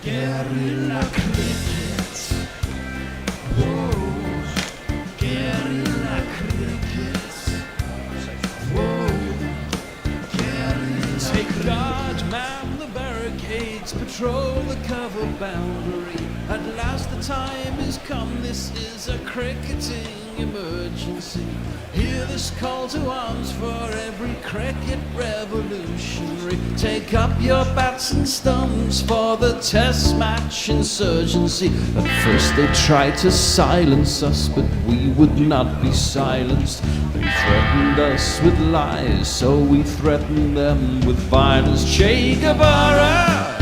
Guerrilla cricket. Whoa. Guerrilla cricket. Whoa. Guerrilla. Take guard, man the barricades, patrol the cover boundary. At last the time is come, this is a cricketing emergency. Hear this call to arms for every cricket revolutionary. Take up your bats and stumps for the test match insurgency. At first they tried to silence us, but we would not be silenced. They threatened us with lies, so we threatened them with violence. Che Guevara,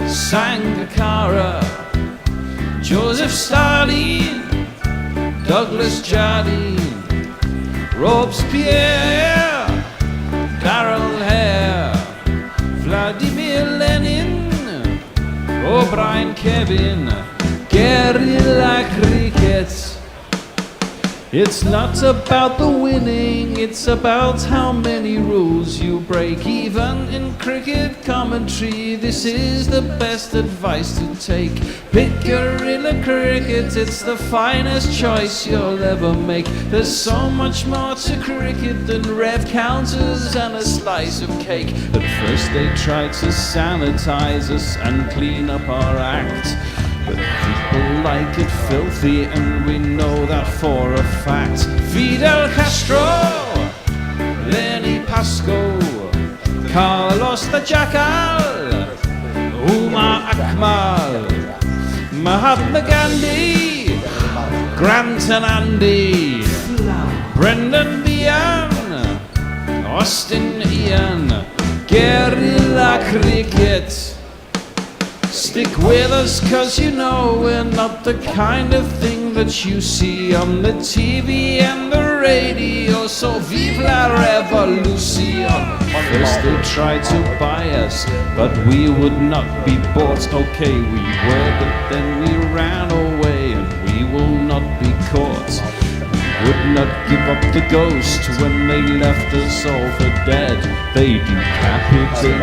Sangakkara, Joseph Stalin, Douglas Jardine, Robespierre, Darrell Hare, Vladimir Lenin, O'Brien Kevin, guerrilla cricket. It's not about the winning, it's about how many rules you break. Even in cricket commentary, this is the best advice to take. Pick guerrilla cricket, it's the finest choice you'll ever make. There's so much more to cricket than rev counters and a slice of cake. At first they tried to sanitize us and clean up our act, but people like it filthy, and we know that for a fact. Fidel Castro, Lenny Pascoe, Carlos the Jackal, Umar Akmal, Mahatma Gandhi, Grant and Andy, Brendan Behan, Austin Ian, guerrilla cricket. Stick with us, cause you know we're not the kind of thing that you see on the TV and the radio. So vive la revolution. First they tried to buy us, but we would not be bought. Okay, we were, but then we ran away, and we will not be caught. Would not give up the ghost when they left us all for dead. They decapitated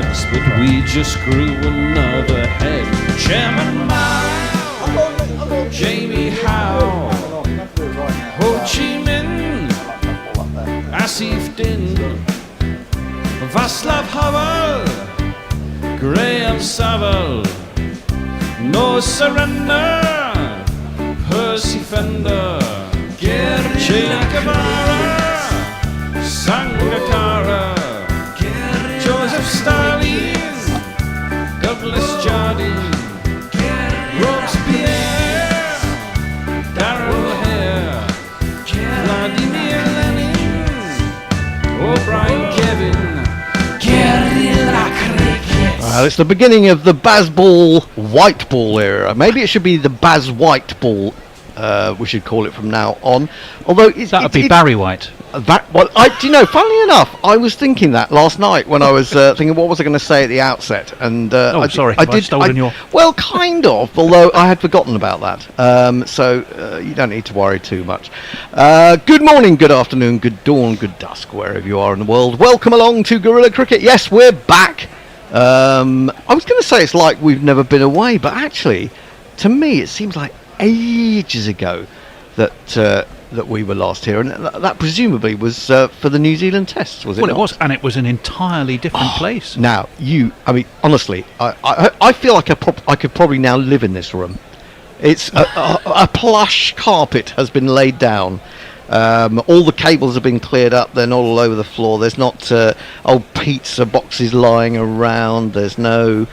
us, but we just grew another head. Chairman Mao, Jamie Howe, Ho Chi Minh, Asif Din, Václav Havel, Graham Saville, No Surrender, Percy Fender, Che Guevara, Sangakkara, Joseph Stalin, Douglas Jardine, Robespierre, Darrell Hare, Vladimir Lenin, O'Brien Kevin, guerrilla cricket. It's the beginning of the Bazball white ball era. Maybe it should be the Baz White ball. We should call it from now on. Although that would be Barry White. Do you know? Funnily enough, I was thinking that last night when I was thinking what was I going to say at the outset. And well, kind of. Although I had forgotten about that. So you don't need to worry too much. Good morning, good afternoon, good dawn, good dusk, wherever you are in the world. Welcome along to Guerrilla Cricket. Yes, we're back. I was going to say it's like we've never been away, but actually, to me, it seems like ages ago that we were last here, and that presumably was for the New Zealand tests, was it? Well, it was, and it was an entirely different place. Now, honestly, I feel like I could probably now live in this room. It's a plush carpet has been laid down. All the cables have been cleared up. They're not all over the floor. There's not old pizza boxes lying around. There's no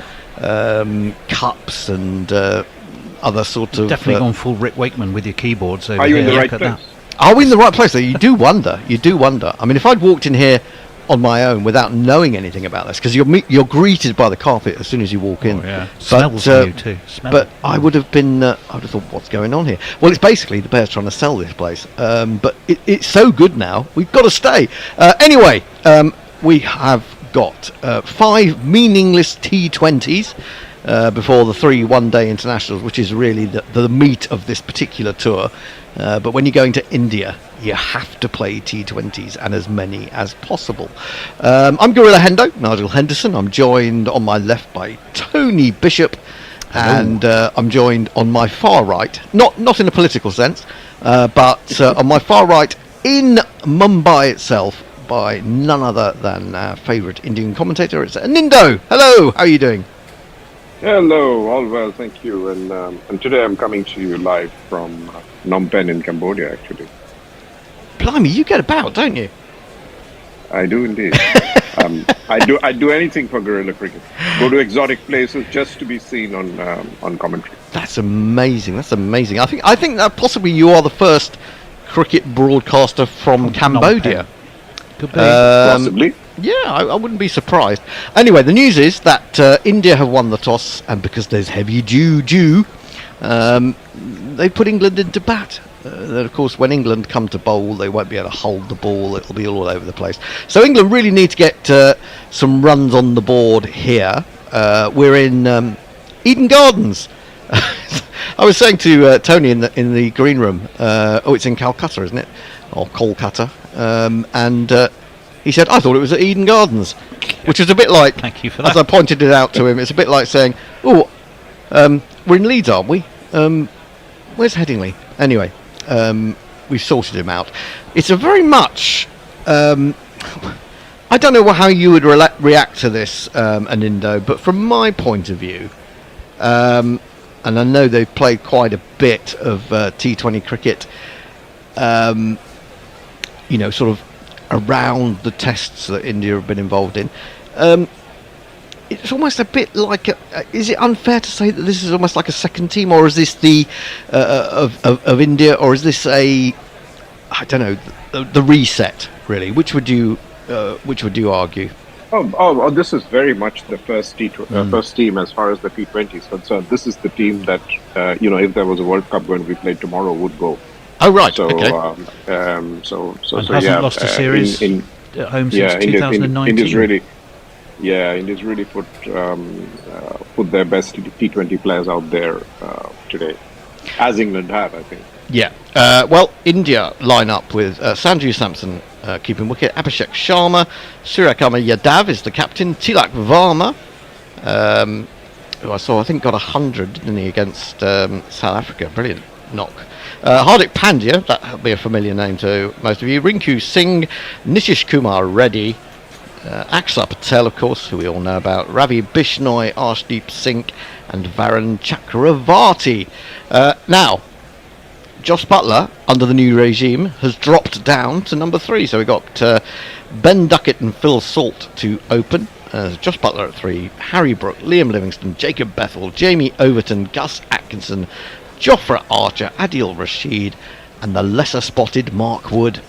cups and other sort of... Definitely gone full Rick Wakeman with your keyboards over Are you here. in the right Look place? at that. Are we in the right place? You do wonder. You do wonder. I mean, if I'd walked in here on my own without knowing anything about this, because you're greeted by the carpet as soon as you walk in. Oh, yeah. Smells you too. But I would have been... I would have thought, what's going on here? Well, it's basically the Bears trying to sell this place. But it's so good now. We've got to stay. Anyway, we have got 5 meaningless T20s. Before the 3 one-day internationals, which is really the meat of this particular tour. But when you're going to India, you have to play T20s, and as many as possible. I'm Gorilla Hendo, Nigel Henderson. I'm joined on my left by Tony Bishop, and I'm joined on my far right, not in a political sense, but on my far right in Mumbai itself, by none other than our favourite Indian commentator. It's Nindo. Hello, how are you doing? Hello, all well, thank you. And today I'm coming to you live from Phnom Penh in Cambodia, actually. Blimey, you get about, don't you? I do indeed. I do anything for guerrilla cricket. Go to exotic places just to be seen on commentary. That's amazing. That's amazing. I think that possibly you are the first cricket broadcaster from Cambodia. Could be. Possibly. Yeah, I wouldn't be surprised. Anyway, the news is that India have won the toss, and because there's heavy dew, they put England into bat. Then, of course, when England come to bowl, they won't be able to hold the ball. It'll be all over the place. So England really need to get some runs on the board here. We're in Eden Gardens. I was saying to Tony in the green room, it's in Calcutta, isn't it? Or Kolkata. And he said, I thought it was at Eden Gardens, which is a bit like, thank you for that. As I pointed it out to him, it's a bit like saying, we're in Leeds, aren't we? Where's Headingley? Anyway, we've sorted him out. It's a very much, I don't know how you would react to this, Anindo, but from my point of view, and I know they've played quite a bit of T20 cricket, sort of around the tests that India have been involved in. It's almost a bit like is it unfair to say that this is almost like a second team, or is this the of India, or is this I don't know, the reset really? Which would you argue? Oh, this is very much the first team as far as the T20 is concerned. This is the team that if there was a World Cup going to be played tomorrow, would go. Oh right. So, okay. Hasn't lost a series at home since 2019. India's really put their best T20 players out there today, as England have, I think. Yeah. Well, India line up with Sanju Samson keeping wicket, Abhishek Sharma, Suryakumar Yadav is the captain, Tilak Varma, who I think got 100, didn't he, against South Africa? Brilliant knock. Hardik Pandya, that'll be a familiar name to most of you. Rinku Singh, Nitish Kumar Reddy, Akshar Patel, of course, who we all know about, Ravi Bishnoi, Arshdeep Singh, and Varun Chakravarti. Now, Josh Butler, under the new regime, has dropped down to number 3. So we've got Ben Duckett and Phil Salt to open. Josh Butler at 3, Harry Brook, Liam Livingston, Jacob Bethel, Jamie Overton, Gus Atkinson, Jofra Archer, Adil Rashid, and the lesser spotted Mark Wood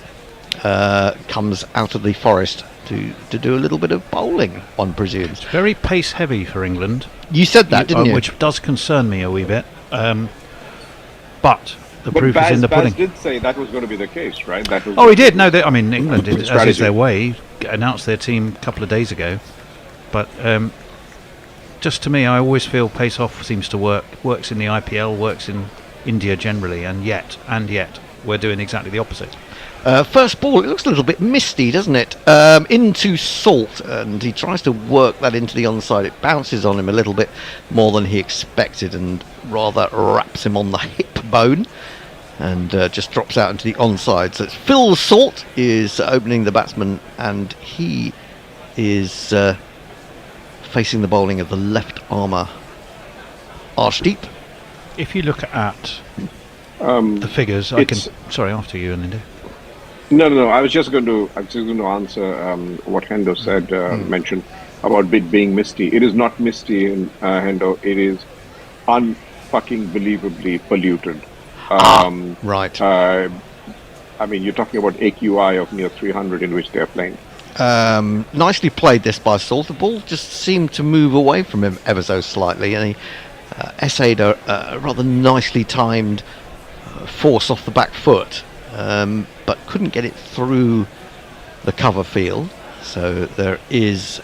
comes out of the forest to do a little bit of bowling, one presumes. It's very pace heavy for England. You said that, didn't you? Which does concern me a wee bit. But the proof is in the pudding. Baz did say that was going to be the case, right? He did. No, England did, as is their way, announced their team a couple of days ago. But just to me, I always feel pace off seems to works in the IPL, works in India generally, and yet we're doing exactly the opposite. First ball, it looks a little bit misty, doesn't it? Into Salt, and he tries to work that into the onside. It bounces on him a little bit more than he expected and rather wraps him on the hip bone and just drops out into the onside. So it's Phil Salt is opening the batsman, and he is facing the bowling of the left armour Arshdeep. If you look at the figures, sorry, after you, Anindya. No. I was just going to answer what Hendo said, mentioned about it being misty. It is not misty, Hendo. It is unfucking believably polluted. Right. I mean, you're talking about AQI of near 300 in which they're playing. Nicely played this by Salt. The ball just seemed to move away from him ever so slightly, and he essayed a rather nicely timed force off the back foot, but couldn't get it through the cover field. So there is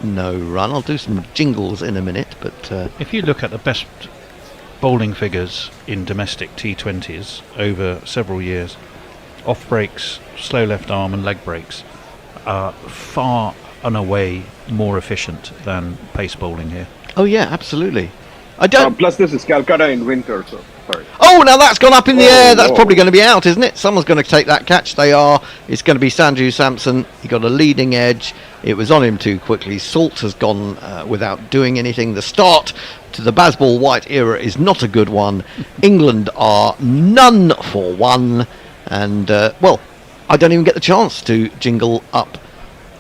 no run. I'll do some jingles in a minute, but if you look at the best bowling figures in domestic T20s over several years, off breaks, slow left arm and leg breaks are far and away more efficient than pace bowling here. Oh yeah, absolutely. I don't. Plus, this is Calcutta in winter, so sorry. Oh, now that's gone up in the air. That's whoa. probably going to be out, isn't it? Someone's going to take that catch. They are. It's going to be Sanju Samson. He got a leading edge. It was on him too quickly. Salt has gone without doing anything. The start to the Bazball White era is not a good one. England are none for one. And, well, I don't even get the chance to jingle up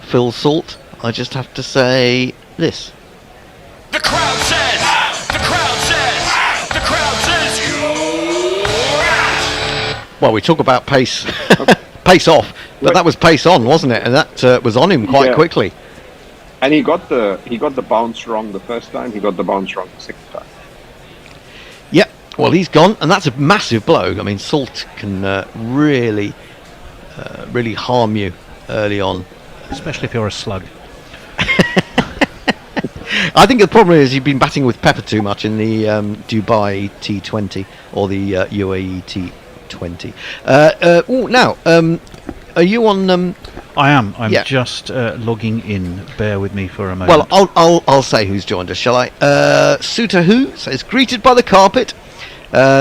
Phil Salt. I just have to say this. The crowd says, the crowd says, the crowd says you're out. Well, we talk about pace, pace off, but that was pace on, wasn't it? And that was on him quite quickly. And he got the bounce wrong the first time. He got the bounce wrong the second time. Yep. Well, he's gone, and that's a massive blow. I mean, Salt can really harm you early on, especially if you're a slug. I think the problem is you've been batting with pepper too much in the Dubai T20 or the UAE T20. Now, are you on? I am. I'm just logging in. Bear with me for a Well, moment. I'll say who's joined us, shall I? Suter Who says greeted by the carpet.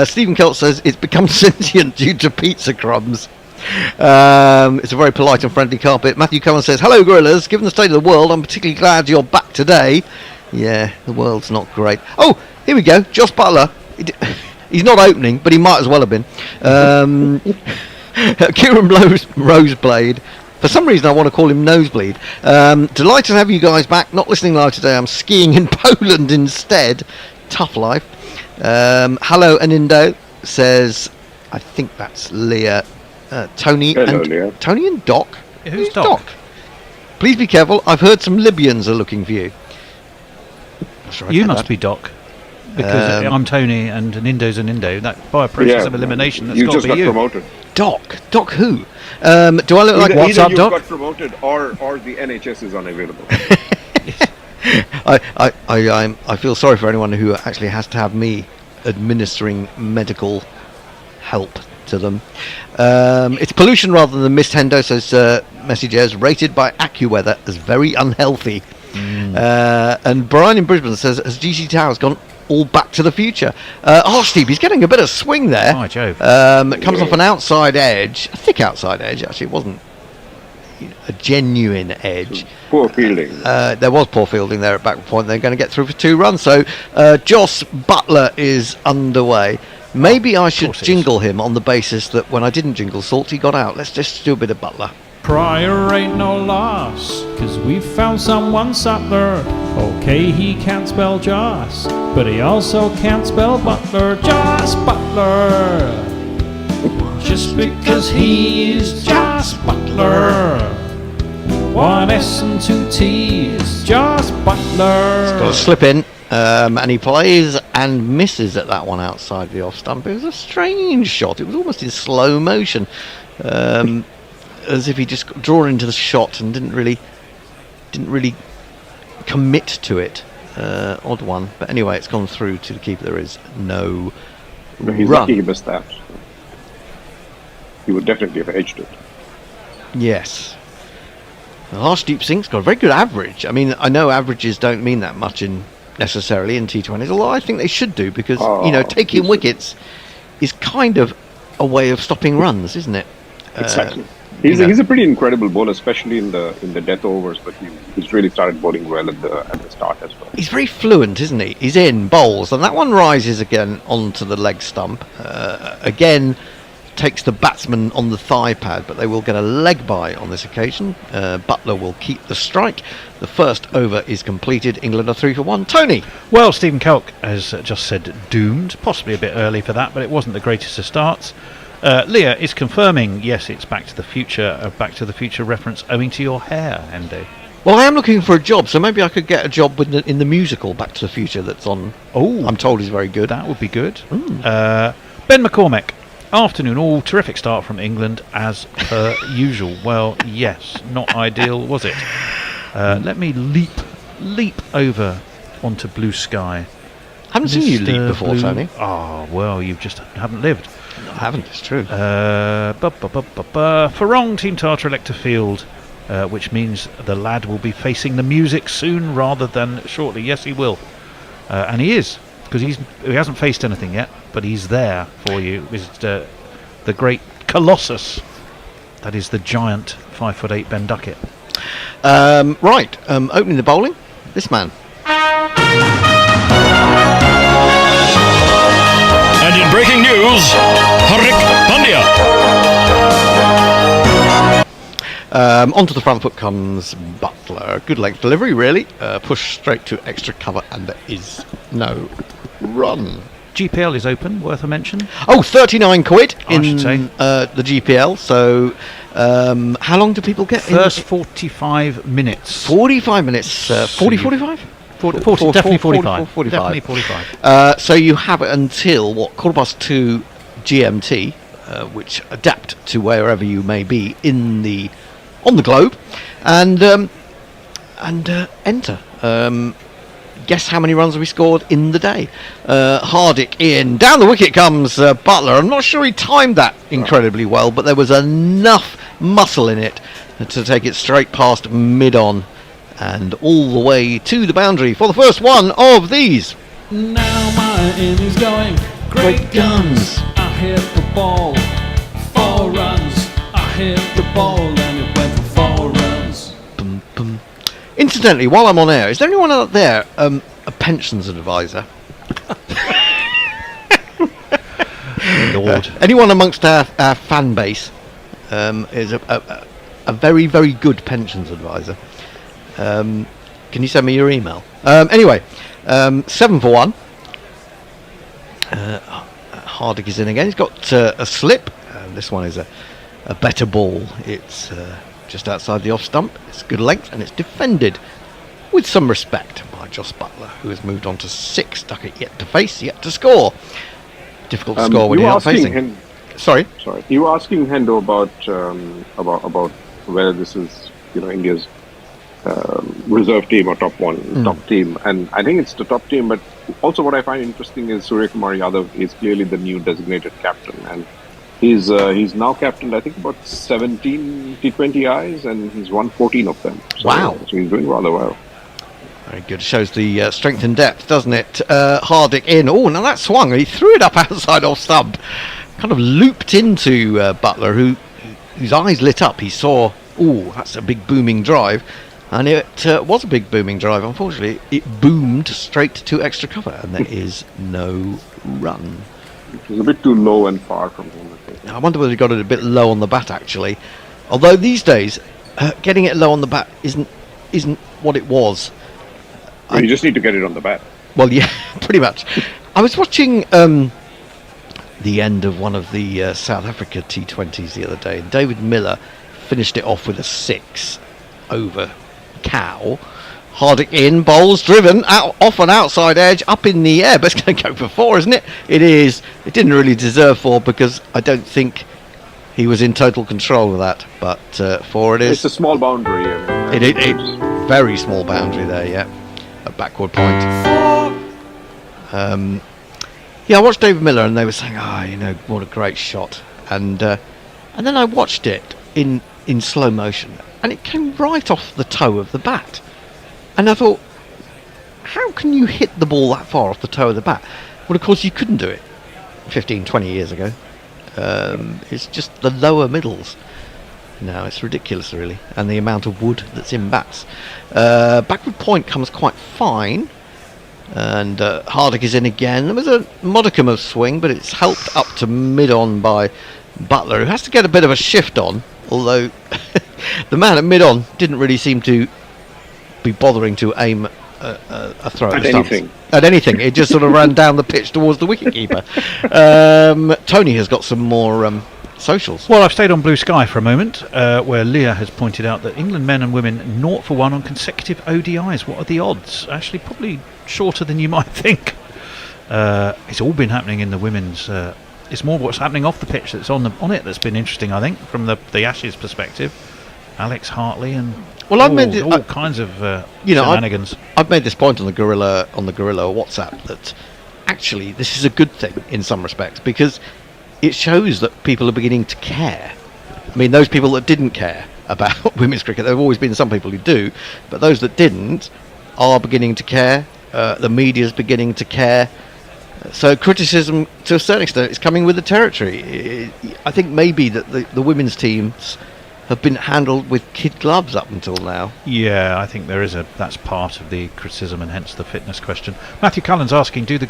Stephen Kelt says it's become sentient due to pizza crumbs. It's a very polite and friendly carpet. Matthew Cohen says, hello gorillas, given the state of the world I'm particularly glad you're back today. Yeah, the world's not great. Oh, here we go, Josh Butler. He's not opening, but he might as well have been. Kieran Roseblade. For some reason I want to call him Nosebleed. Delighted to have you guys back. Not listening live today, I'm skiing in Poland instead. Tough life. Hello Anindo says, I think that's Leah. Tony. Hello, and Leah. Tony and Doc. Yeah, who's Doc? Please be careful. I've heard some Libyans are looking for you. You must be Doc, because I'm Tony and an Indo's an Indo. That by a process of elimination, that's got to be you. You just got promoted. Doc who? Do I look like what's up, Doc? Either you got promoted or the NHS is unavailable. I feel sorry for anyone who actually has to have me administering medical help to them. It's pollution rather than mist. Hendo says messages rated by AccuWeather as very unhealthy. And Brian in Brisbane says, has GC Towers gone all back to the future? Steve, he's getting a bit of swing there. By Jove. It comes off an outside edge, a thick outside edge. Actually, it wasn't a genuine edge. Poor fielding. There was poor fielding there at back point. They're going to get through for 2 runs. So Joss Butler is underway. Maybe I should jingle him on the basis that when I didn't jingle Salt, he got out. Let's just do a bit of Butler. Prior ain't no loss, 'cause we found someone Sutler. Okay, he can't spell Joss, but he also can't spell Butler. Joss Butler. Just because he's Joss Butler. 1 S and 2 T's, Joss Butler. He's got to slip in. And he plays and misses at that one outside the off stump. It was a strange shot. It was almost in slow motion, as if he just got drawn into the shot and didn't really commit to it. Odd one, but anyway, it's gone through to the keeper. There is no He's run. lucky he missed that. He would definitely have edged it. Yes. Harshdeep Singh's got a very good average. I mean, I know averages don't mean that much necessarily in T20s, although I think they should do, because taking wickets is kind of a way of stopping runs, isn't it? Exactly. He's a pretty incredible bowler, especially in the death overs. But he's really started bowling well at the start as well. He's very fluent, isn't he? He's in bowls, and that one rises again onto the leg stump. Again, takes the batsman on the thigh pad, but they will get a leg bye on this occasion. Butler will keep the strike. The first over is completed. England are 3 for 1. Tony. Well, Stephen Kelk has just said doomed. Possibly a bit early for that, but it wasn't the greatest of starts. Leah is confirming, yes, it's Back to the Future, a Back to the Future reference owing to your hair, Andy. Well, I am looking for a job, so maybe I could get a job in the musical Back to the Future that's on. Oh, I'm told is very good. That would be good. Ben McCormack. Afternoon all, terrific start from England as per usual. Well, yes, not ideal, was it? Let me leap over onto blue sky. Haven't seen you leap before, Blue. Tony. Oh, well, you just haven't lived. No, I haven't, it's true. Farong, Team Tata elect to field, which means the lad will be facing the music soon rather than shortly. Yes, he will. And he is because he hasn't faced anything yet, but he's there for you. Is the great Colossus. That is the giant 5'8" Ben Duckett. Right, opening the bowling, this man. And in breaking news, Hardik Pandya. Onto the front foot comes Butler. Good length delivery, really. Push straight to extra cover, and there is no run. GPL is open, worth a mention. Oh, 39 quid in the GPL. So, how long do people get? First 45 minutes. 45 minutes. 40, 45? 40, definitely 45. 45. Definitely 45. So you have it until, 2:15 GMT, which adapt to wherever you may be on the globe, and enter. Guess how many runs have we scored in the day? Hardik in. Down the wicket comes Butler. I'm not sure he timed that incredibly well, but there was enough muscle in it to take it straight past mid-on and all the way to the boundary for the first one of these. Now my innings going great guns. I hit the ball, 4 runs. I hit the ball and it went for 4 runs. Boom, boom. Incidentally, while I'm on air, is there anyone out there a pensions advisor? Lord. Anyone amongst our fan base is a very, very good pensions advisor? Can you send me your email? Anyway, 7 for 1. Hardik is in again. He's got a slip. This one is a better ball. It's just outside the off stump. It's good length and it's defended with some respect by Joss Butler, who has moved on to 6. Duckett yet to face, yet to score. Difficult to score when you're not facing. Sorry. You were asking Hendo about whether this is India's reserve team or top team, and I think it's the top team. But also, what I find interesting is Surya Kumar Yadav is clearly the new designated captain, and he's now captained I think about 17 T20 Is, and he's won 14 of them. So, wow! So he's doing rather well. Very good. Shows the strength and depth, doesn't it? Hardik in. Oh, now that swung. He threw it up outside off stump. Kind of looped into Butler, whose eyes lit up. He saw, that's a big booming drive. And it was a big booming drive. Unfortunately, it boomed straight to extra cover, and there is no run. It was a bit too low and far from him, I think. I wonder whether he got it a bit low on the bat, actually. Although these days, getting it low on the bat isn't what it was. You just need to get it on the bat. Well, yeah, pretty much. I was watching the end of one of the South Africa T20s the other day, and David Miller finished it off with a 6 over cow. Hardik in, bowls driven off an outside edge, up in the air, but it's going to go for 4, isn't it? It is. It didn't really deserve 4 because I don't think he was in total control of that, but 4 it is. It's a small boundary. It's very small boundary there, yeah. A backward point. Yeah, I watched David Miller and they were saying, what a great shot. And then I watched it in slow motion and it came right off the toe of the bat. And I thought, how can you hit the ball that far off the toe of the bat? Well, of course, you couldn't do it 15, 20 years ago. It's just the lower middles. No, it's ridiculous, really. And the amount of wood that's in bats. Backward point comes quite fine. And Hardik is in again. There was a modicum of swing, but it's helped up to mid-on by Butler, who has to get a bit of a shift on. Although the man at mid-on didn't really seem to be bothering to aim a throw at anything. At anything. It just sort of ran down the pitch towards the wicketkeeper. Tony has got some more socials. Well, I've stayed on Blue Sky for a moment, where Leah has pointed out that England men and women 0 for 1 on consecutive ODIs. What are the odds? Actually, probably shorter than you might think. It's all been happening in the women's. It's more what's happening off the pitch that's on it that's been interesting, I think, from the Ashes perspective. Alex Hartley and all kinds of shenanigans. I've made this point on the Gorilla WhatsApp that actually this is a good thing in some respects because it shows that people are beginning to care. I mean, those people that didn't care about women's cricket, there have always been some people who do, but those that didn't are beginning to care. The media's beginning to care. So criticism, to a certain extent, is coming with the territory. I think maybe that the women's teams have been handled with kid gloves up until now. Yeah, I think that's part of the criticism and hence the fitness question. Matthew Cullen's asking, are the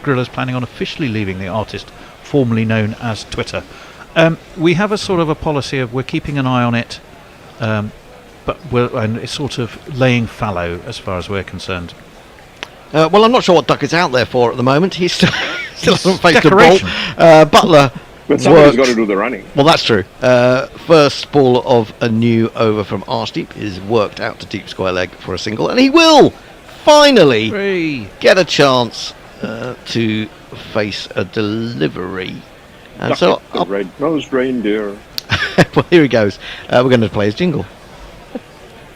Gorillas planning on officially leaving the artist formerly known as Twitter? We have a sort of a policy of we're keeping an eye on it, but and it's sort of laying fallow as far as we're concerned. Well, I'm not sure what Duckett's out there for at the moment. He still hasn't faced a ball. Butler. But somebody's got to do the running. Well, that's true. First ball of a new over from Arshdeep is worked out to deep square leg for a single, and he will finally get a chance to face a delivery. And Ducket, so, red-nosed reindeer. Well, here he goes. We're going to play his jingle.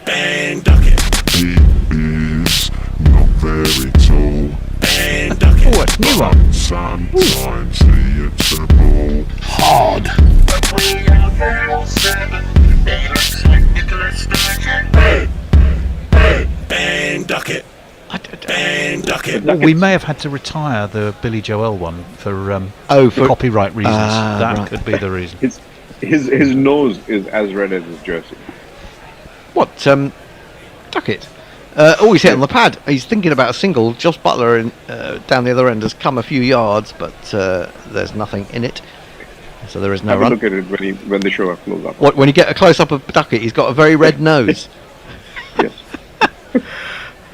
Bang Ducket. He is not very tall. Bang Ducket. Oh, it's new one. Sometimes he hits the ball Hard. But we are very seven. He looks like Nicholas Sturgeon. Bang Ducket. Bang Ducket. Well, we may have had to retire the Billy Joel one for copyright reasons. That could be the reason. His nose is as red as his jersey. What? Duckett? He's hit on the pad. He's thinking about a single. Josh Butler down the other end has come a few yards, but there's nothing in it. So there is no run. Look at it when the show close up. When you get a close up of Duckett, he's got a very red nose. Yes.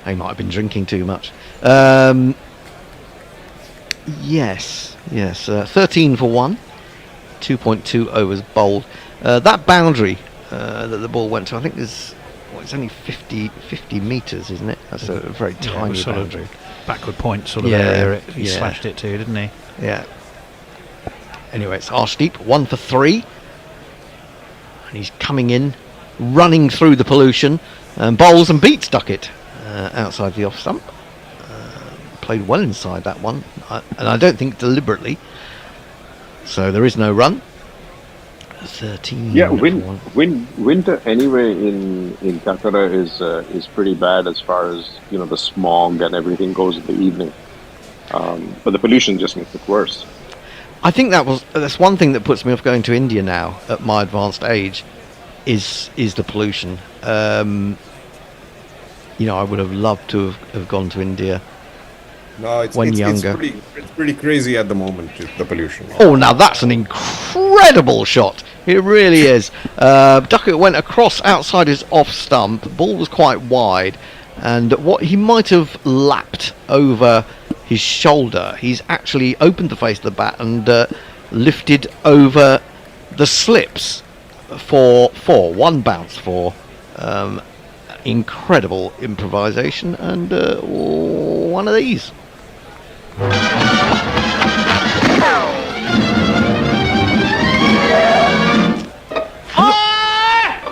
He might have been drinking too much. Yes. 13 for 1. 2.2 overs bowled. That boundary that the ball went to, I think it's only 50 metres, isn't it? That's a very tiny boundary. Backward point sort of area. He slashed it to, didn't he? Yeah. Anyway, it's Arshdeep, 1 for 3. And he's coming in, running through the pollution, and bowls and beats Duckett outside the off stump. Played well inside that one, and I don't think deliberately. So there is no run. 13. Yeah, winter anyway in Calcutta is pretty bad as far as the smog and everything goes in the evening. But the pollution just makes it worse. I think that's one thing that puts me off going to India now at my advanced age, is the pollution. I would have loved to have gone to India. No, it's younger. It's pretty crazy at the moment, the pollution. Oh, now that's an incredible shot. It really is. Duckett went across outside his off stump. The ball was quite wide, and what he might have lapped over his shoulder, he's actually opened the face of the bat and lifted over the slips for 4. 1 bounce for. Incredible improvisation, and one of these.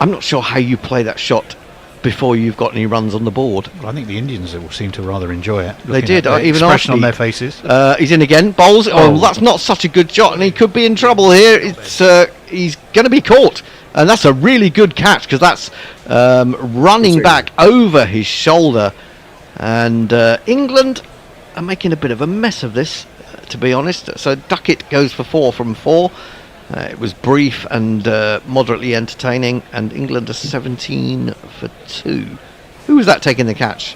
I'm not sure how you play that shot before you've got any runs on the board. Well, I think the Indians seem to rather enjoy it. They did, the even expression on their faces. He's in again, bowls. Oh, that's not such a good shot, and he could be in trouble here. He's going to be caught, and that's a really good catch because that's running back over his shoulder. And England are making a bit of a mess of this, to be honest. So Duckett goes for 4 from 4. It was brief and moderately entertaining, and England are 17 for 2. Who was that taking the catch?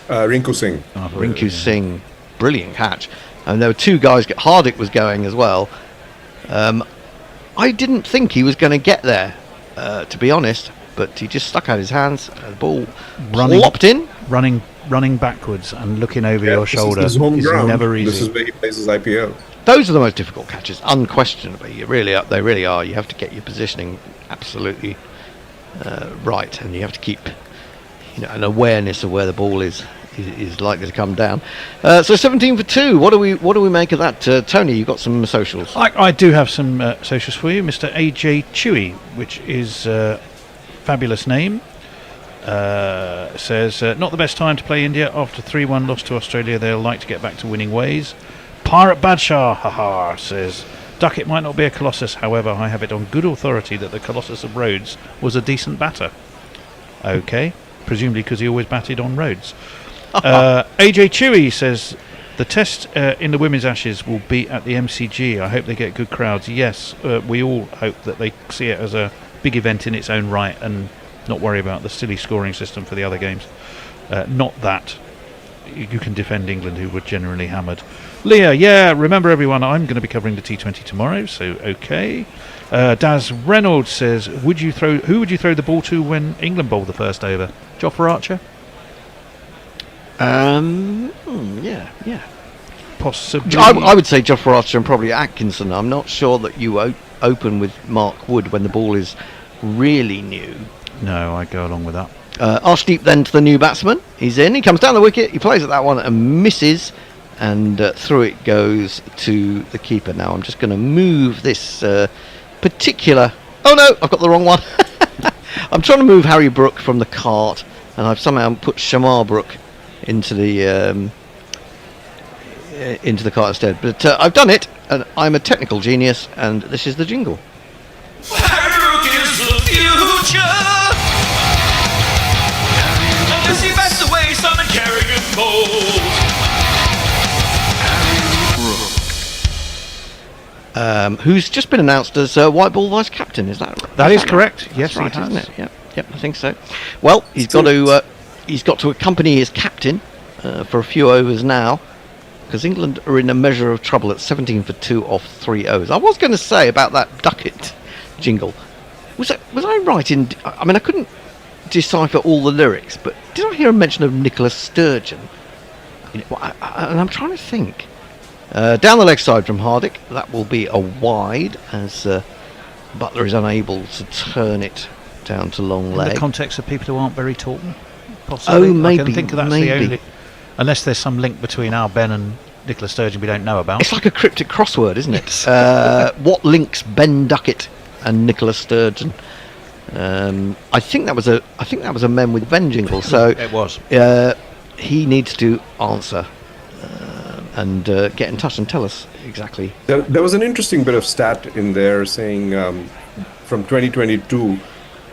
Rinku Singh. Rinku Singh. Brilliant catch. And there were 2 guys. Hardik was going as well. I didn't think he was going to get there, to be honest, but he just stuck out his hands. The ball plopped in. Running backwards and looking over your shoulder is never easy. This is where he plays his IPO. Those are the most difficult catches, unquestionably. They really are. You have to get your positioning absolutely right, and you have to keep an awareness of where the ball is likely to come down. So 17 for 2. What do we make of that? Tony, you've got some socials. I do have some socials for you. Mr. AJ Chewy, which is a fabulous name, says not the best time to play India after 3-1 loss to Australia. They'll like to get back to winning ways. Pirate Badshah, haha, says Duckett might not be a Colossus, however I have it on good authority that the Colossus of Rhodes was a decent batter. Okay, presumably because he always batted on Rhodes. AJ Chewy says The test in the Women's Ashes will be at the MCG. I hope they get good crowds. Yes, we all hope that they see it as a big event in its own right and not worry about the silly scoring system for the other games. Not that you can defend England, who were generally hammered. Leah, yeah, remember everyone, I'm going to be covering the T20 tomorrow, so okay. Daz Reynolds says, who would you throw the ball to when England bowled the first over? Jofra Archer? Yeah. Possibly. I would say Jofra Archer and probably Atkinson. I'm not sure that you open with Mark Wood when the ball is really new. No, I go along with that. Arshdeep then to the new batsman. He's in, he comes down the wicket, he plays at that one and misses, and through it goes to the keeper. Now I'm just going to move this particular... Oh no, I've got the wrong one. I'm trying to move Harry Brook from the cart, and I've somehow put Shamar Brook into the cart instead. But I've done it, and I'm a technical genius, and this is the jingle. Harry Brook is the future. Unless he bats away Simon Carrigan bowls. Who's just been announced as white ball vice captain? Is that right? That is correct. Yes, right, he has. isn't it? Yep, I think so. Well, he's got to accompany his captain for a few overs now, because England are in a measure of trouble at 17 for 2 off 3 overs. I was going to say about that Duckett jingle. Was I right in? I mean, I couldn't decipher all the lyrics, but did I hear a mention of Nicholas Sturgeon? And I'm trying to think. Down the leg side from Hardick, that will be a wide as Butler is unable to turn it down to long leg. In the context of people who aren't very tall, possibly. Oh, maybe. I can think of that's the only, unless there's some link between Al Ben and Nicholas Sturgeon we don't know about. It's like a cryptic crossword, isn't it? What links Ben Duckett and Nicholas Sturgeon? I think that was a Men with Ben jingle. So it was. He needs to answer and get in touch and tell us exactly. There was an interesting bit of stat in there saying from 2022,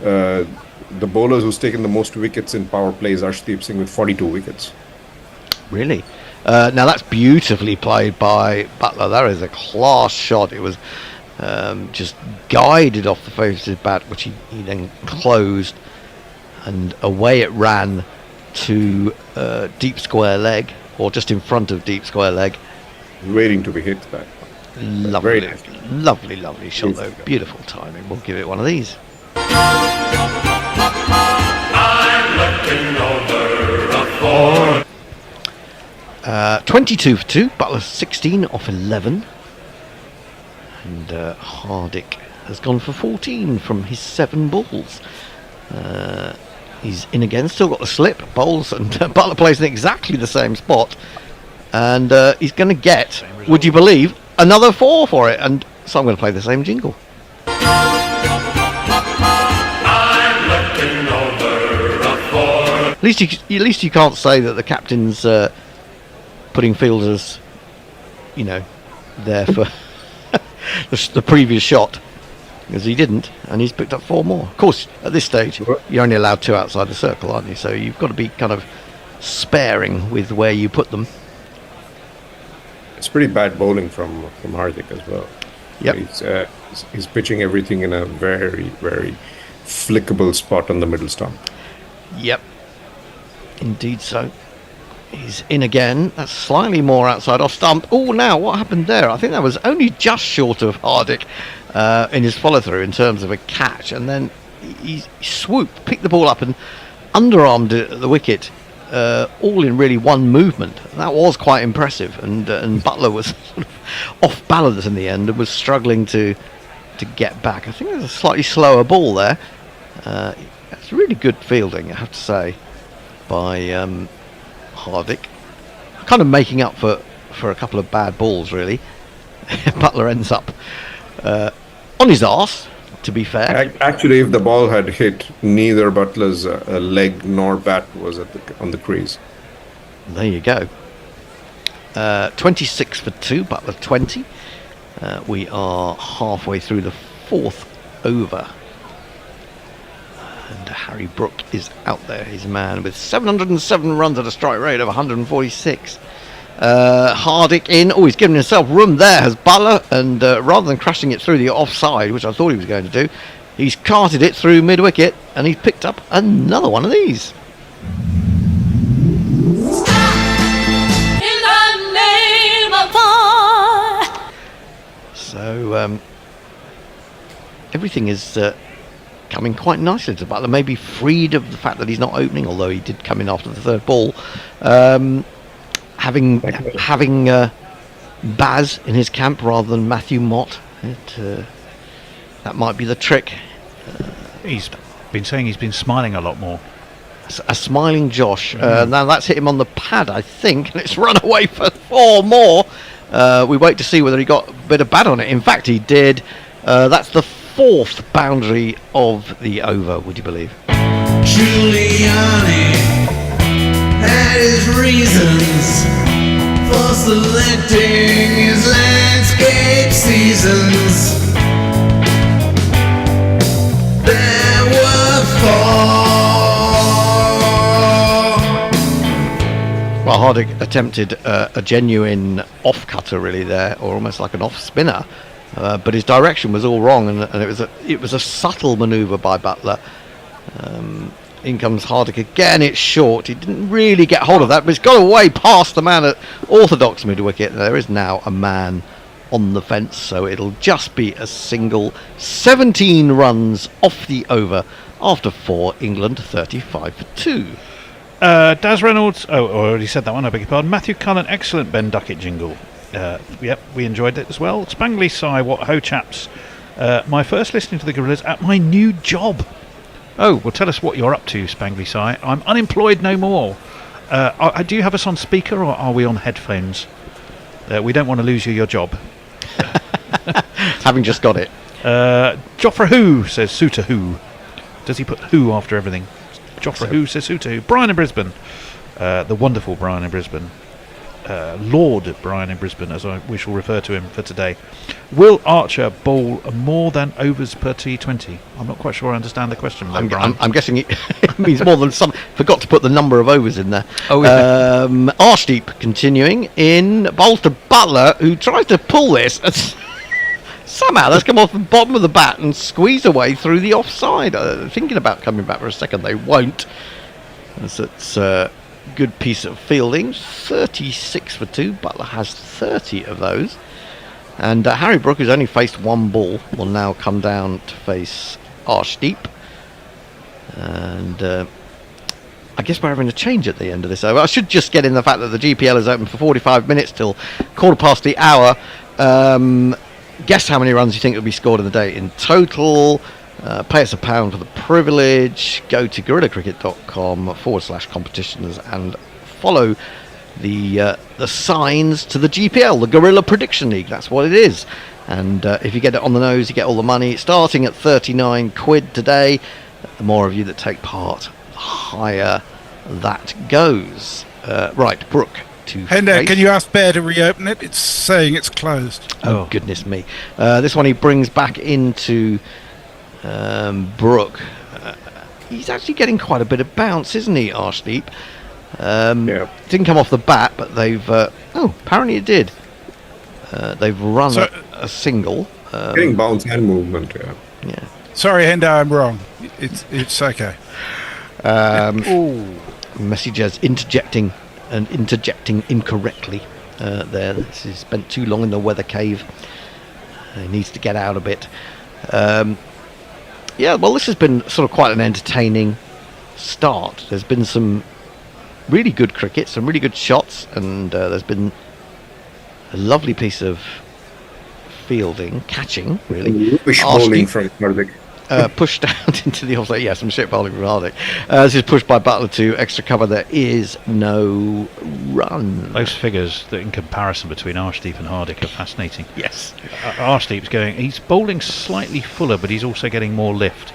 the bowlers who's taken the most wickets in power plays are Arshdeep Singh with 42 wickets. Really? Now that's beautifully played by Butler. That is a class shot. It was just guided off the face of his bat, which he then closed, and away it ran to deep square leg, or just in front of deep square leg. Waiting to be hit back. Lovely, lovely shot though. Beautiful timing. We'll give it one of these. I'm looking over a 22 for 2. Butler 16 off 11. And Hardick has gone for 14 from his 7 balls. He's in again, still got the slip, bowls, and Butler plays in exactly the same spot. And he's going to get, would you believe, another 4 for it. And so I'm going to play the same jingle. I'm looking over a 4. At least you can't say that the captain's putting fielders, there for the previous shot, because he didn't, and he's picked up 4 more. Of course, at this stage, you're only allowed 2 outside the circle, aren't you? So you've got to be kind of sparing with where you put them. It's pretty bad bowling from Hardik as well. Yep. He's pitching everything in a very, very flickable spot on the middle stump. Yep. Indeed so. He's in again. That's slightly more outside off stump. Oh, now what happened there? I think that was only just short of Hardik in his follow-through in terms of a catch. And then he swooped, picked the ball up and underarmed it at the wicket. All in really one movement. That was quite impressive, and Butler was sort of off balance in the end and was struggling to get back. I think there's a slightly slower ball there. It's really good fielding, I have to say, by Hardik. Kind of making up for a couple of bad balls, really. Butler ends up on his arse, to be fair. Actually, if the ball had hit, neither Butler's leg nor bat was on the crease. There you go. 26 for 2, Butler 20. We are halfway through the 4th over. And Harry Brook is out there, his man, with 707 runs at a strike rate of 146. Hardick in. Oh, he's given himself room there, has Butler, and rather than crashing it through the offside, which I thought he was going to do, he's carted it through mid-wicket, and he's picked up another one of these. So everything is coming quite nicely to Butler. Maybe freed of the fact that he's not opening, although he did come in after the third ball. Having Baz in his camp rather than Matthew Mott, that might be the trick. He's been saying he's been smiling a lot more. A smiling Josh. Now that's hit him on the pad, I think, and it's run away for 4 more. We wait to see whether he got a bit of bad on it. In fact, he did. That's the 4th boundary of the over, would you believe? Giuliani had his reasons for selecting his landscape seasons. There were 4. Well, Hardick attempted a genuine off-cutter really there, or almost like an off-spinner. But his direction was all wrong, and it was a subtle manoeuvre by Butler. In comes Hardick again. It's short. He didn't really get hold of that, but it's got away past the man at orthodox mid-wicket. There is now a man on the fence, so it'll just be a single. 17 runs off the over after 4. England 35 for 2. Daz Reynolds. Oh, I already said that one. I beg your pardon. Matthew Cullen, excellent Ben Duckett jingle. Yep, we enjoyed it as well. Spangly Sai, what ho chaps. My first listening to the Gorillas at my new job. Oh, well, tell us what you're up to, Spangly Sai. I'm unemployed no more. Do you have us on speaker, or are we on headphones? We don't want to lose you your job. Having just got it. Joffre Who says Suter Who. Does he put who after everything? Joffre Who says Suter Who. Brian in Brisbane. The wonderful Brian in Brisbane. Lord Brian in Brisbane, as we shall refer to him for today. Will Archer bowl more than overs per T20? I'm not quite sure I understand the question. I'm guessing it means more than some. Forgot to put the number of overs in there. Oh, yeah. Arshdeep continuing in bowl to Butler, who tries to pull this. Somehow that's come off the bottom of the bat and squeeze away through the offside. Thinking about coming back for a second, they won't. It's good piece of fielding. 36 for 2. Butler has 30 of those. And Harry Brook, who's only faced 1 ball, will now come down to face Arshdeep. And I guess we're having a change at the end of this over. I should just get in the fact that the GPL is open for 45 minutes till 1:15. Guess how many runs you think will be scored in the day in total. Pay us £1 for the privilege. Go to gorillacricket.com/competitions and follow the signs to the GPL, the Gorilla Prediction League. That's what it is. And if you get it on the nose, you get all the money. Starting at 39 quid today. The more of you that take part, the higher that goes. Right, Brooke. Hendo, can you ask Bear to reopen it? It's saying it's closed. Oh, goodness me. This one he brings back into Brooke. He's actually getting quite a bit of bounce, isn't he, Arshdeep? Didn't come off the bat, but they've apparently it did. They've run a single. Getting bounce and movement. Yeah. Sorry, Hendo, I'm wrong. It's okay. Messages interjecting incorrectly. There, he's spent too long in the weather cave. He needs to get out a bit. Yeah, well, this has been sort of quite an entertaining start. There's been some really good cricket, some really good shots, and there's been a lovely piece of fielding, catching, really. Bowling from Hardick. Pushed out into the offside. Yeah, some shit bowling from Hardick. This is pushed by Butler to extra cover. There is no run. Those figures that in comparison between Arshdeep and Hardick are fascinating. Yes. Arshdeep's he's bowling slightly fuller, but he's also getting more lift.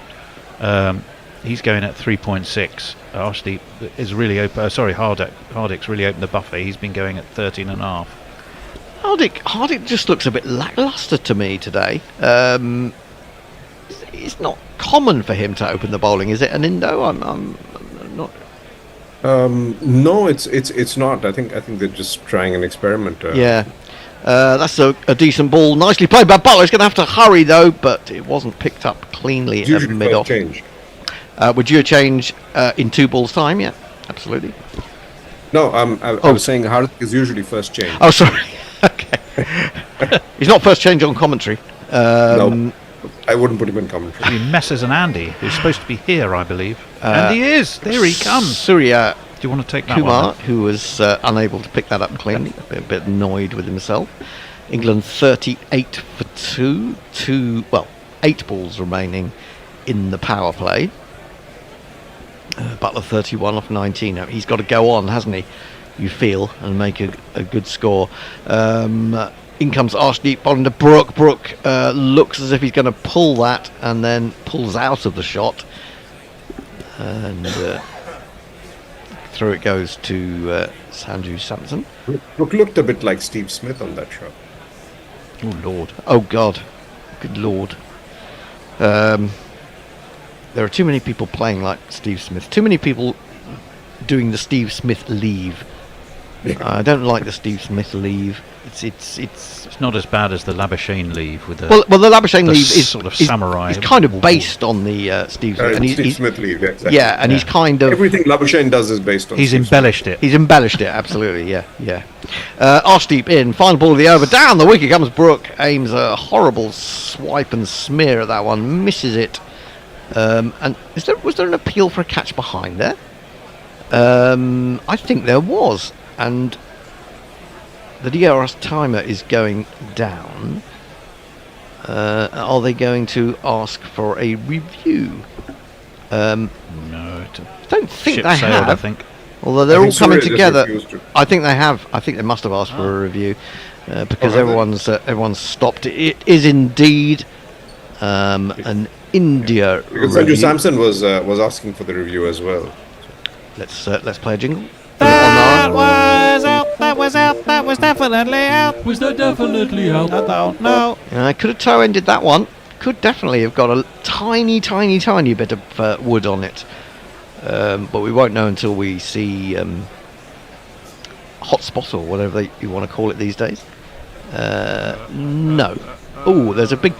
He's going at 3.6. Arshdeep is really open. Hardick's really opened the buffer. He's been going at 13.5. Hardick just looks a bit lacklustre to me today. It's not common for him to open the bowling, is it, an Indo? I'm not. No, it's not. I think they're just trying an experiment. Yeah. That's a decent ball. Nicely played by Butler. He's going to have to hurry, though, but it wasn't picked up cleanly at mid-off. Would you change in 2 balls' time? Yeah, absolutely. No, I was saying Hardik is usually first change. Oh, sorry. Okay. He's not first change on commentary. No, I wouldn't put him in commentary. He messes an Andy, who's supposed to be here, I believe. And he is. There he comes. Surya. Do you want to take that Kumar, one? who was unable to pick that up cleanly, a bit annoyed with himself. England 38 for 2. 8 balls remaining in the power play. Butler 31 off 19. Now, he's got to go on, hasn't he? You feel, and make a good score. In comes Arshdeep, bowling to Brook. Brook looks as if he's going to pull that, and then pulls out of the shot. And through it goes to Sanju Samson. Brook looked a bit like Steve Smith on that shot. Oh, Lord. Oh, God. Good Lord. There are too many people playing like Steve Smith. Too many people doing the Steve Smith leave. I don't like the Steve Smith leave. It's not as bad as the Labuschagne leave with the the Labuschagne leave is sort of samurai. It's kind of based on the Steve Smith. Steve Smith leave, yeah, exactly. Yeah, and he's kind of everything Labuschagne does is based on. He's embellished it. He's embellished it, absolutely. Yeah. Arshdeep in, final ball of the over, down the wicket comes Brook, aims a horrible swipe and smear at that one, misses it. And was there an appeal for a catch behind there? I think there was, and the DRS timer is going down. Are they going to ask for a review? No, I don't think they sailed, have. I think. Although they're all coming together, I think they have. I think they must have asked for a review because everyone's stopped. It is indeed an India because Sanju Samson was asking for the review as well. Let's play a jingle. That was definitely out. Was that definitely out? I don't know. I could have toe-ended that one. Could definitely have got a tiny bit of wood on it. But we won't know until we see hotspot or whatever you want to call it these days. No. Oh, there's a big...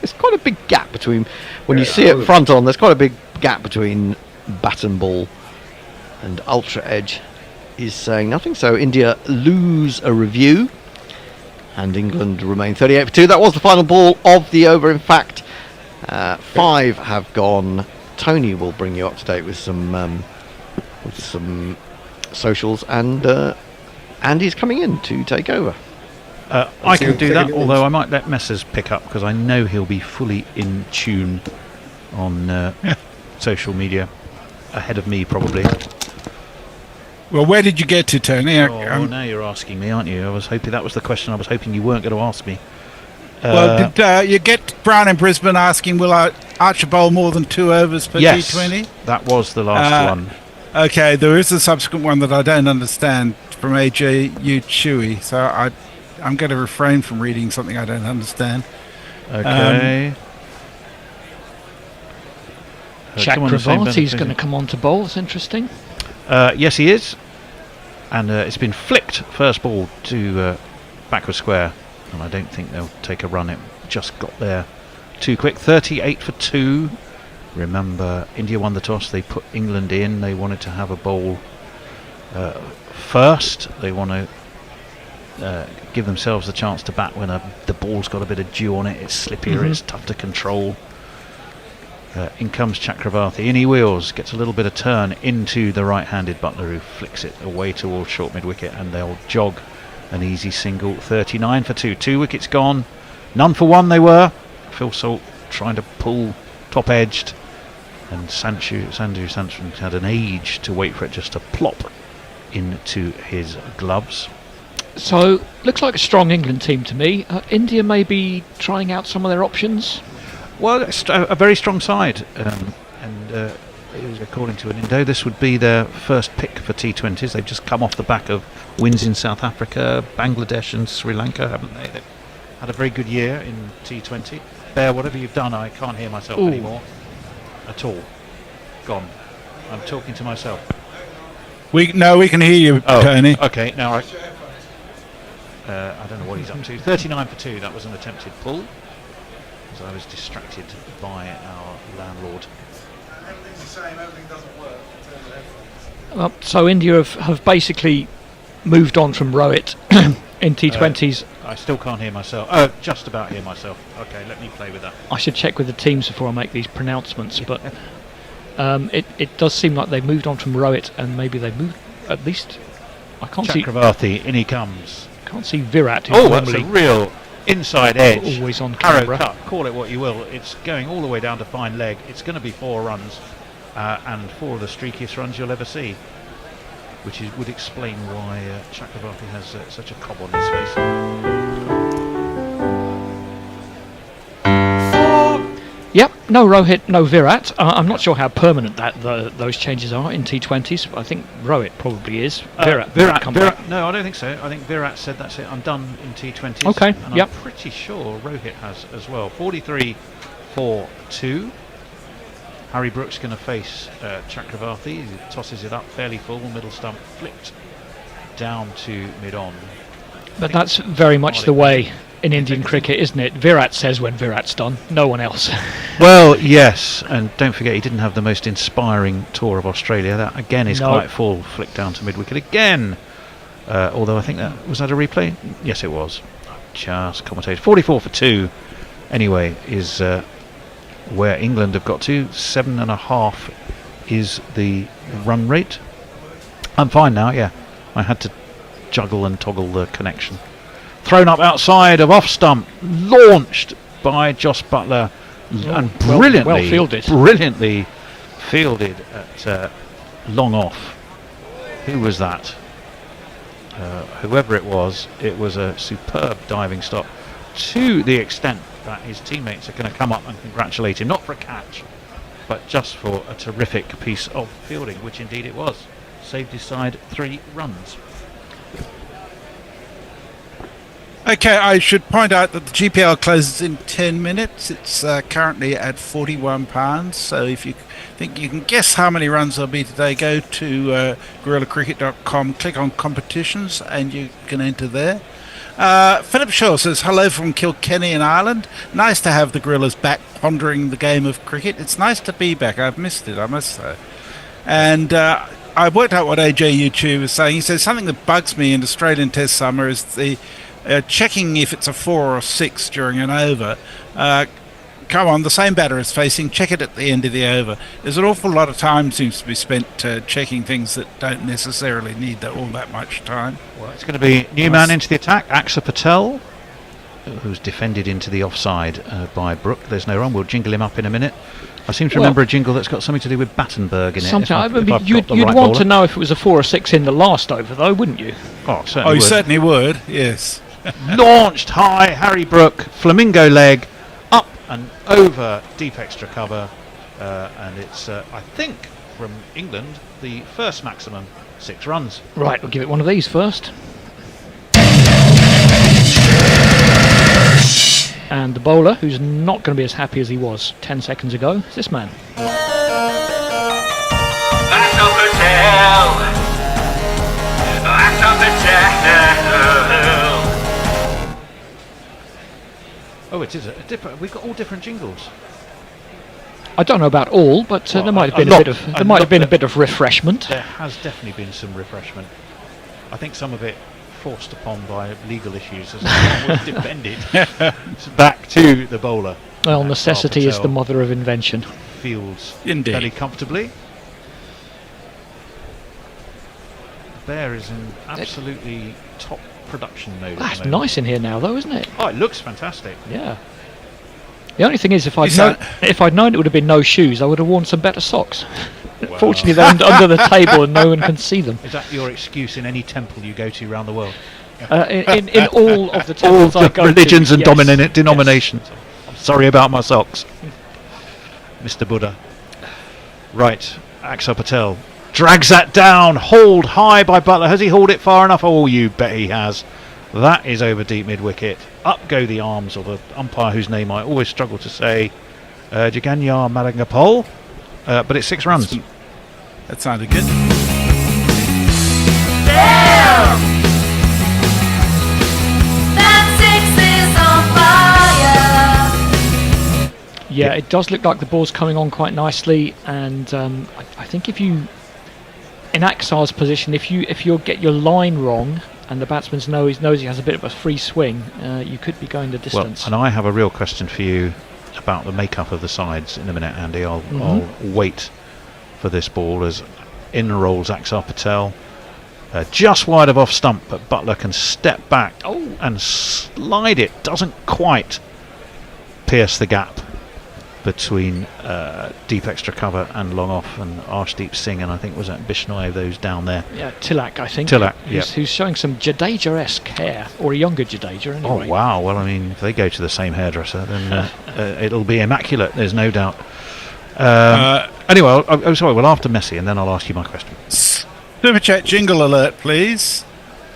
There's quite a big gap between... When you see it front on, there's quite a big gap between bat and ball. And Ultra Edge is saying nothing. So India lose a review. And England remain 38 for 2. That was the final ball of the over. In fact, 5 have gone. Tony will bring you up to date with some socials. And Andy's coming in to take over. I can do that, although I might let Messers pick up because I know he'll be fully in tune on social media ahead of me, probably. Well, where did you get to, Tony? Now you're asking me, aren't you? I was hoping that was the question I was hoping you weren't going to ask me. Well, did you get Brown in Brisbane asking, will Archer bowl more than 2 overs per T20? That was the last one. Okay, there is a subsequent one that I don't understand from AJ Chui, so I'm going to refrain from reading something I don't understand. Okay. Chakravarti's going to come on to bowl. It's interesting. Yes, he is. And it's been flicked first ball to backward square. And I don't think they'll take a run. It just got there too quick. 38 for 2. Remember, India won the toss. They put England in. They wanted to have a bowl first. They want to give themselves the chance to bat when the ball's got a bit of dew on it. It's slippier. It's tough to control. In comes Chakravarti. In he wheels. Gets a little bit of turn into the right-handed Butler, who flicks it away towards short mid-wicket, and they'll jog an easy single. 39 for 2. 2 wickets gone. None for 1 they were. Phil Salt trying to pull top-edged, and Sanju Samson had an age to wait for it just to plop into his gloves. So, looks like a strong England team to me. India may be trying out some of their options. Well, it's a very strong side, and according to an Indo, this would be their first pick for T20s. They've just come off the back of wins in South Africa, Bangladesh and Sri Lanka, haven't they? They've had a very good year in T20. Bear, whatever you've done, I can't hear myself anymore at all. Gone. I'm talking to myself. We can hear you, Tony. Okay, now I don't know what he's up to. 39 for 2. That was an attempted pull, as I was distracted by our landlord. Everything's the same. Everything doesn't work. Well, so India have basically moved on from Rohit in T20s. I still can't hear myself. Just about hear myself. Okay, let me play with that. I should check with the teams before I make these pronouncements, but it does seem like they've moved on from Rohit, and maybe they've moved at least. I can't see Chakravarti, in he comes. Can't see Virat. Oh, that's a real inside edge. Always on Arrow camera. cut, call it what you will. It's going all the way down to fine leg. It's going to be 4 runs, and 4 of the streakiest runs you'll ever see, which would explain why Chakravarti has such a cob on his face. Yep, no Rohit, no Virat. I'm not sure how permanent those changes are in T20s. I think Rohit probably is. Virat. No, I don't think so. I think Virat said that's it. I'm done in T20s. Okay. And yep. I'm pretty sure Rohit has as well. 43 for 2. Harry Brooks going to face Chakravarti. He tosses it up fairly full. Middle stump flicked down to mid-on. But that's very much the way in Indian cricket, isn't it? Virat says when Virat's done, no one else. Well, yes, and don't forget he didn't have the most inspiring tour of Australia. That again is quite full, flicked down to mid-wicket again. Although I think was that a replay? Yes, it was. Just commentated. 44 for 2. Anyway, is where England have got to. 7.5 is the run rate. I'm fine now. Yeah, I had to juggle and toggle the connection. Thrown up outside of off stump, launched by Josh Butler, and brilliantly fielded at long off. Who was that? Whoever it was a superb diving stop, to the extent that his teammates are going to come up and congratulate him, not for a catch, but just for a terrific piece of fielding, which indeed it was. Saved his side 3 runs. Okay, I should point out that the GPL closes in 10 minutes. It's currently at £41. So if you think you can guess how many runs there'll be today, go to GorillaCricket.com, click on competitions, and you can enter there. Philip Shaw says, hello from Kilkenny in Ireland. Nice to have the Gorillas back pondering the game of cricket. It's nice to be back. I've missed it, I must say. And I worked out what AJ YouTube was saying. He says, something that bugs me in Australian Test summer is the checking if it's a 4 or 6 during an over. Come on, the same batter is facing, check it at the end of the over. There's an awful lot of time seems to be spent checking things that don't necessarily need all that much time. Well, it's going to be new man into the attack, Axar Patel, who's defended into the offside by Brook. There's no run, we'll jingle him up in a minute. I seem to remember a jingle that's got something to do with Battenberg in it. You'd want to know if it was a 4 or 6 in the last over, though, wouldn't you? Oh, certainly you certainly would, yes. Launched high, Harry Brook, flamingo leg, up and over deep extra cover, and it's, I think, from England, the first maximum 6 runs. Right, we'll give it one of these first. And the bowler, who's not going to be as happy as he was 10 seconds ago, is this man. Oh, it is a different. We've got all different jingles. I don't know about all, but there might have been a bit of refreshment. There has definitely been some refreshment. I think some of it forced upon by legal issues as it was defended back to the bowler. Well, necessity is the mother of invention. Fields Indeed. fairly comfortably. The Bear is in absolutely top production mode. That's nice in here now, though, isn't it? Oh, it looks fantastic. Yeah. The only thing is, if I'd known it would have been no shoes, I would have worn some better socks. Well. Fortunately, they're under the table and no one can see them. Is that your excuse in any temple you go to around the world? In all of the temples all I go religions to, and denominations. Yes. I'm sorry about my socks, Mr. Buddha. Right, Axar Patel drags that down, hauled high by Butler. Has he hauled it far enough? Oh, you bet he has. That is over deep mid-wicket. Up go the arms of the umpire whose name I always struggle to say, Jaganya Malangapol. But it's 6 runs. That sounded good. Yeah, it does look like the ball's coming on quite nicely, and I think if you, in Aksar's position, if you get your line wrong and the batsman knows he has a bit of a free swing, you could be going the distance. Well, and I have a real question for you about the makeup of the sides in a minute, Andy. I'll wait for this ball as in rolls Aksar Patel. Just wide of off stump, but Butler can step back and slide it. Doesn't quite pierce the gap between deep extra cover and long off, and Arshdeep Singh, and I think was that Bishnoi, those down there. Yeah, Tilak, I think. Tilak, who's showing some Jadeja-esque hair, or a younger Jadeja anyway. Oh wow! Well, I mean, if they go to the same hairdresser, then it'll be immaculate. There's no doubt. Anyway, I'm sorry. Well, after Messi, and then I'll ask you my question. Super chat jingle alert, please.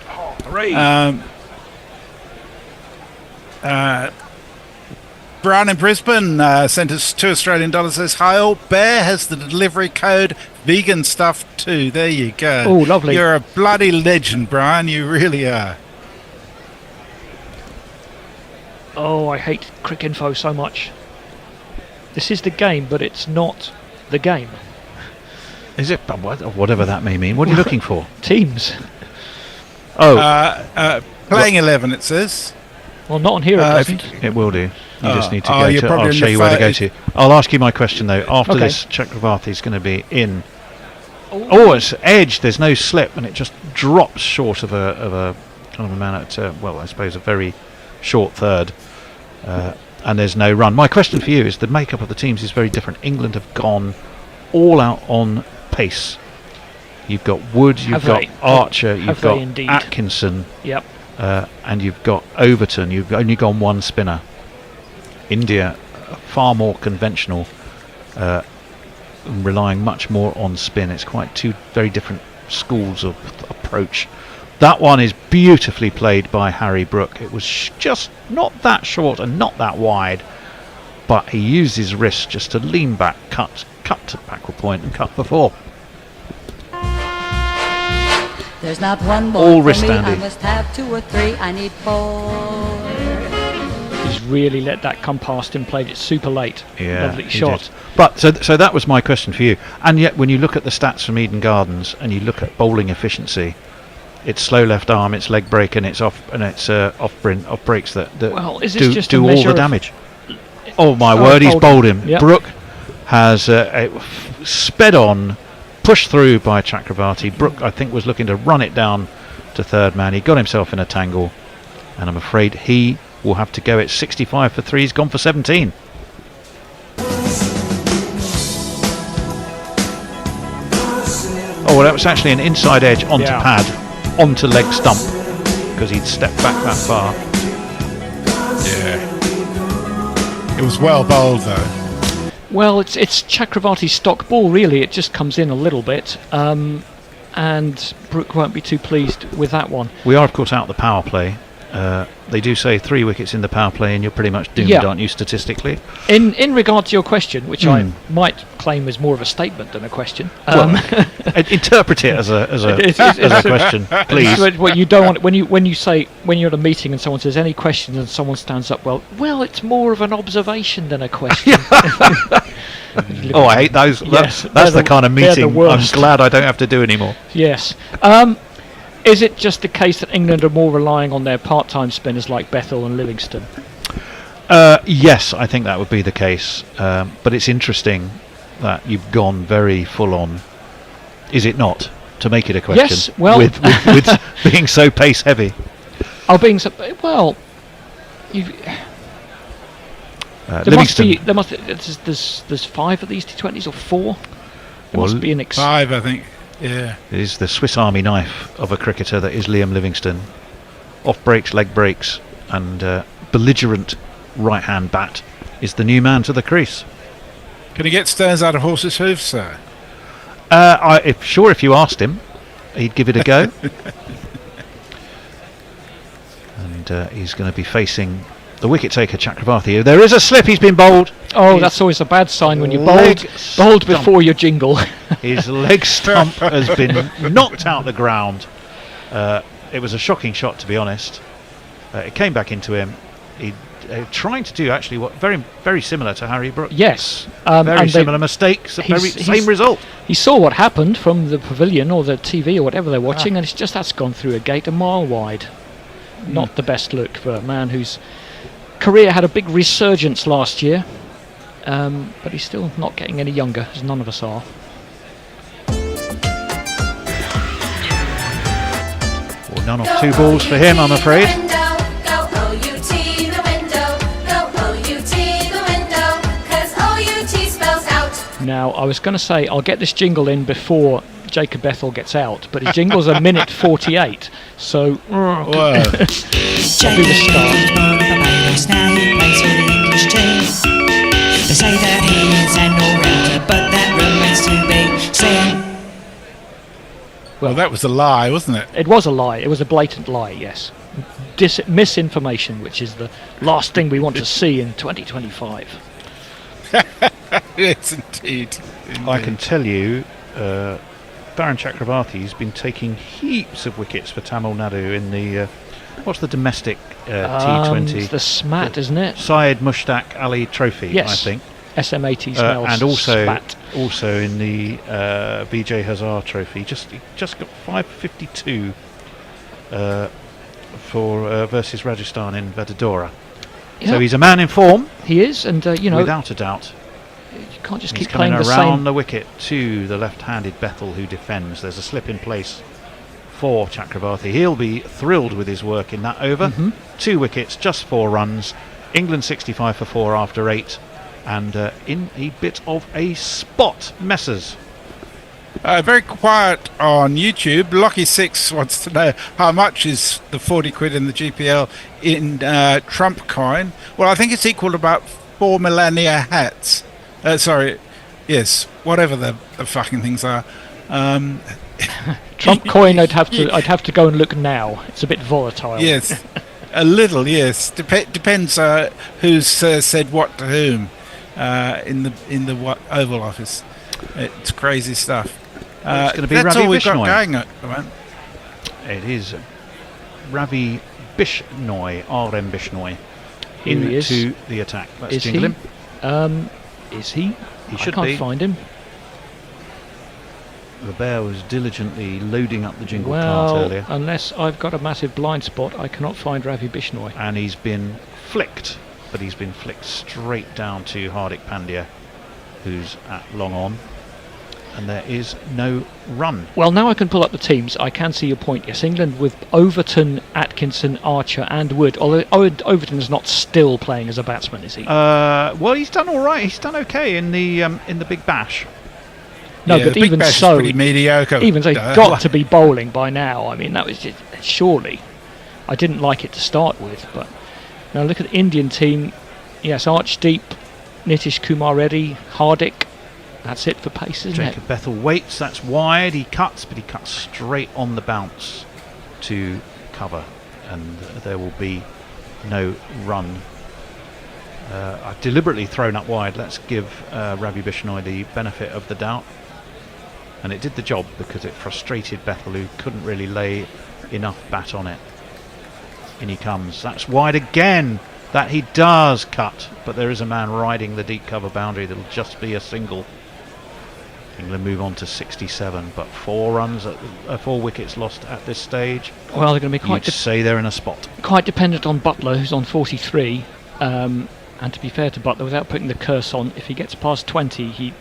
Oh, great. Brian in Brisbane sent us $2 Australian. Says, "Hi all, Bear has the delivery code vegan stuff too." There you go. Oh, lovely. You're a bloody legend, Brian. You really are. Oh, I hate Cricinfo so much. This is the game, but it's not the game. Is it? Whatever that may mean. What are you looking for? Teams. Oh. Playing 11, it says. Well, not on here, it doesn't. It will do. You just need to go to... I'll show you where to go to. I'll ask you my question, though. After this, Chakravarti's going to be in. Oh, it's edge. There's no slip, and it just drops short of a kind of a man at, well, I suppose a very short third. And there's no run. My question for you is the makeup of the teams is very different. England have gone all out on pace. You've got Wood, you've got Archer, you've got Atkinson. Yep. And you've got Overton. You've only gone one spinner. India, far more conventional, relying much more on spin. It's quite two very different schools of approach. That one is beautifully played by Harry Brook. It was just not that short and not that wide, but he used his wrist just to lean back, cut to backward point and cut for four. There's not one more all for wrist me. standing. I must have 2 or 3. I need 4. He's really let that come past him. Played it super late. Yeah, lovely shot. Did. But so that was my question for you. And yet, when you look at the stats from Eden Gardens and you look at bowling efficiency, it's slow left arm, it's leg break, and it's off breaks that do all the damage. Oh my word! He's bowled him. Yep. Brook has sped on. Pushed through by Chakravarti. Brook, I think, was looking to run it down to third man. He got himself in a tangle, and I'm afraid he will have to go. It's 65 for 3. He's gone for 17. Oh, well, that was actually an inside edge onto pad, onto leg stump, because he'd stepped back that far. Yeah. It was well bowled, though. Well, it's Chakravarti's stock ball, really. It just comes in a little bit, and Brook won't be too pleased with that one. We are, of course, out the power play. They do say 3 wickets in the power play, and you're pretty much doomed, aren't you, statistically? In regard to your question, which I might claim is more of a statement than a question. Interpret it as a question, please. What you don't want when you're at a meeting and someone says any questions and someone stands up. Well, it's more of an observation than a question. Oh, I hate those. Yes, that's the kind of meeting I'm glad I don't have to do anymore. Yes. Is it just the case that England are more relying on their part-time spinners like Bethel and Livingston? Yes, I think that would be the case. But it's interesting that you've gone very full-on. Is it not? To make it a question. Yes, well... With being so pace-heavy. Oh, being so... Well... There's 5 of these T20s, or 4? There must be an 5, I think. Yeah. It is the Swiss Army knife of a cricketer that is Liam Livingstone. Off breaks, leg breaks, and belligerent right-hand bat is the new man to the crease. Can he get stones out of horses' hooves, sir? If you asked him, he'd give it a go. And he's going to be facing the wicket taker Chakravarti. There is a slip. He's been bowled. Oh, that's always a bad sign when you're bowled before your jingle. His leg stump has been knocked out the ground. It was a shocking shot, to be honest. It came back into him. trying to do actually what very similar to Harry Brooks. Yes, very similar mistakes, same result. He saw what happened from the pavilion or the TV or whatever they're watching, and that's gone through a gate a mile wide. Not the best look for a man whose career had a big resurgence last year, but he's still not getting any younger, as none of us are. Well, none of 2 balls for him, I'm afraid. Now, I was going to say I'll get this jingle in before Jacob Bethel gets out, but his jingle's a minute 48, so I'll do the start. They say that he's an all-rounder, but that remains to be seen. Well, that was a lie, wasn't it? It was a lie. It was a blatant lie, yes. Misinformation, which is the last thing we want to see in 2025. Yes, indeed. I can tell you, Baron Chakravarti's been taking heaps of wickets for Tamil Nadu in the what's the domestic T20? It's the SMAT, isn't it? Syed Mushtaq Ali Trophy, yes. I think. SMAT spells and also SMAT. Also in the Vijay Hazare Trophy, just got 552 for versus Rajasthan in Vadodara. Yeah. So he's a man in form. He is, and without a doubt. You can't just he's keep playing the same. Around the wicket to the left-handed Bethel, who defends. There's a slip in place for Chakravarti. He'll be thrilled with his work in that over. 2 wickets, just 4 runs. England 65 for 4 after 8, and in a bit of a spot. Messers. Very quiet on YouTube. Lucky6 wants to know how much is the 40 quid in the GPL in Trump coin. Well, I think it's equal to about 4 millennia hats. Yes, whatever the fucking things are. Trump coin, I'd have to go and look now. It's a bit volatile. Yes, a little. Yes, depends who's said what to whom in the Oval Office. It's crazy stuff. Well, it's going to be that's Ravi all we've Bishnoi. got going at the moment. It is Ravi Bishnoi, RM Bishnoi, Here he into the attack. Let's is jingle he? him. Is he? He should I can't be. find him. The bear was diligently loading up the jingle cart Well, earlier. unless I've got a massive blind spot, I cannot find Ravi Bishnoi. And he's been flicked, but he's been flicked straight down to Hardik Pandya, who's at long on. And there is no run. Well, now I can pull up the teams. I can see your point. Yes, England with Overton, Atkinson, Archer and Wood. Although Overton is not still playing as a batsman, is he? Well, he's done all right. He's done okay in the Big Bash. No, Yeah, but the Big even Bash is so, pretty mediocre. Even so, he's got to be bowling by now. I mean, that was just, surely. I didn't like it to start with, but now look at the Indian team. Yes, Archdeep, Nitish Kumar Reddy, Hardik. That's it for pace, isn't Jacob Bethel waits, that's wide, he cuts, but he cuts straight on the bounce to cover, and there will be no run. I've deliberately thrown up wide. Let's give Ravi Bishnoi the benefit of the doubt, and it did the job because it frustrated Bethel, who couldn't really lay enough bat on it. In he comes, that's wide again. That he does cut, but there is a man riding the deep cover boundary. That'll just be a single. England move on to 67, but 4 runs, 4 wickets lost at this stage. Well, they're going to be quite. You'd say they're in a spot. Quite dependent on Butler, who's on 43. And to be fair to Butler, without putting the curse on, if he gets past 20, he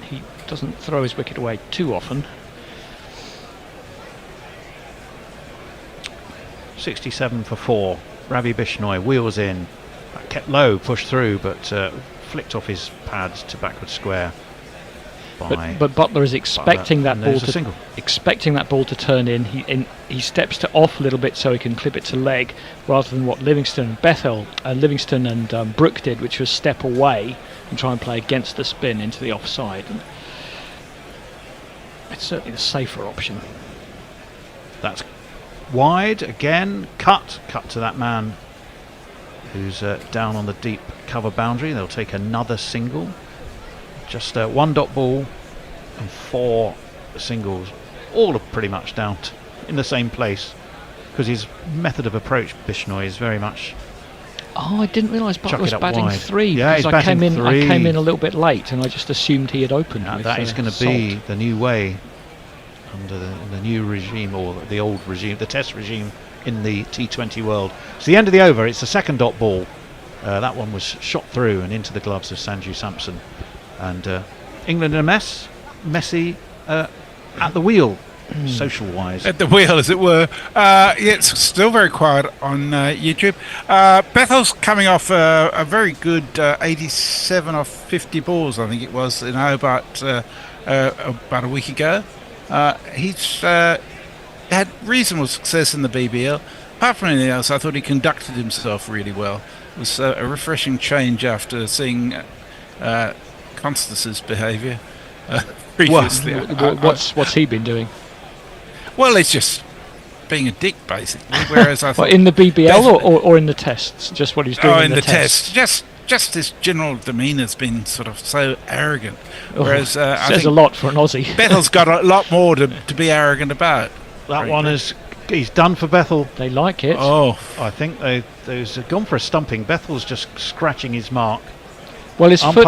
doesn't throw his wicket away too often. 67 for 4. Ravi Bishnoi wheels in, kept low, pushed through, but flicked off his pads to backward square. But Butler is expecting that ball to turn in. He steps to off a little bit so he can clip it to leg, rather than what Livingston and Brook did, which was step away and try and play against the spin into the offside. And it's certainly the safer option. That's wide again. Cut to that man who's down on the deep cover boundary. They'll take another single. Just 1 dot ball and 4 singles, all are pretty much down in the same place, because his method of approach, Bishnoi, is very much Oh, I didn't realise Butler was it up batting wide. 3. Yeah, he's because I batting 3. came in a little bit late, and I just assumed he had opened. Now, with, that is going to be the new way under the new regime, or the old regime, the test regime in the T20 world. It's the end of the over. It's the second dot ball. That one was shot through and into the gloves of Sanju Samson. And England in a mess. Messi at the wheel, social-wise. At the wheel, as it were. It's still very quiet on YouTube. Bethel's coming off a very good 87 off 50 balls, I think it was, in Hobart about a week ago. He's had reasonable success in the BBL. Apart from anything else, I thought he conducted himself really well. It was a refreshing change after seeing Constance's behaviour previously. What's he been doing? Well, it's just being a dick, basically. Whereas I thought in the BBL or in the tests, just what he's doing in the tests. Just his general demeanour's been sort of so arrogant. Whereas I says think a lot for an Aussie. Bethel's got a lot more to be arrogant about. That one he's done for Bethel. They like it. Oh, I think they've gone for a stumping. Bethel's just scratching his mark. Well, his foot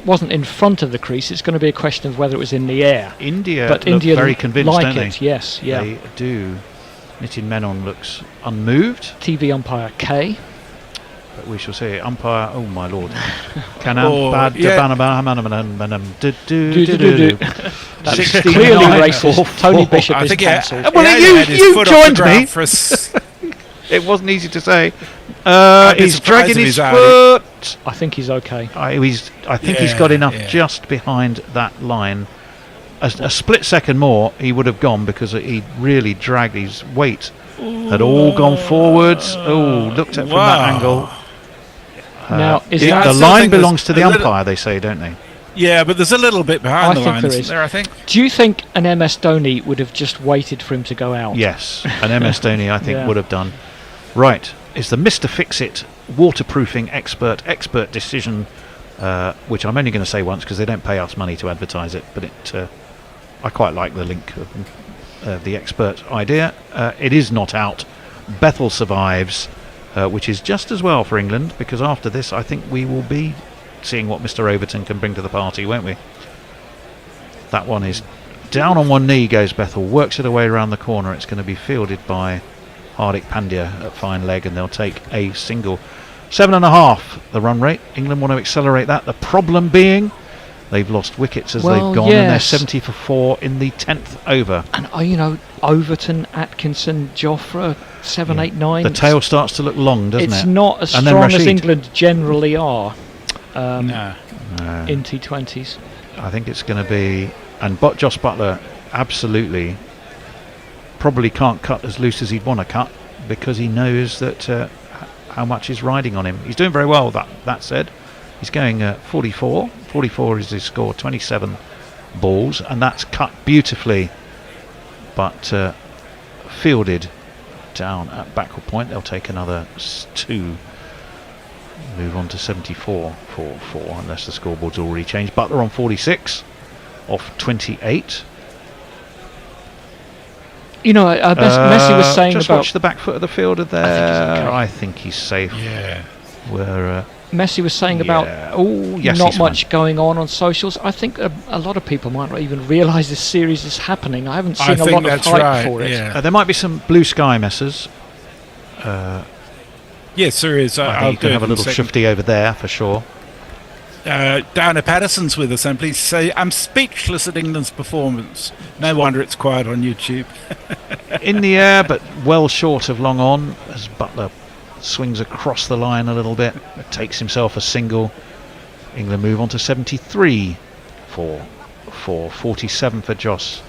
wasn't in front of the crease. It's going to be a question of whether it was in the air. India very convinced, like don't it. they? Yes, yeah. They do. Nitin Menon looks unmoved. TV umpire K. But we shall see. Umpire, oh my lord. That's clearly racist. Tony Bishop is cancelled. Well, you joined me. It wasn't easy to say. He's dragging his foot. I think he's okay. I think he's got enough just behind that line. A split second more, he would have gone, because he really dragged his weight. Had all gone forwards. Looked at from that angle. Now, the line belongs to the umpire, they say, don't they? Yeah, but there's a little bit behind the line, isn't there, I think. Do you think an MS Dhoni would have just waited for him to go out? Yes, an MS Dhoni, I think, would have done. Right, it's the Mr. Fix-It waterproofing expert decision, which I'm only going to say once because they don't pay us money to advertise it, but I quite like the link of the expert idea. It is not out. Bethel survives, which is just as well for England, because after this I think we will be seeing what Mr. Overton can bring to the party, won't we? That one is down on one knee, goes Bethel, works it away around the corner. It's going to be fielded by Hardik Pandya at fine leg, and they'll take a single. 7.5 the run rate. England want to accelerate that. The problem being they've lost wickets as they've gone, and they're 70 for 4 in the 10th over. And Overton, Atkinson, Joffre, 7, 8, 9. The tail starts to look long, doesn't it? It's not as strong as England generally are in T20s. I think it's going to be, and Joss Buttler absolutely probably can't cut as loose as he'd want to cut, because he knows that how much is riding on him. He's doing very well, that said. He's going 44. 44 is his score, 27 balls, and that's cut beautifully, but fielded down at backward point. They'll take another 2. Move on to 74 for 4, unless the scoreboard's already changed. Butler on 46 off 28. Messi was saying just about... watch the back foot of the fielder there. I think he's safe. Yeah. Messi was saying about not much going on socials. I think a lot of people might not even realise this series is happening. I haven't seen a lot of hype for it. Yeah. There might be some blue sky messes. Yes, there is. I think you can have a little shifty over there for sure. Diana Patterson's with us, and please say, I'm speechless at England's performance. No wonder it's quiet on YouTube. In the air, but well short of long on, as Butler swings across the line a little bit, takes himself a single. England move on to 73 for 47 for Joss.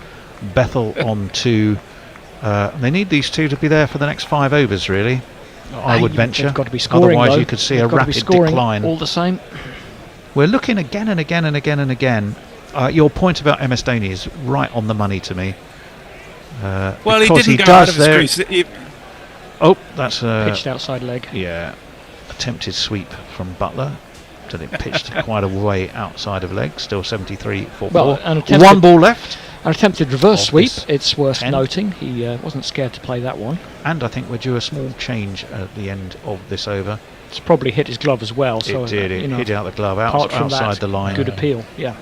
Bethel on 2. They need these two to be there for the next 5 overs, really. I would venture. They've got to be scoring, otherwise though. You could see a rapid decline. All the same. We're looking again and again and again and again. Your point about MS Dhoni is right on the money to me. Well, he didn't go out of his crease. That's pitched outside leg. Yeah, attempted sweep from Butler. It pitched quite a way outside of leg. Still 73 for 4. And 1 ball left. An attempted reverse sweep, this it's worth 10. noting. He wasn't scared to play that one. And I think we're due a small change at the end of this over. It's probably hit his glove as well. So, It did. It hit out the glove apart from outside that, the line. Good appeal, yeah.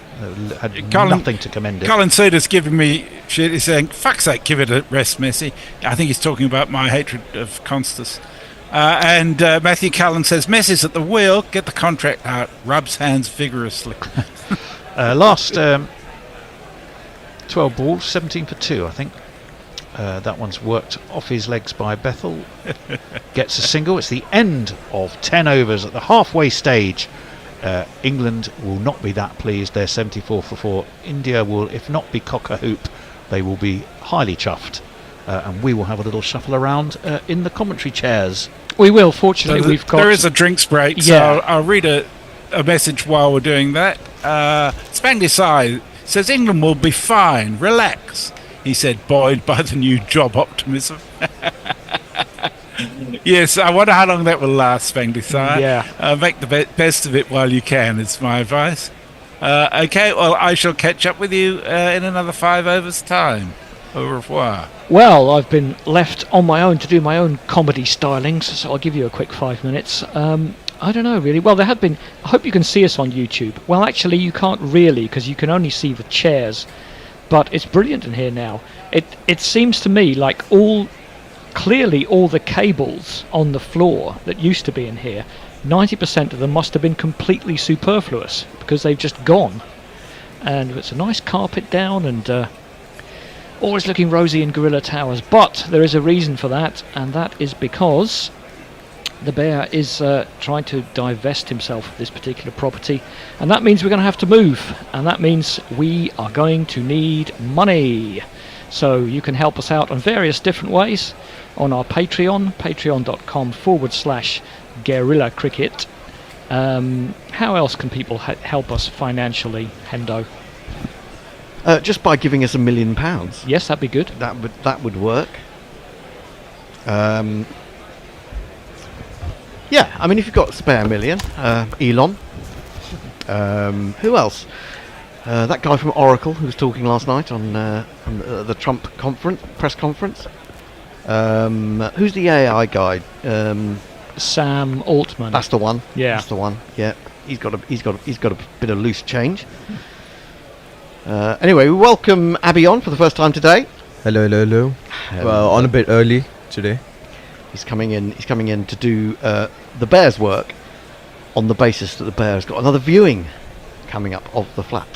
Had nothing to commend it. Colin Suter's giving me shit. He's saying, fuck's sake, give it a rest, Messi. I think he's talking about my hatred of Constas. And Matthew Cullen says, Messi's at the wheel, get the contract out, rubs hands vigorously. Last 12 balls, 17 for 2, I think. That one's worked off his legs by Bethel. Gets a single. It's the end of 10 overs at the halfway stage. England will not be that pleased. They're 74 for 4. India will, if not be cock-a-hoop, they will be highly chuffed. And we will have a little shuffle around in the commentary chairs. We will. Fortunately, we've got... There is a drinks break, so I'll read a message while we're doing that. Spangley Sai says, England will be fine. Relax. He said, buoyed by the new job optimism. Yes, I wonder how long that will last, Spangley Sai. Yeah. Make the best of it while you can, is my advice. Okay, well, I shall catch up with you in another 5 overs' time. Au revoir. Well, I've been left on my own to do my own comedy stylings, so I'll give you a quick 5 minutes. I don't know, really. Well, there have been... I hope you can see us on YouTube. Well, actually, you can't really, because you can only see the chairs. But it's brilliant in here now. It seems to me like clearly all the cables on the floor that used to be in here, 90% of them must have been completely superfluous because they've just gone. And it's a nice carpet down and always looking rosy in Gorilla Towers. But there is a reason for that, and that is because the bear is trying to divest himself of this particular property, and that means we're going to have to move, and that means we are going to need money. So you can help us out on various different ways on our Patreon, patreon.com/Guerrilla Cricket. How else can people help us financially, Hendo? Just by giving us £1 million. Yes, that'd be good. That would work. Yeah, I mean, if you've got a spare $1 million, Elon. Who else? That guy from Oracle who was talking last night on the Trump press conference. Who's the AI guy? Sam Altman. That's the one. Yeah, that's the one. Yeah, he's got a bit of loose change. Anyway, we welcome Abby on for the first time today. Hello. Well, on a bit early today. He's coming in to do the Bears' work on the basis that the Bears got another viewing coming up of the flat.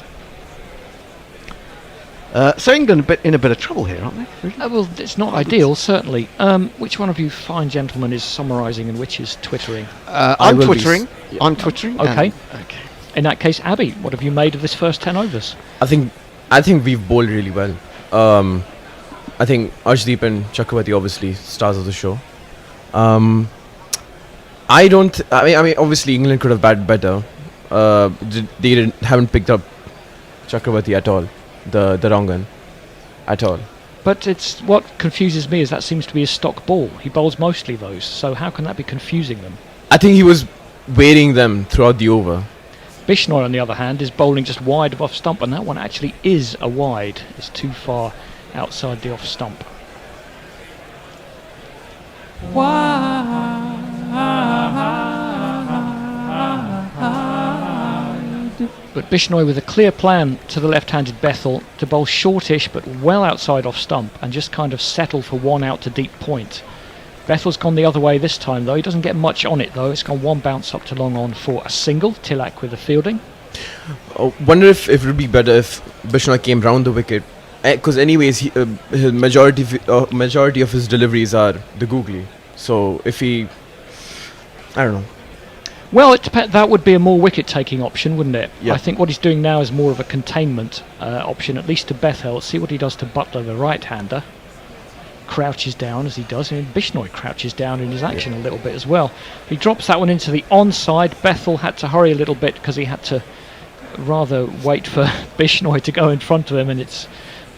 So England in a bit of trouble here, aren't they? Really? Well, it's not ideal, certainly. Which one of you fine gentlemen is summarising and which is twittering? I'm twittering. I'm twittering. Okay. In that case, Abby, what have you made of this first 10 overs? I think we've bowled really well. I think Arshdeep and Chakravarti obviously stars of the show. I mean, obviously England could have batted better. They haven't picked up Chakravarti at all, the wrong one, at all. But it's what confuses me is that seems to be his stock ball. He bowls mostly those, so how can that be confusing them? I think he was wearing them throughout the over. Bishnoi, on the other hand, is bowling just wide of off stump, and that one actually is a wide. It's too far outside the off stump. But Bishnoi with a clear plan to the left-handed Bethel to bowl shortish but well outside off stump and just kind of settle for one out to deep point. Bethel's gone the other way this time though. He doesn't get much on it though. It's gone one bounce up to long on for a single. Tilak with the fielding. Wonder if it would be better if Bishnoi came round the wicket. Because anyways, his majority of his deliveries are the googly. So if he... I don't know. Well, that would be a more wicket-taking option, wouldn't it? Yeah. I think what he's doing now is more of a containment option, at least to Bethel. Let's see what he does to Butler, the right-hander. Crouches down as he does. I mean, Bishnoi crouches down in his action a little bit as well. He drops that one into the onside. Bethel had to hurry a little bit because he had to rather wait for Bishnoi to go in front of him, and it's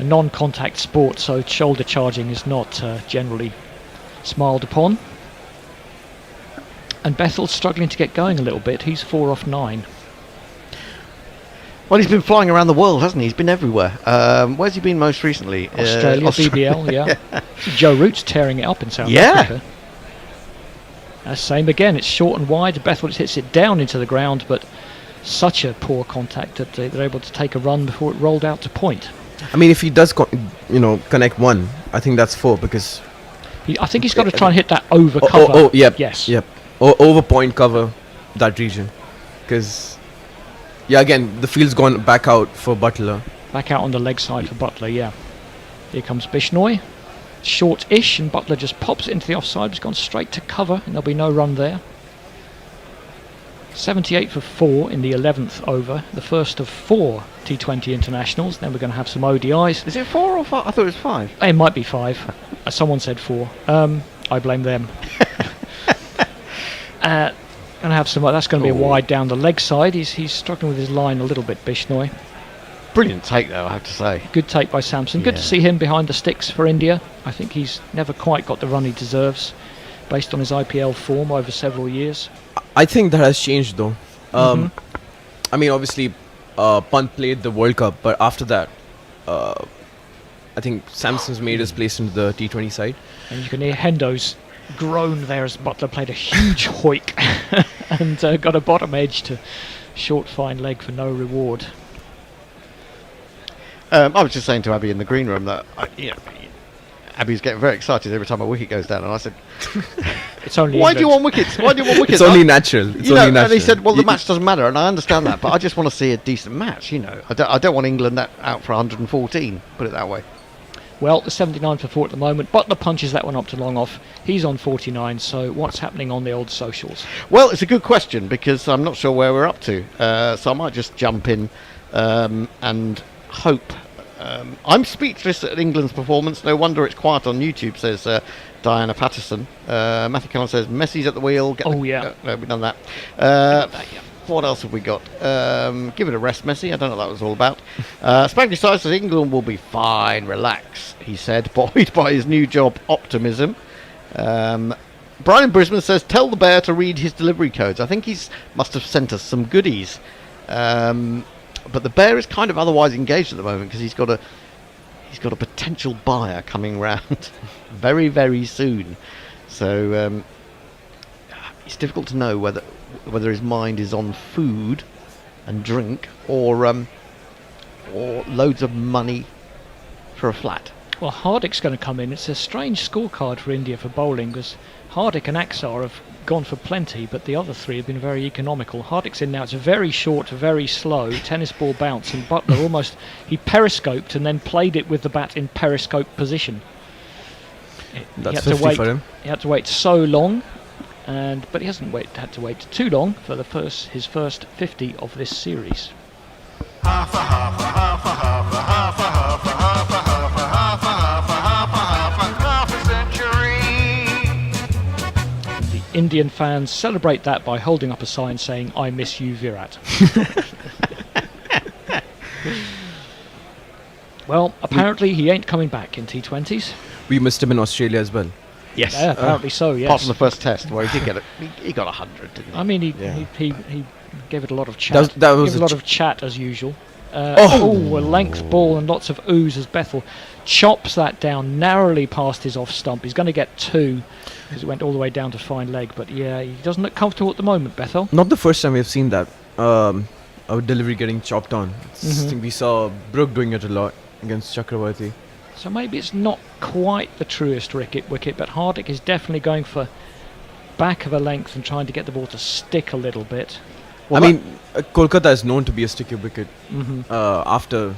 a non-contact sport, so shoulder charging is not generally smiled upon. And Bethel's struggling to get going a little bit. He's 4 off 9. Well, he's been flying around the world, hasn't he? He's been everywhere. Where's he been most recently? Australia, BBL, yeah. Joe Root's tearing it up in South Africa. Same again, it's short and wide. Bethel hits it down into the ground, but such a poor contact that they're able to take a run before it rolled out to point. I mean, if he does, connect one, I think that's 4 because... I think he's got to try and hit that over cover. Yep. Yes. Yep. Over point cover that region. Because, again, the field's gone back out for Butler. Back out on the leg side for Butler, yeah. Here comes Bishnoi. Short-ish, and Butler just pops it into the offside. It's gone straight to cover, and there'll be no run there. 78 for 4 in the 11th over, the first of 4 T20 internationals. Then we're going to have some ODIs. Is it 4 or 5? I thought it was 5. It might be 5. Someone said 4. I blame them. Going to have some. That's going to be a wide down the leg side. He's struggling with his line a little bit, Bishnoi. Brilliant take, though, I have to say. Good take by Samson. Good to see him behind the sticks for India. I think he's never quite got the run he deserves, based on his IPL form over several years. I think that has changed, though. I mean, obviously, Pant played the World Cup, but after that, I think Samson's made his place into the T20 side. And you can hear Hendo's groan there as Butler played a huge hoik and got a bottom edge to short fine leg for no reward. I was just saying to Abby in the green room that Abby's getting very excited every time a wicket goes down, and I said, "It's only why do you want wickets? Why do you want wickets?" It's only natural. It's only natural. And he said, "Well, the match doesn't matter," and I understand that, but I just want to see a decent match. I don't want England out for 114. Put it that way. Well, the 79 for 4 at the moment. Butler punches that one up to long off. He's on 49. So what's happening on the old socials? Well, it's a good question because I'm not sure where we're up to. So I might just jump in and hope. I'm speechless at England's performance. No wonder it's quiet on YouTube, says Diana Patterson. Matthew Cullen says Messi's at the wheel. Yeah. No, we've done that. What else have we got? Give it a rest, Messi. I don't know what that was all about. Spanky Size says England will be fine. Relax, he said, buoyed by his new job optimism. Brian in Brisbane says tell the bear to read his delivery codes. I think must have sent us some goodies. But the bear is kind of otherwise engaged at the moment because he's got a potential buyer coming round very, very soon. So it's difficult to know whether his mind is on food and drink or loads of money for a flat. Well, Hardick's going to come in. It's a strange scorecard for India for bowling because Hardick and Axar have gone for plenty, but the other 3 have been very economical. Hardick's in now. It's a very short, very slow tennis ball bounce, and Butler he periscoped and then played it with the bat in periscope position. That's 50 for him. He had to wait so long, but he hasn't had to wait too long for his first 50 of this series. Indian fans celebrate that by holding up a sign saying, "I miss you, Virat." Well, apparently he ain't coming back in T20s. We missed him in Australia as well. Yes. Yeah, apparently so, yes. Apart from the first test where he did get he got 100, didn't he? I mean, he gave it a lot of chat. That was a lot of chat as usual. A length ball and lots of ooze as Bethel chops that down narrowly past his off stump. He's going to get 2 because it went all the way down to fine leg. But yeah, he doesn't look comfortable at the moment, Bethel. Not the first time we've seen that. Our delivery getting chopped on. I think we saw Brook doing it a lot against Chakravarti. So maybe it's not quite the truest wicket, but Hardick is definitely going for back of a length and trying to get the ball to stick a little bit. Well, I mean, Kolkata is known to be a sticky wicket after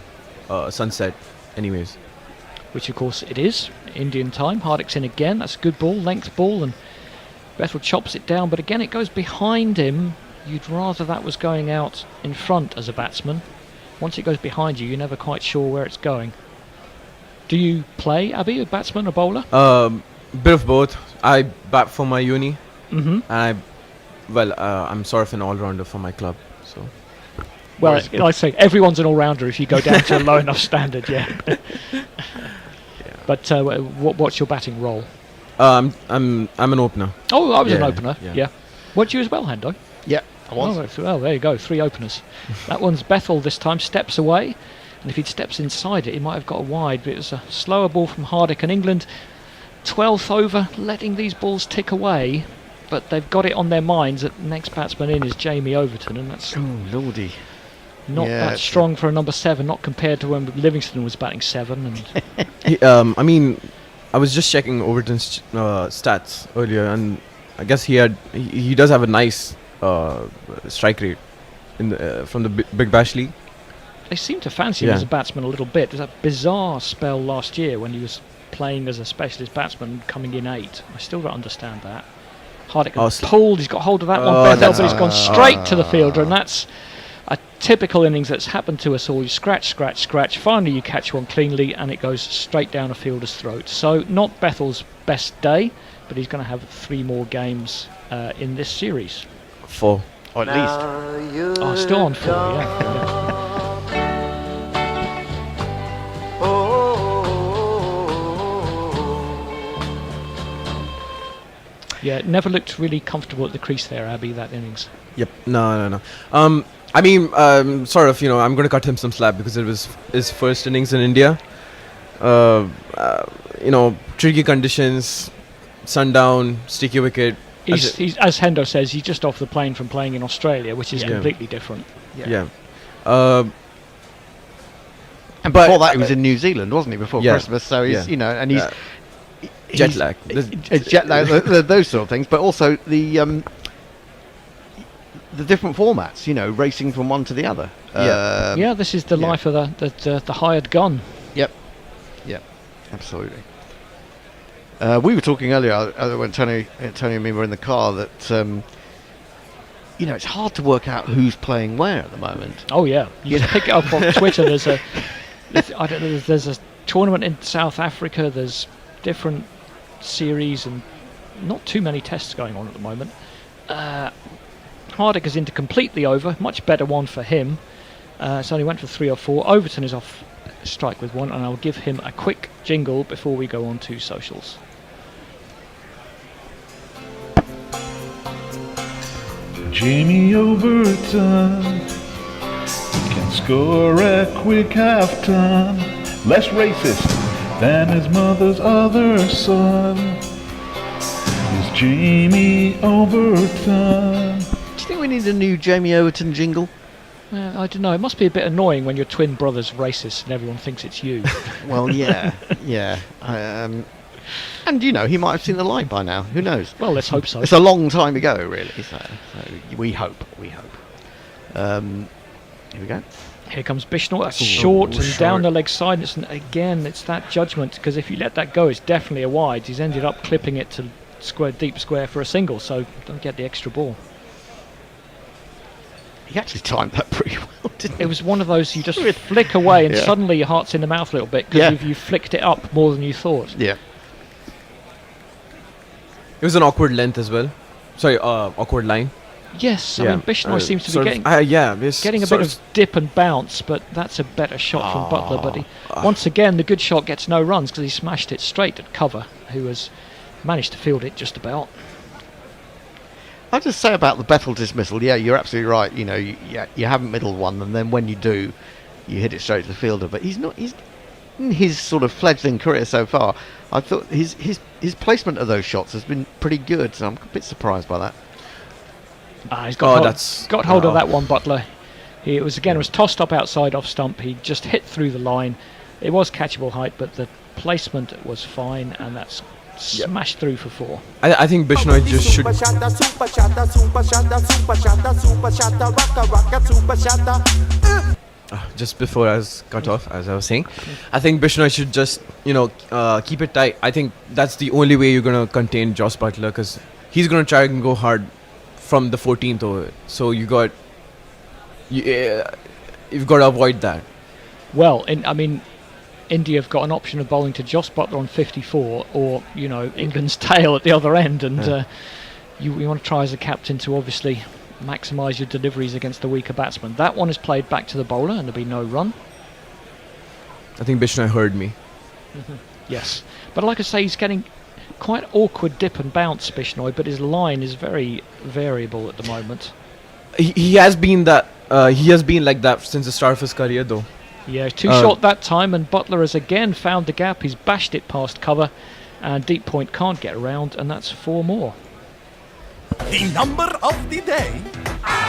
sunset anyways. Which of course it is, Indian time. Hardick's in again, that's a good ball, length ball, and Bethel chops it down, but again it goes behind him. You'd rather that was going out in front as a batsman. Once it goes behind you, you're never quite sure where it's going. Do you play, Abby, a batsman or bowler? Bit of both. I bat for my uni, and I'm sort of an all-rounder for my club. So, well, like I say, everyone's an all-rounder if you go down to a low enough standard, yeah. But what's your batting role? I'm an opener. Oh, I was an opener. Yeah. Weren't you as well, Hendo? Yeah. Well, there you go, 3 openers. That one's Bethel this time, steps away, and if he steps inside it, he might have got a wide, but it was a slower ball from Hardick, and England, 12th over, letting these balls tick away, but they've got it on their minds that next batsman in is Jamie Overton, and that's lordy. Not that strong for a number 7, not compared to when Livingston was batting 7. And I mean, I was just checking Overton's stats earlier, and I guess he does have a nice strike rate in from the Big Bash League. They seem to fancy him as a batsman a little bit. There's a bizarre spell last year when he was playing as a specialist batsman, coming in 8. I still don't understand that. Hardick pulled, he's got hold of that one, Bethel, but he's gone straight to the fielder, and that's a typical innings that's happened to us all. You scratch, scratch, scratch, finally you catch one cleanly, and it goes straight down a fielder's throat. So not Bethel's best day, but he's going to have 3 more games in this series. 4. Or at least. Oh, still on 4, yeah. Yeah, it never looked really comfortable at the crease there, Abby, that innings. Yep. No. I mean, sort of, I'm going to cut him some slack because it was his first innings in India. Tricky conditions, sundown, sticky wicket. He's, as Hendo says, he's just off the plane from playing in Australia, which is completely different. Yeah. And before that, he was in New Zealand, wasn't he, before Christmas? So he's, and he's jet lag. Jet lag, those sort of things, but also the different formats, racing from one to the other. This is the life of the hired gun. Yep, absolutely. We were talking earlier when Tony and me were in the car that it's hard to work out who's playing where at the moment. Oh yeah, you just pick it up on Twitter. There's a tournament in South Africa. There's different series and not too many tests going on at the moment. Hardick is into completely over, much better one for him. So only went for 3 or 4. Overton is off strike with 1, and I'll give him a quick jingle before we go on to socials. Jamie Overton can score a quick half-ton, less racist than his mother's other son. Is Jamie Overton. Do you think we need a new Jamie Overton jingle? I don't know. It must be a bit annoying when your twin brother's racist and everyone thinks it's you. Well, yeah. And he might have seen the line by now. Who knows? Well, let's hope so. It's a long time ago, really. So we hope. Here we go. Here comes Bishnell. That's short and down the leg side. It's that judgment, because if you let that go, it's definitely a wide. He's ended up clipping it to deep square for a single, so don't get the extra ball. He actually timed that pretty well, didn't he? It was one of those you just flick away and suddenly your heart's in the mouth a little bit because you flicked it up more than you thought. Yeah. It was an awkward length as well. Sorry, awkward line. Yes, I mean Bishnell seems to be getting a bit of dip and bounce, but that's a better shot from Butler. But once again, the good shot gets no runs because he smashed it straight at cover, who has managed to field it just about. I'll just say about the Bethel dismissal, you're absolutely right. You haven't middled one, and then when you do, you hit it straight to the fielder. But he's in his sort of fledgling career so far, I thought his placement of those shots has been pretty good, so I'm a bit surprised by that. He's got hold of that one, Butler. It was tossed up outside off stump. He just hit through the line. It was catchable height, but the placement was fine, and that's smashed through for 4. I think Bishnell just should. Just before I was cut off, as I was saying, I think Bishnell should just keep it tight. I think that's the only way you're gonna contain Joss Buttler, because he's gonna try and go hard from the 14th over. So you've got to avoid that. Well, India have got an option of bowling to Joss Buttler on 54, or England's tail at the other end, and you want to try as a captain to obviously maximise your deliveries against the weaker batsman. That one is played back to the bowler, and there'll be no run. I think Bishnell heard me. Yes, but like I say, he's getting quite awkward dip and bounce, Bishnell, but his line is very variable at the moment. he has been that. He has been like that since the start of his career, though. Yeah, too short that time, and Butler has again found the gap. He's bashed it past cover, and deep point can't get around, and that's 4 more. The number of the day.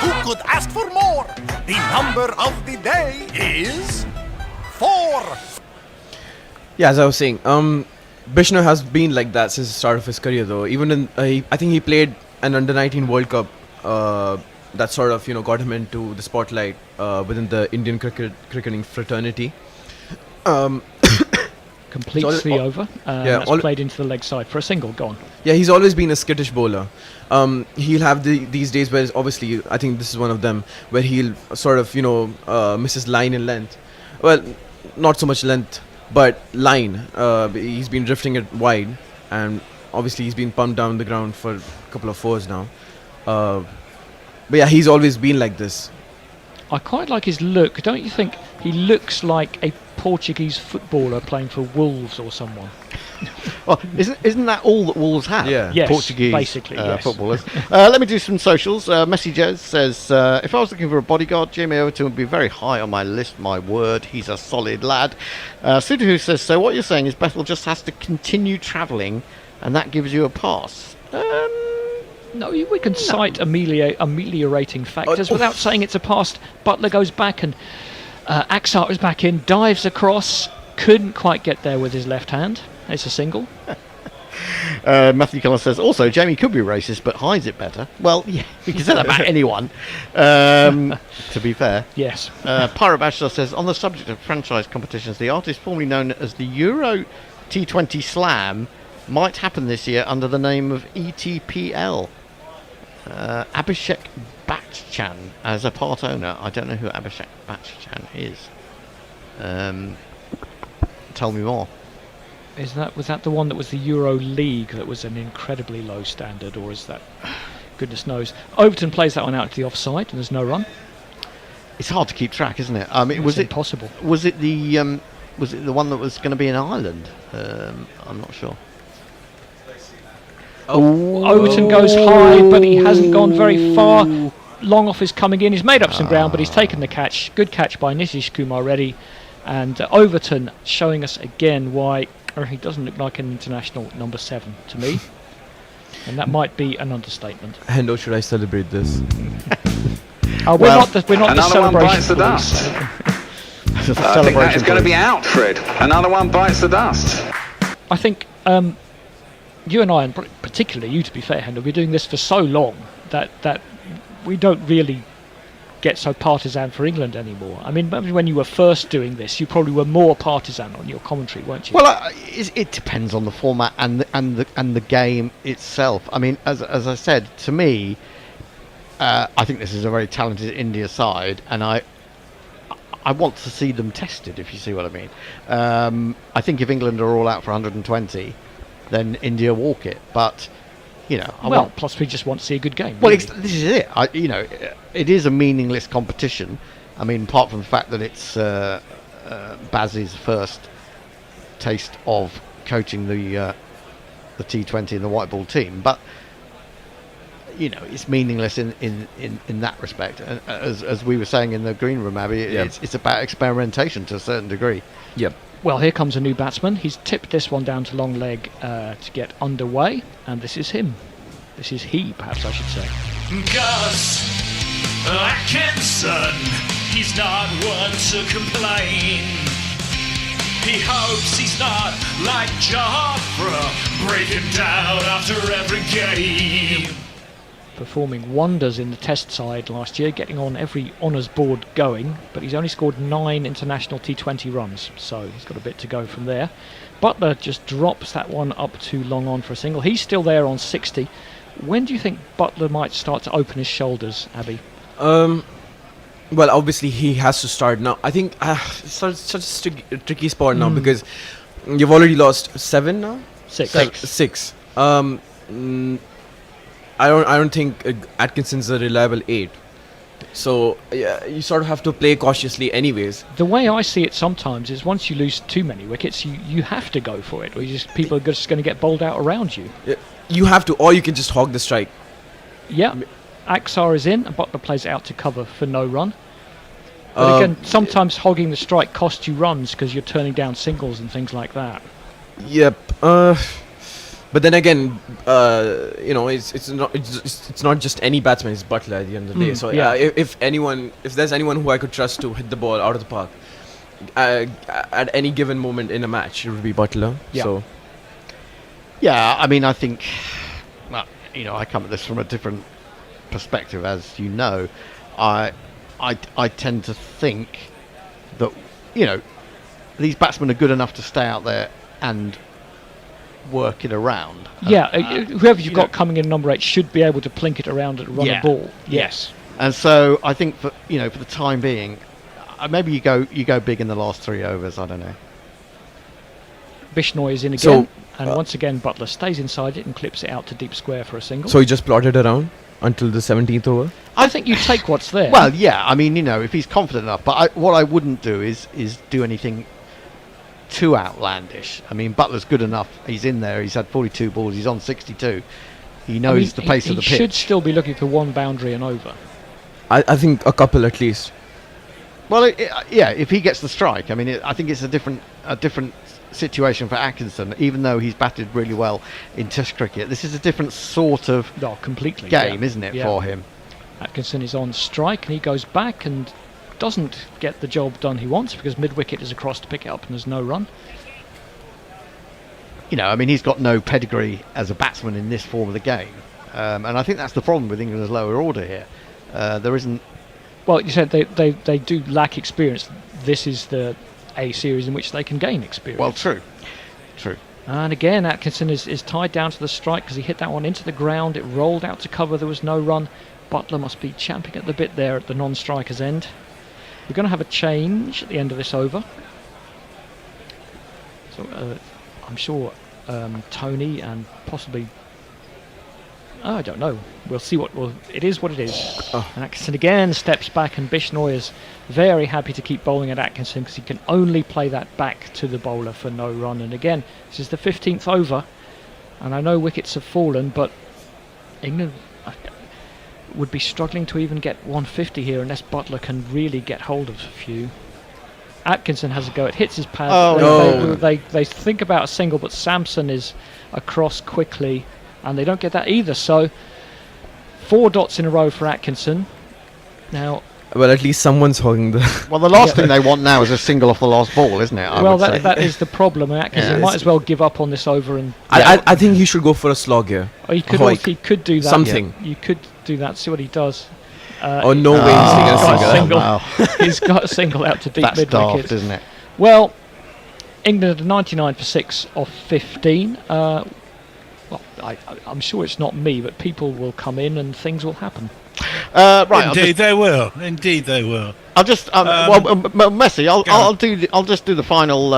Who could ask for more? The number of the day is 4. Yeah, as I was saying, Bishno has been like that since the start of his career, though. Even in, I think he played an under-19 World Cup. That sort of got him into the spotlight within the Indian cricketing fraternity. Complete three over. That's played into the leg side for a single. Gone. Yeah, he's always been a skittish bowler. He'll have these days where obviously I think this is one of them where he'll sort of miss his line in length. Well, not so much length, but line. He's been drifting it wide, and obviously he's been pumped down the ground for a couple of 4s now. But yeah, he's always been like this. I quite like his look. Don't you think he looks like a Portuguese footballer playing for Wolves or someone? Well, isn't that all that Wolves have? Yeah. Yes, Portuguese basically, yes. footballers. Let me do some socials. Messi Jez says, if I was looking for a bodyguard, Jamie Overton would be very high on my list. My word, he's a solid lad. Sudahu says, so what you're saying is Bethel just has to continue travelling, and that gives you a pass. No, we can cite ameliorating factors without saying it's a pass. Butler goes back and Axart is back in, dives across, couldn't quite get there with his left hand. It's a single. Matthew Collins says, also, Jamie could be racist, but hides it better. Well, yeah, you can say that about anyone, to be fair. Yes. Pirate Bachelor says, on the subject of franchise competitions, the artist formerly known as the Euro T20 Slam might happen this year under the name of ETPL. Abhishek Bachchan as a part owner. I don't know who Abhishek Bachchan is. Tell me more. Was that the one that was the Euro League that was an incredibly low standard, or is that goodness knows? Overton plays that one out to the offside and there's no run. It's hard to keep track, isn't it? Was it impossible? Was it the one that was going to be in Ireland? I'm not sure. Overton goes high, but he hasn't gone very far. Long off is coming in. He's made up some ground, but he's taken the catch. Good catch by Nitish Kumar Reddy. And Overton showing us again why he doesn't look like an international number 7 to me. And that might be an understatement. Hendo, should I celebrate this? We're not the another one bites the police. dust. I think that is going to be out, Fred. Another one bites the dust. I think you and I, and particularly you, to be fair, Hendo, we're doing this for so long that we don't really get so partisan for England anymore. I mean, maybe when you were first doing this, you probably were more partisan on your commentary, weren't you? Well, it depends on the format and the game itself. I mean, as I said, to me, I think this is a very talented India side, and I want to see them tested, if you see what I mean. I think if England are all out for 120, then India walk it. But plus we just want to see a good game. Well, really. this is it. It is a meaningless competition. I mean, apart from the fact that it's Baz's first taste of coaching the T20 and the white ball team, but it's meaningless in that respect. And as we were saying in the green room, Abby, it's about experimentation to a certain degree. Yep. Well, here comes a new batsman. He's tipped this one down to long leg to get underway, and this is him. This is he, perhaps I should say. Gus Atkinson, he's not one to complain. He hopes he's not like Jafra, breaking down after every game. Performing wonders in the test side last year, getting on every honours board going, but he's only scored 9 international T20 runs, so he's got a bit to go from there. Butler just drops that one up to long on for a single. He's still there on 60. When do you think Butler might start to open his shoulders, Abby? Well, obviously he has to start now. I think it's such a tricky spot now because you've already lost 7 now? 6. I don't think Atkinson's a reliable 8. So you sort of have to play cautiously anyways. The way I see it sometimes is once you lose too many wickets, you have to go for it, or people are just going to get bowled out around you. You have to, or you can just hog the strike. Yeah. Axar is in, and Butler plays it out to cover for no run. But again, sometimes hogging the strike costs you runs because you're turning down singles and things like that. Yep. But then again, it's not just any batsman. It's Butler at the end of the day. So if there's anyone who I could trust to hit the ball out of the park at any given moment in a match, it would be Butler. Yeah. So. Yeah, I mean, I think, I come at this from a different perspective, as you know. I tend to think that, these batsmen are good enough to stay out there and work it around. Whoever you've got coming in number 8 should be able to plink it around and run a ball. Yes. And so I think for the time being, maybe you go big in the last 3 overs. I don't know. Bishnoi is in again, and once again Butler stays inside it and clips it out to deep square for a single. So he just plotted around until the 17th over? I think you take what's there. Well, yeah, I mean, if he's confident enough. But what I wouldn't do is do anything too outlandish. I mean, Butler's good enough. He's in there. He's had 42 balls. He's on 62. He knows the pace of the pitch. He should still be looking for one boundary and over. I think a couple at least. Well, if he gets the strike, I mean, I think it's a different situation for Atkinson. Even though he's batted really well in Test cricket, this is a different sort of completely game, isn't it, for him? Atkinson is on strike, and he goes back and doesn't get the job done he wants because mid-wicket is across to pick it up and there's no run. I mean, he's got no pedigree as a batsman in this form of the game, and I think that's the problem with England's lower order here. There isn't. Well, you said they do lack experience. This is a series in which they can gain experience. Well, true. And again, Atkinson is tied down to the strike because he hit that one into the ground. It rolled out to cover. There was no run. Butler must be champing at the bit there at the non-striker's end. We're going to have a change at the end of this over. So I'm sure Tony and possibly... I don't know. We'll see it is what it is. And Atkinson again steps back, and Bishnoi is very happy to keep bowling at Atkinson because he can only play that back to the bowler for no run. And again, this is the 15th over, and I know wickets have fallen, but England would be struggling to even get 150 here unless Butler can really get hold of a few. Atkinson has a go. It hits his pad. They think about a single, but Sampson is across quickly, and they don't get that either. So 4 dots in a row for Atkinson. Now, well, at least someone's hogging the... Well, the last thing they want now is a single off the last ball, isn't it? That is the problem. Atkinson might as well give up on this over. And I think he should go for a slog here. Or he could do that. Something. You could do that. See what he does. No way he's going to single. Wow. He's got a single out to deep mid-wicket. That's daft, isn't it? Well, England are 99 for 6 off 15. I'm sure it's not me, but people will come in and things will happen. Right. Indeed, they will. Indeed, they will. I'll just Messi. I'll just do the final.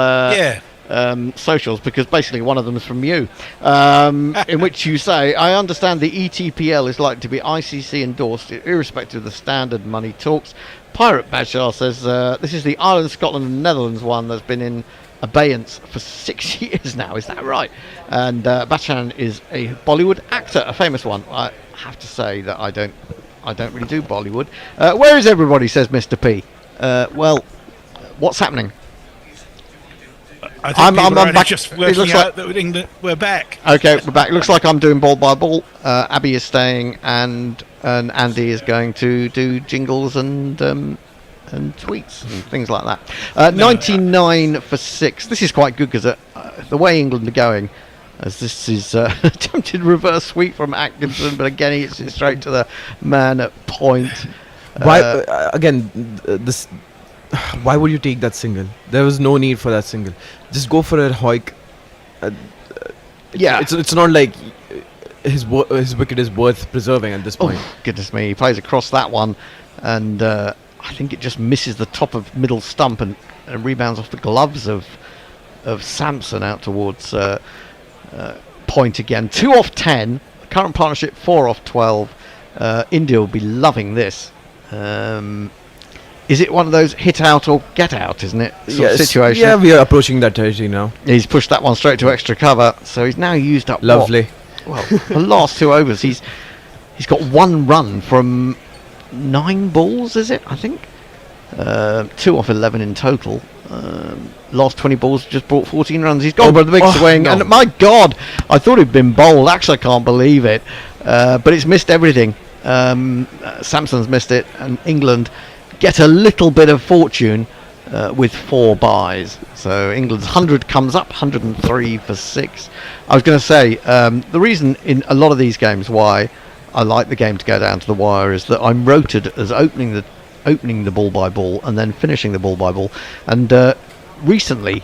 Socials, because basically one of them is from you, in which you say, I understand the ETPL is likely to be ICC endorsed irrespective of the standard money talks. Pirate Bashar says this is the Ireland, Scotland and Netherlands one that's been in abeyance for 6 years now. Is that right? And Bachchan is a Bollywood actor, a famous one. I have to say that I don't really do Bollywood. Where is everybody, says Mr. P. Well, what's happening? I think I'm back. Just working out that we're back. Okay, we're back. Looks like I'm doing ball by ball. Abby is staying, and Andy is going to do jingles and tweets and things like that. 99 for 6. This is quite good because the way England are going, as this is attempted reverse sweep from Atkinson, but again he hits it straight to the man at point. Why this? Why would you take that single? There was no need for that single. Just go for a hoik. It's not like his wicket is worth preserving at this point. Oh, goodness me, he plays across that one, and I think it just misses the top of middle stump and rebounds off the gloves of Sampson out towards point again. 2 off 10. Current partnership 4 off 12. India will be loving this. Is it one of those hit out or get out, isn't it, sort of situation? Yeah, we are approaching that territory now. He's pushed that one straight to extra cover, so he's now used up Lovely. the last 2 overs. He's he's got 1 run from 9 balls, is it? I think 2 off 11 in total. Last 20 balls just brought 14 runs. He's gone for the big swing, and my God, I thought he'd been bowled. Actually, I can't believe it, but it's missed everything. Samson's missed it, and England get a little bit of fortune with 4 byes. So England's 100 comes up, 103 for 6. I was going to say, the reason in a lot of these games why I like the game to go down to the wire is that I'm rotated as opening the ball by ball and then finishing the ball by ball. And recently,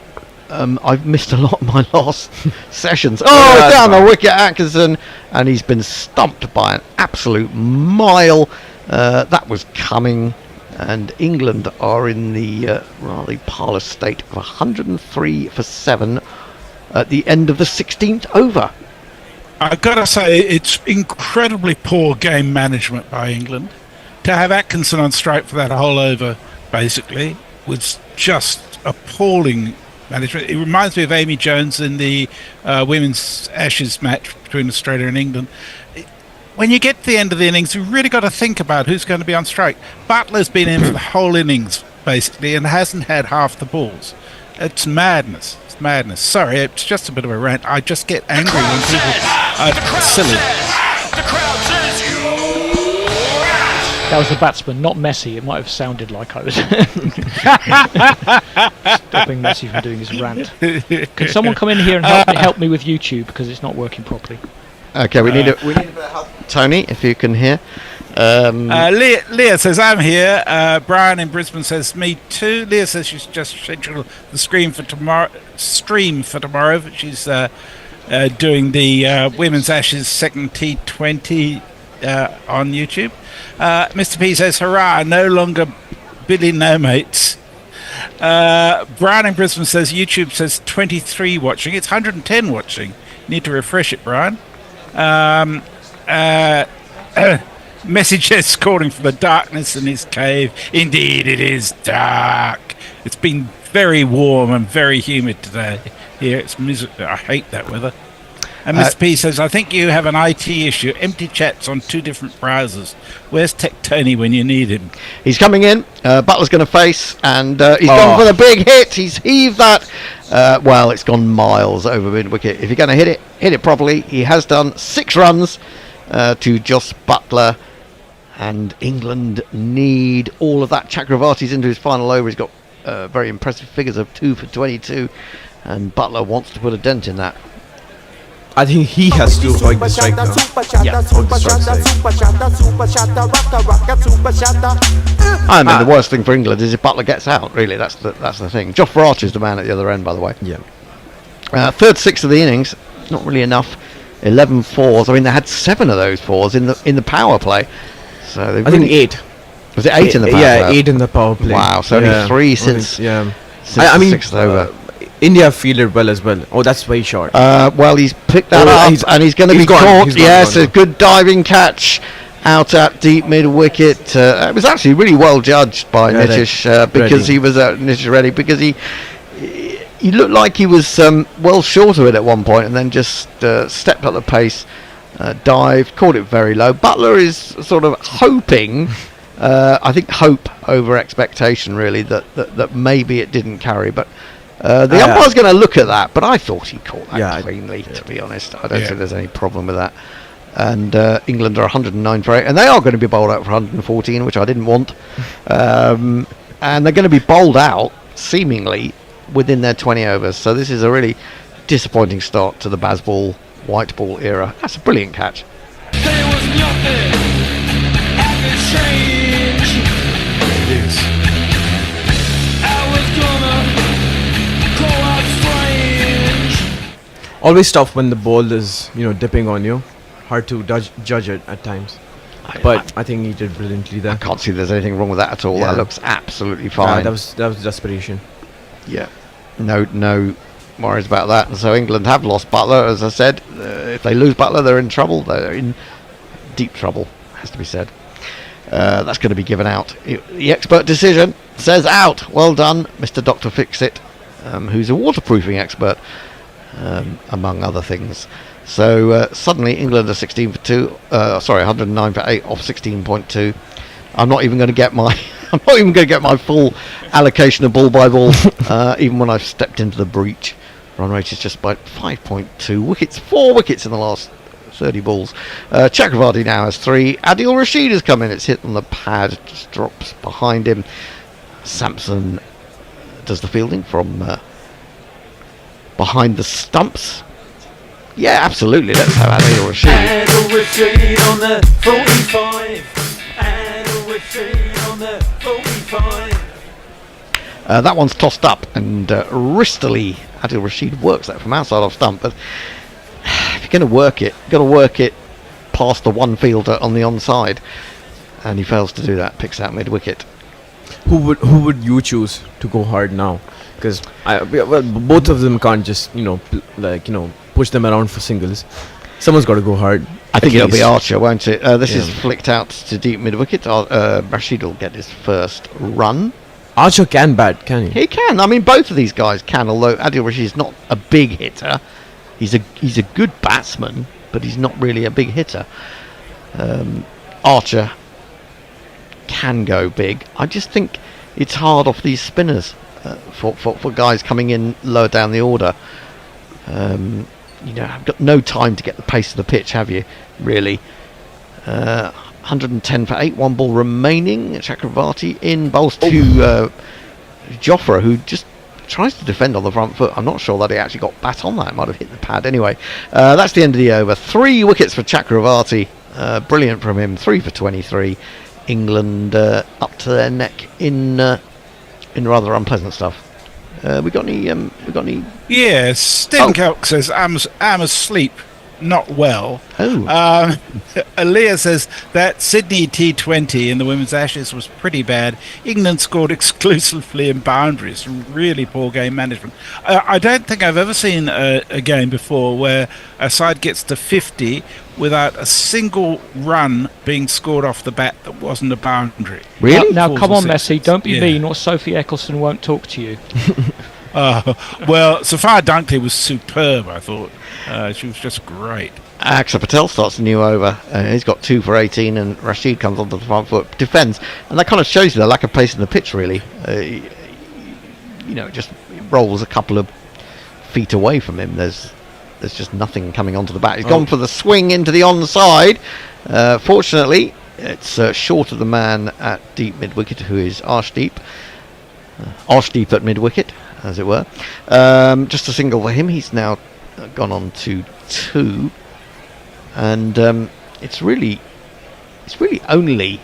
I've missed a lot of my last sessions. It's down the wicket, Atkinson, and he's been stumped by an absolute mile. That was coming. And England are in the rather parlous state of 103 for 7 at the end of the 16th over. I've got to say, it's incredibly poor game management by England. To have Atkinson on strike for that whole over, basically, was just appalling management. It reminds me of Amy Jones in the women's Ashes match between Australia and England. When you get to the end of the innings, you've really got to think about who's going to be on strike. Butler's been in for the whole innings, basically, and hasn't had half the balls. It's madness. It's madness. Sorry, it's just a bit of a rant. I just get angry when people are silly. That was the batsman, not Messi. It might have sounded like I was stopping Messi from doing his rant. Can someone come in here and help me with YouTube, because it's not working properly? Okay, we need a bit of help. Tony, if you can hear. Leah says, I'm here. Brian in Brisbane says, me too. Leah says she's just scheduled the stream for tomorrow. She's doing the Women's Ashes second T20 on YouTube. Mr. P says, hurrah, no longer Billy No Mates. Brian in Brisbane says, YouTube says 23 watching. It's 110 watching. Need to refresh it, Brian. Messages calling for the darkness in his cave. Indeed, it is dark. It's been very warm and very humid today. Here, it's miserable. I hate that weather. And Mr. P says, I think you have an IT issue. Empty chats on 2 different browsers. Where's Tech Tony when you need him? He's coming in. Butler's going to face, and he's gone for the big hit. He's heaved that. Well, it's gone miles over mid-wicket. If you're going to hit it properly. He has done 6 runs to Joss Butler, and England need all of that. Chakravarti's into his final over. He's got very impressive figures of 2 for 22, and Butler wants to put a dent in that. I think he has to avoid the strike now. Yeah. I mean, the worst thing for England is if Butler gets out. Really, that's the thing. Joffre Archer's the man at the other end, by the way. Yeah. Third 6 of the innings, not really enough. 11 fours. I mean, they had 7 of those fours in the power play. So I think 8. Was it 8 in the power play? Yeah, 8 in the power play. Wow, so only 3 since. Since I mean, 6th over. India fielded well as well. Oh, that's very short. Well, he's picked that up, and he's going to be caught. Yes, a good diving catch out at deep mid-wicket. It was actually really well judged by Nitish because he was Nitish Reddy, because he looked like he was well short of it at one point, and then just stepped up the pace, dived, caught it very low. Butler is sort of hoping, I think hope over expectation really, that maybe it didn't carry, but the umpire's going to look at that, but I thought he caught that cleanly, to be honest. I don't think there's any problem with that. And England are 109 for 8, and they are going to be bowled out for 114, which I didn't want. And they're going to be bowled out, seemingly, within their 20 overs. So this is a really disappointing start to the Bazball, white ball era. That's a brilliant catch. There was nothing happened strange. It is. I was gonna go out strange. Always tough when the ball is, dipping on you. Hard to judge it at times. But I think he did brilliantly there. I can't see there's anything wrong with that at all. Yeah. That looks absolutely fine. That was desperation. Yeah. No worries about that. And so England have lost Butler, as I said. If they lose Butler, they're in trouble. They're in deep trouble, has to be said. That's going to be given out. The expert decision says out. Well done, Mr. Dr. Fix-It, who's a waterproofing expert, among other things. So suddenly England are 16 for 2. 109 for 8 off 16.2. I'm not even going to get my full allocation of ball by ball, even when I've stepped into the breach. Run rate is just by 5.2 wickets, 4 wickets in the last 30 balls. Chakravarti now has 3. Adil Rashid has come in. It's hit on the pad, just drops behind him. Sampson does the fielding from behind the stumps. Yeah, absolutely. Let's have Adil Rashid. Adil Rashid on the 45. Adil Rashid on the 45. That one's tossed up, and wristily Adil Rashid works that from outside off stump. But if you're going to work it, you've got to work it past the one fielder on the onside, and he fails to do that. Picks out mid wicket. Who would you choose to go hard now? Because both of them can't just push them around for singles. Someone's got to go hard. I think it'll be Archer, won't it? This is flicked out to deep mid wicket. Rashid will get his first run. Archer can bat, can he? He can. I mean, both of these guys can. Although Adil Rashid is not a big hitter, he's a good batsman, but he's not really a big hitter. Archer can go big. I just think it's hard off these spinners for guys coming in lower down the order. I've got no time to get the pace of the pitch, have you? Really. 110 for 8, 1 ball remaining. Chakravarti in, bowls to Jofra, who just tries to defend on the front foot. I'm not sure that he actually got bat on that. It might have hit the pad. Anyway, that's the end of the over. 3 wickets for Chakravarti. Brilliant from him. 3 for 23. England up to their neck in rather unpleasant stuff. We got any? Yeah, Stinkelk says I'm asleep, not well. Oh. Aaliyah says that Sydney T20 in the Women's Ashes was pretty bad. England scored exclusively in boundaries. Really poor game management. I don't think I've ever seen a game before where a side gets to 50 without a single run being scored off the bat that wasn't a boundary. Really? Now come on, Messi, don't be mean, or Sophie Eccleston won't talk to you. Well, Sophia Dunkley was superb, I thought. She was just great. Axar Patel starts a new over. He's got 2 for 18, and Rashid comes onto the front foot, defends, and that kind of shows you the lack of pace in the pitch, really. Just rolls a couple of feet away from him. There's just nothing coming onto the bat. He's gone for the swing into the onside. Fortunately, it's short of the man at deep mid wicket, who is Arshdeep. Arshdeep at mid wicket, as it were. Just a single for him. He's now gone on to 2, and it's really only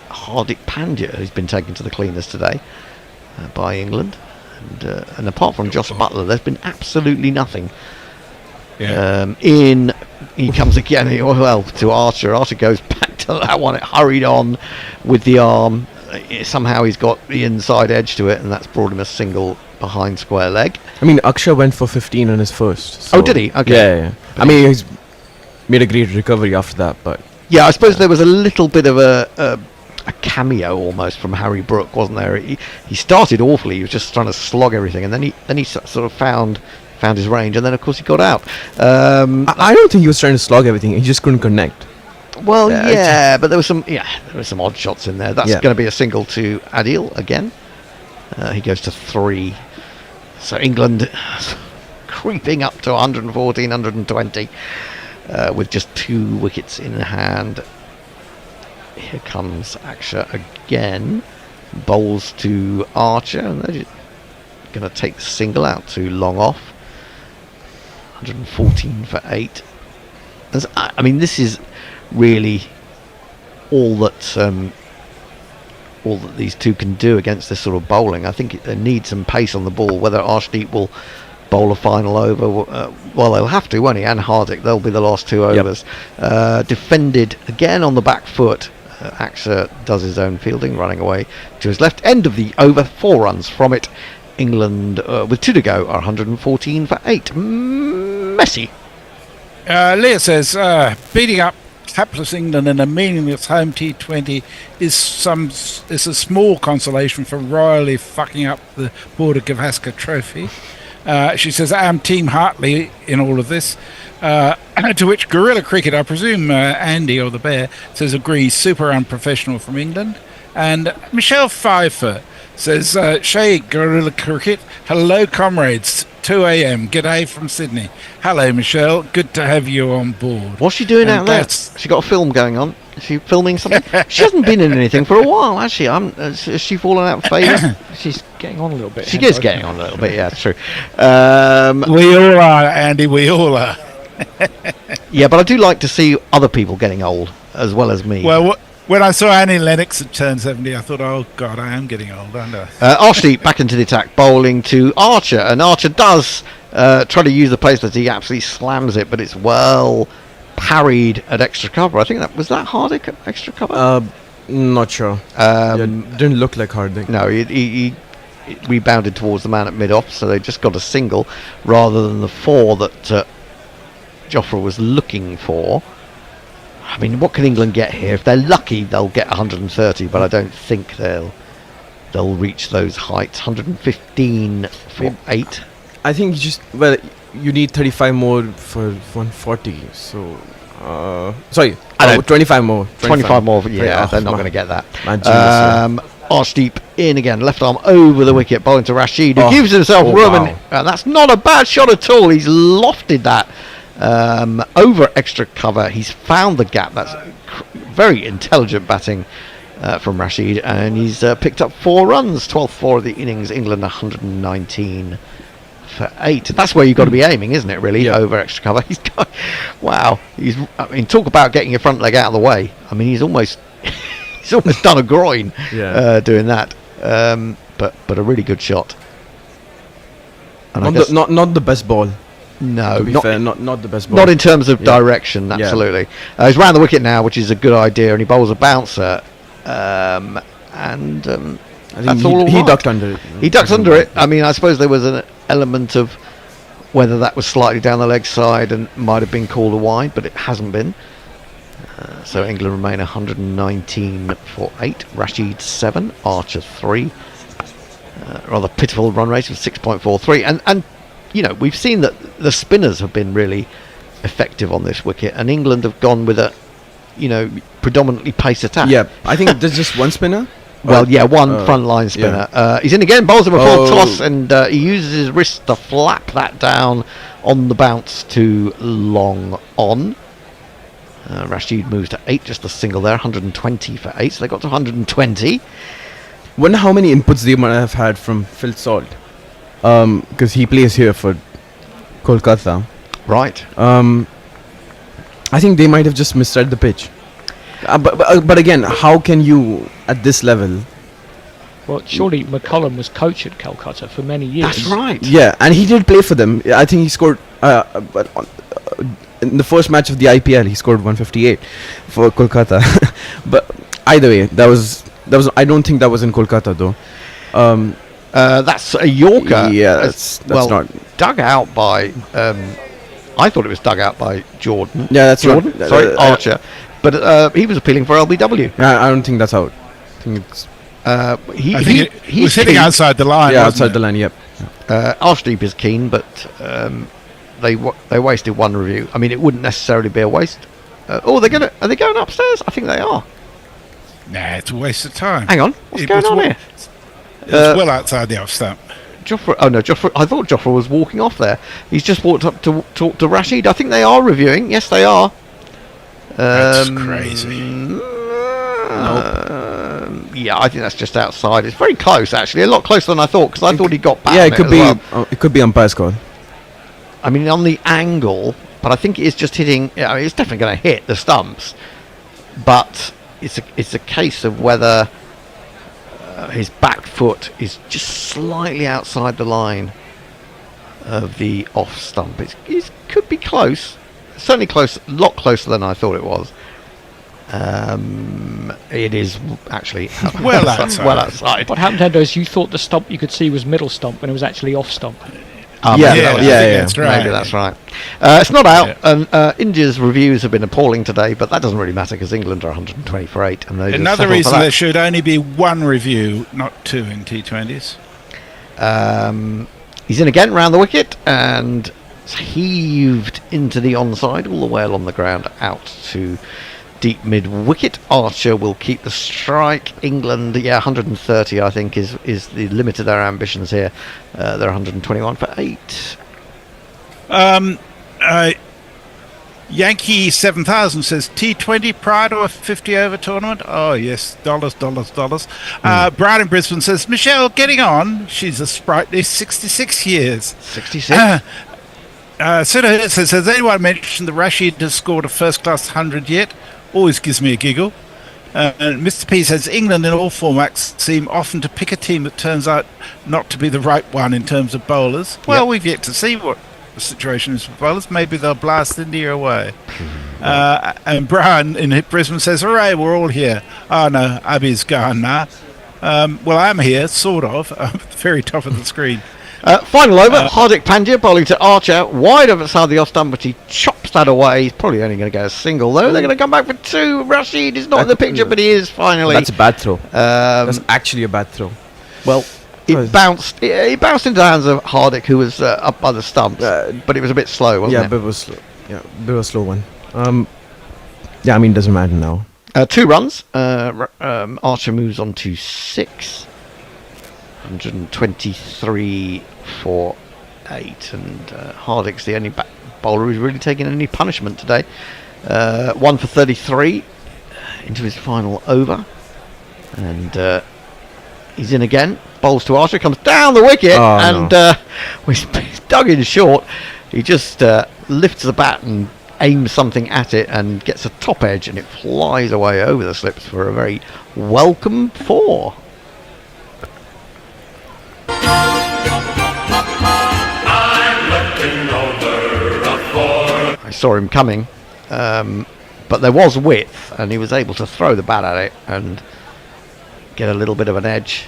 Hardik Pandya who's been taken to the cleaners today by England, and apart from Josh Butler, there's been absolutely nothing. He comes again. To Archer. Archer goes back to that one. It hurried on with the arm. Somehow he's got the inside edge to it, and that's brought him a single behind square leg. I mean, Akshay went for 15 on his first. So did he? Okay. Yeah. I mean, he's made a great recovery after that, but yeah, I suppose there was a little bit of a cameo almost from Harry Brook, wasn't there? He started awfully. He was just trying to slog everything, and then he sort of found his range, and then of course he got out. I don't think he was trying to slog everything. He just couldn't connect. Well, but there were some odd shots in there. That's going to be a single to Adil again. He goes to 3. So England creeping up to 114, 120 with just 2 wickets in hand. Here comes Aksha again. Bowls to Archer, and they're going to take the single out to long off. 114 for 8. I mean, this is really all that these two can do against this sort of bowling. I think they need some pace on the ball. Whether Arshdeep will bowl a final over, well, they'll have to, won't he? And Hardik, they'll be the last 2 overs. Defended again on the back foot. Axer does his own fielding, running away to his left. End of the over, 4 runs from it. England, with 2 to go, are 114 for 8. Messi. Leah says, beating up hapless England in a meaningless home T20 is a small consolation for royally fucking up the Border Gavaskar trophy. She says, I'm Team Hartley in all of this. To which Gorilla Cricket, I presume Andy or the Bear, says agrees, super unprofessional from England. And Michelle Pfeiffer says, Shay, Gorilla Cricket, hello comrades, 2 a.m, g'day from Sydney. Hello Michelle, good to have you on board. What's she doing out there? She got a film going on. Is she filming something? She hasn't been in anything for a while, has she? Has she fallen out of favour? She's getting on a little bit. She is getting on a little bit, yeah, it's true. We all are, Andy, we all are. Yeah, but I do like to see other people getting old as well as me. Well, when I saw Annie Lennox at turn 70, I thought, oh God, I am getting old, aren't I? Archdeep back into the attack, bowling to Archer, and Archer does try to use the pace, but he absolutely slams it, but it's well parried at extra cover. I think was that Hardik at extra cover? Not sure. Didn't look like Hardik. No, he rebounded towards the man at mid-off, so they just got a single rather than the 4 that Jofra was looking for. I mean, what can England get here? If they're lucky, they'll get 130, but I don't think they'll reach those heights. 115 for 8. I think you need 35 more for 140. So, sorry, 25 more. 25 more. Yeah, they're not going to get that. Man, Archdeep in again, left arm over the wicket, bowling to Rashid, who gives himself room, and that's not a bad shot at all. He's lofted that over extra cover. He's found the gap. That's very intelligent batting from Rashid, and he's picked up 4 runs, 12th 4 of the innings. England 119 for 8. That's where you've got to be aiming, isn't it, really? Over extra cover. He's got, wow, I mean, talk about getting your front leg out of the way. I mean, he's almost done a groin doing that, but a really good shot. And not the best ball. No, to be fair, not the best ball. Not in terms of direction, absolutely. He's round the wicket now, which is a good idea, and he bowls a bouncer. I think he ducked under it. He ducked under it. I mean, I suppose there was an element of whether that was slightly down the leg side and might have been called a wide, but it hasn't been. So England remain 119 for 8. Rashid 7, Archer 3. Rather pitiful run rate of 6.43, and you know, we've seen that the spinners have been really effective on this wicket, and England have gone with a, predominantly pace attack. Yeah, I think there's just one spinner. Well, one front line spinner. Yeah. He's in again, bowls him a full toss, and he uses his wrist to flap that down on the bounce to long on. Rashid moves to 8, just a single there, 120 for 8, so they got to 120. Wonder how many inputs they might have had from Phil Salt. Because he plays here for Kolkata. Right. I think they might have just misread the pitch. But again, how can you, at this level... Well, surely McCullum was coach at Kolkata for many years. That's right. Yeah, and he did play for them. I think he scored... in the first match of the IPL, he scored 158 for Kolkata. But either way, that was... I don't think that was in Kolkata, though. That's a Yorker. Yeah, that's not dug out by. I thought it was dug out by Jordan. Yeah, that's Jordan. Right. Sorry, Archer. But he was appealing for LBW. I don't think that's out. I think it's. He was hitting outside the line. Yeah, outside the line. Yep. Archdeep is keen, but they wasted one review. I mean, it wouldn't necessarily be a waste. Are they going upstairs? I think they are. Nah, it's a waste of time. Hang on, what's going on here? It was well outside the off stump. Joffre. Oh no, Joffre. I thought Joffre was walking off there. He's just walked up to talk to Rashid. I think they are reviewing. Yes, they are. That's crazy. Yeah, I think that's just outside. It's very close, actually. A lot closer than I thought, because I thought he got back. Yeah, it could be. Well. It could be umpire's call. I mean, on the angle, but I think it is just hitting. I mean, it's definitely going to hit the stumps, but it's a case of whether his back foot is just slightly outside the line of the off stump. It could be close, certainly close, a lot closer than I thought it was. It is actually well outside. Well outside. What happened, Hendo, is you thought the stump you could see was middle stump when it was actually off stump. Yeah, that's right. Maybe that's right. It's not out, and India's reviews have been appalling today, but that doesn't really matter because England are 120 for 8. And another reason there should only be one review, not 2 in T20s. He's in again round the wicket and it's heaved into the onside all the way along the ground out to deep mid wicket. Archer will keep the strike. England, 130 I think is the limit of their ambitions here. They're 121 for 8. Yankee 7000 says T20 prior to a 50 over tournament. Oh yes, dollars. Brian in Brisbane says Michelle getting on. She's a sprightly 66 years. 66. Suda says, has anyone mentioned that Rashid has scored a first-class 100 yet? Always gives me a giggle. And Mr. P says, England in all formats seem often to pick a team that turns out not to be the right one in terms of bowlers. Well, we've yet to see what the situation is for bowlers. Maybe they'll blast India away. And Brian in Brisbane says, hooray, we're all here. Oh, no, Abhi's gone now. Well, I'm here, sort of. I'm at the very top of the screen. Final over, Hardik Pandya bowling to Archer, wide over side the off stump, but he chops that away. He's probably only going to get a single, though. They're going to come back for 2. Rashid is not in the picture, but he is finally. That's a bad throw. That's actually a bad throw. Well, it bounced into the hands of Hardik, who was up by the stumps, but it was a bit slow, wasn't it? Yeah, but it was slow. Yeah, a bit of a slow one. Yeah, I mean, it doesn't matter now. 2 runs. Archer moves on to 6. 123 for 8, and Hardik's the only bowler who's really taken any punishment today. 1 for 33 into his final over, and he's in again. Bowls to Archer, comes down the wicket, and he's dug in short. He just lifts the bat and aims something at it and gets a top edge, and it flies away over the slips for a very welcome 4. I saw him coming, but there was width, and he was able to throw the bat at it and get a little bit of an edge.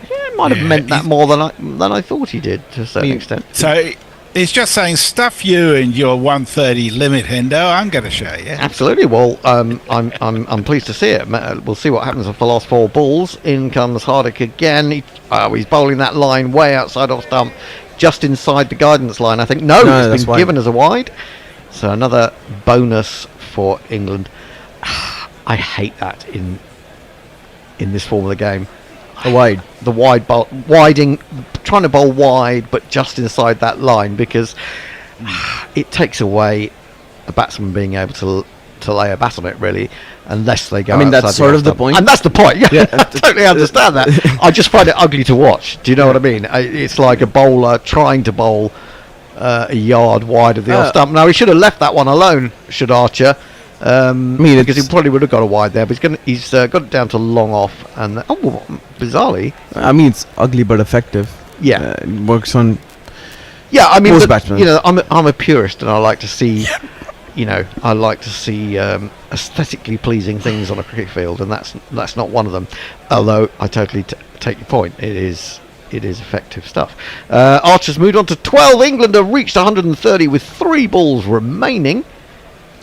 Yeah, it might have meant that more than I thought he did to a certain extent. So he's just saying, stuff you and your 130 limit, Hendo. I'm going to show you. Absolutely. Well, I'm pleased to see it. We'll see what happens with the last 4 balls. In comes Hardik again. He's bowling that line way outside off stump, just inside the guidance line. I think it's been given as a wide. So another bonus for England. I hate that in this form of the game. The wide trying to bowl wide, but just inside that line, because it takes away a batsman being able to lay a bat on it, really, unless they go. I mean, that's sort of the point, and that's the point. Yeah, I totally understand that. I just find it ugly to watch. Do you know what I mean? It's like a bowler trying to bowl a yard wide of the off stump. Now he should have left that one alone, should Archer. Because he probably would have got a wide there, but he's got it down to long off, and bizarrely, I mean, it's ugly but effective. Yeah, it works on. Yeah, I mean, most batsmen. I'm a purist, and I like to see, aesthetically pleasing things on a cricket field, and that's not one of them. Although I totally take your point, it is effective stuff. Archer's moved on to 12. England have reached 130 with 3 balls remaining.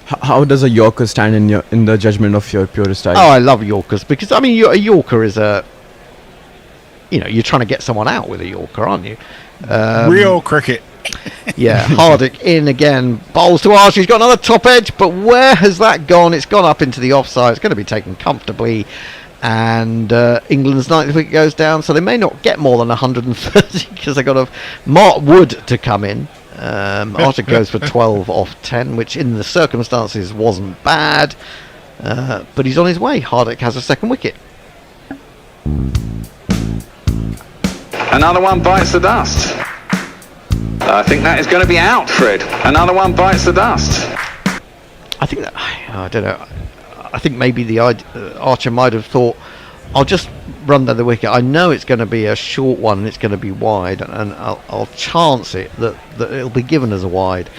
How does a Yorker stand in the judgment of your purist eye? Oh, I love Yorkers, because I mean, a Yorker is you're trying to get someone out with a Yorker, aren't you? Real cricket. Yeah, Hardik in again, bowls to Archer. He's got another top edge, but where has that gone? It's gone up into the offside. It's going to be taken comfortably, and England's 9th wicket goes down, so they may not get more than 130 because they've got Mark Wood to come in. Archer goes for 12 off 10, which in the circumstances wasn't bad, but he's on his way. Hardik has a 2nd wicket. Another one bites the dust. I think that is going to be out, Fred. Another one bites the dust. I think that, I don't know. I think maybe the Archer might have thought, I'll just run down the wicket. I know it's going to be a short one and it's going to be wide, and I'll chance it that it'll be given as a wide,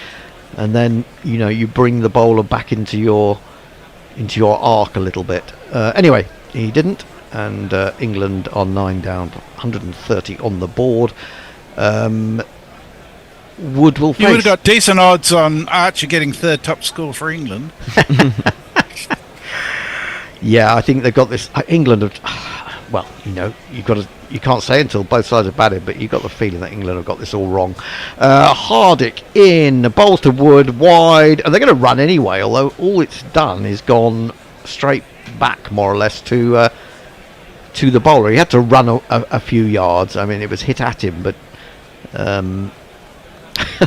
and then you bring the bowler back into your arc a little bit. Anyway, he didn't, and England are 9 down, 130 on the board. Wood will face. You would have got decent odds on Archer getting 3rd top score for England. Yeah, I think they've got this. England have. well, you can't say until both sides have batted, but you've got the feeling that England have got this all wrong. Hardick in, bowls to Wood, wide, and they're going to run anyway, although all it's done is gone straight back, more or less, to the bowler. He had to run a few yards. I mean, it was hit at him, but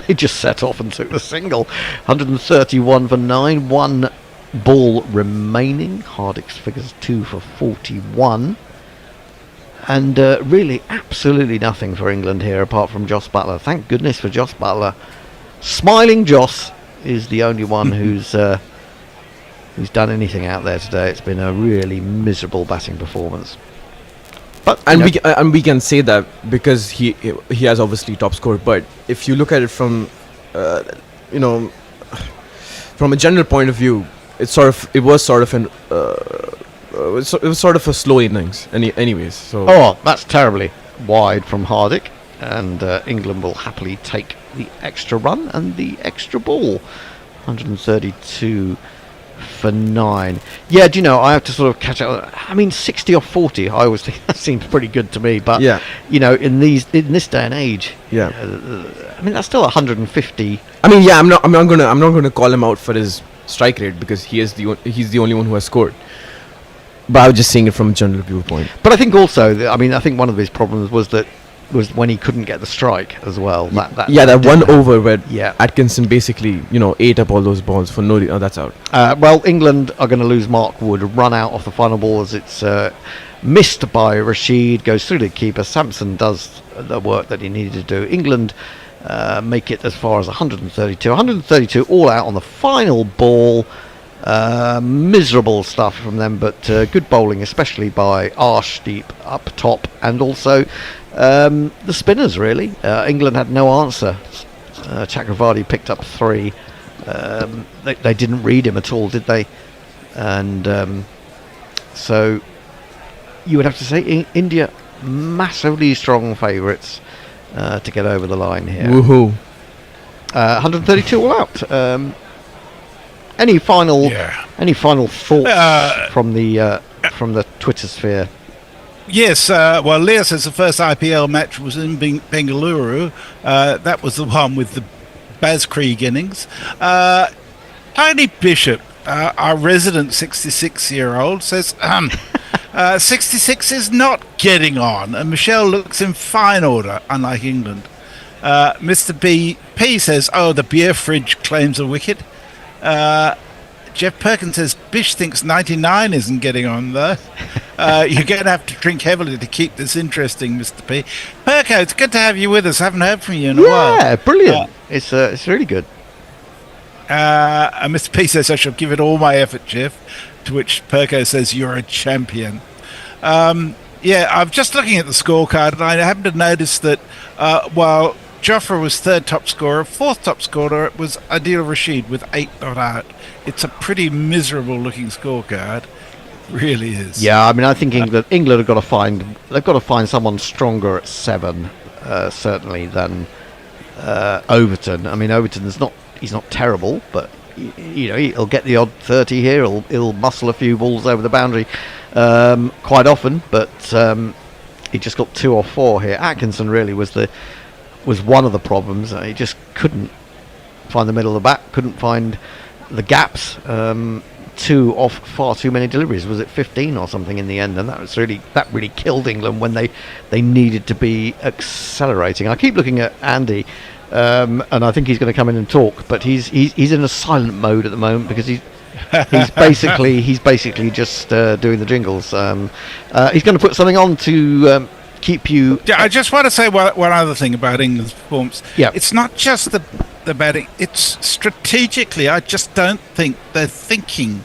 he just set off and took the single. 131 for 9, 1 ball remaining. Hardick's figures 2 for 41. And really absolutely nothing for England here apart from Jos Buttler. Thank goodness for Jos Buttler. Smiling Jos is the only one who's done anything out there today. It's been a really miserable batting performance. But we can say that because he has obviously top score. But if you look at it from from a general point of view, it was sort of a slow innings anyways. So that's terribly wide from Hardick, and England will happily take the extra run and the extra ball. 132 for 9. Yeah, do you know, I have to sort of catch up. I mean, 60 or 40, I always think that seems pretty good to me. But in this day and age, I mean, that's still 150. I mean, I'm not gonna call him out for his strike rate because he's the only one who has scored. But I was just seeing it from a general viewpoint. But I think also, I think one of his problems was when he couldn't get the strike as well. That one over where Atkinson basically, ate up all those balls for no reason. Oh, that's out. Well, England are going to lose Mark Wood. Run out off the final ball as it's missed by Rashid. Goes through the keeper. Sampson does the work that he needed to do. England make it as far as 132. 132 all out on the final ball. Miserable stuff from them, but good bowling, especially by Arshdeep up top, and also the spinners, really. England had no answer. Chakravarti picked up 3. They didn't read him at all, did they? And so you would have to say India massively strong favourites to get over the line here. Woohoo! 132 all out. Any final thoughts from the Twitter sphere? Yes, well, Leah says the first IPL match was in Bengaluru. That was the one with the Baz Krieg innings. Tony Bishop, our resident 66-year-old, says 66 is not getting on, and Michelle looks in fine order, unlike England. Mr. P says, the beer fridge claims a wicket. Jeff Perkins says Bish thinks 99 isn't getting on though. You're going to have to drink heavily to keep this interesting, Mr. P. Perko, it's good to have you with us. Haven't heard from you in a while. Yeah, brilliant. It's really good. And Mr. P says I shall give it all my effort, Jeff. To which Perko says you're a champion. I'm just looking at the scorecard, and I happen to notice that while Jofra was third top scorer, fourth top scorer was Adil Rashid with 8 not out. It's a pretty miserable looking scorecard. It really is. Yeah, I mean, I think England have got to find someone stronger at 7, certainly, than Overton. I mean, Overton's he's not terrible, but he'll get the odd 30 here. He'll muscle a few balls over the boundary quite often, but he just got 2 or 4 here. Atkinson really was one of the problems. He just couldn't find the middle of the bat, couldn't find the gaps. 2 off far too many deliveries. Was it 15 or something in the end? And that really killed England when they needed to be accelerating. I keep looking at Andy, and I think he's going to come in and talk, but he's in a silent mode at the moment because he's basically just doing the jingles. He's going to put something on to keep you. Yeah, I just want to say one other thing about England's performance. Yeah, it's not just the batting; it's strategically. I just don't think they're thinking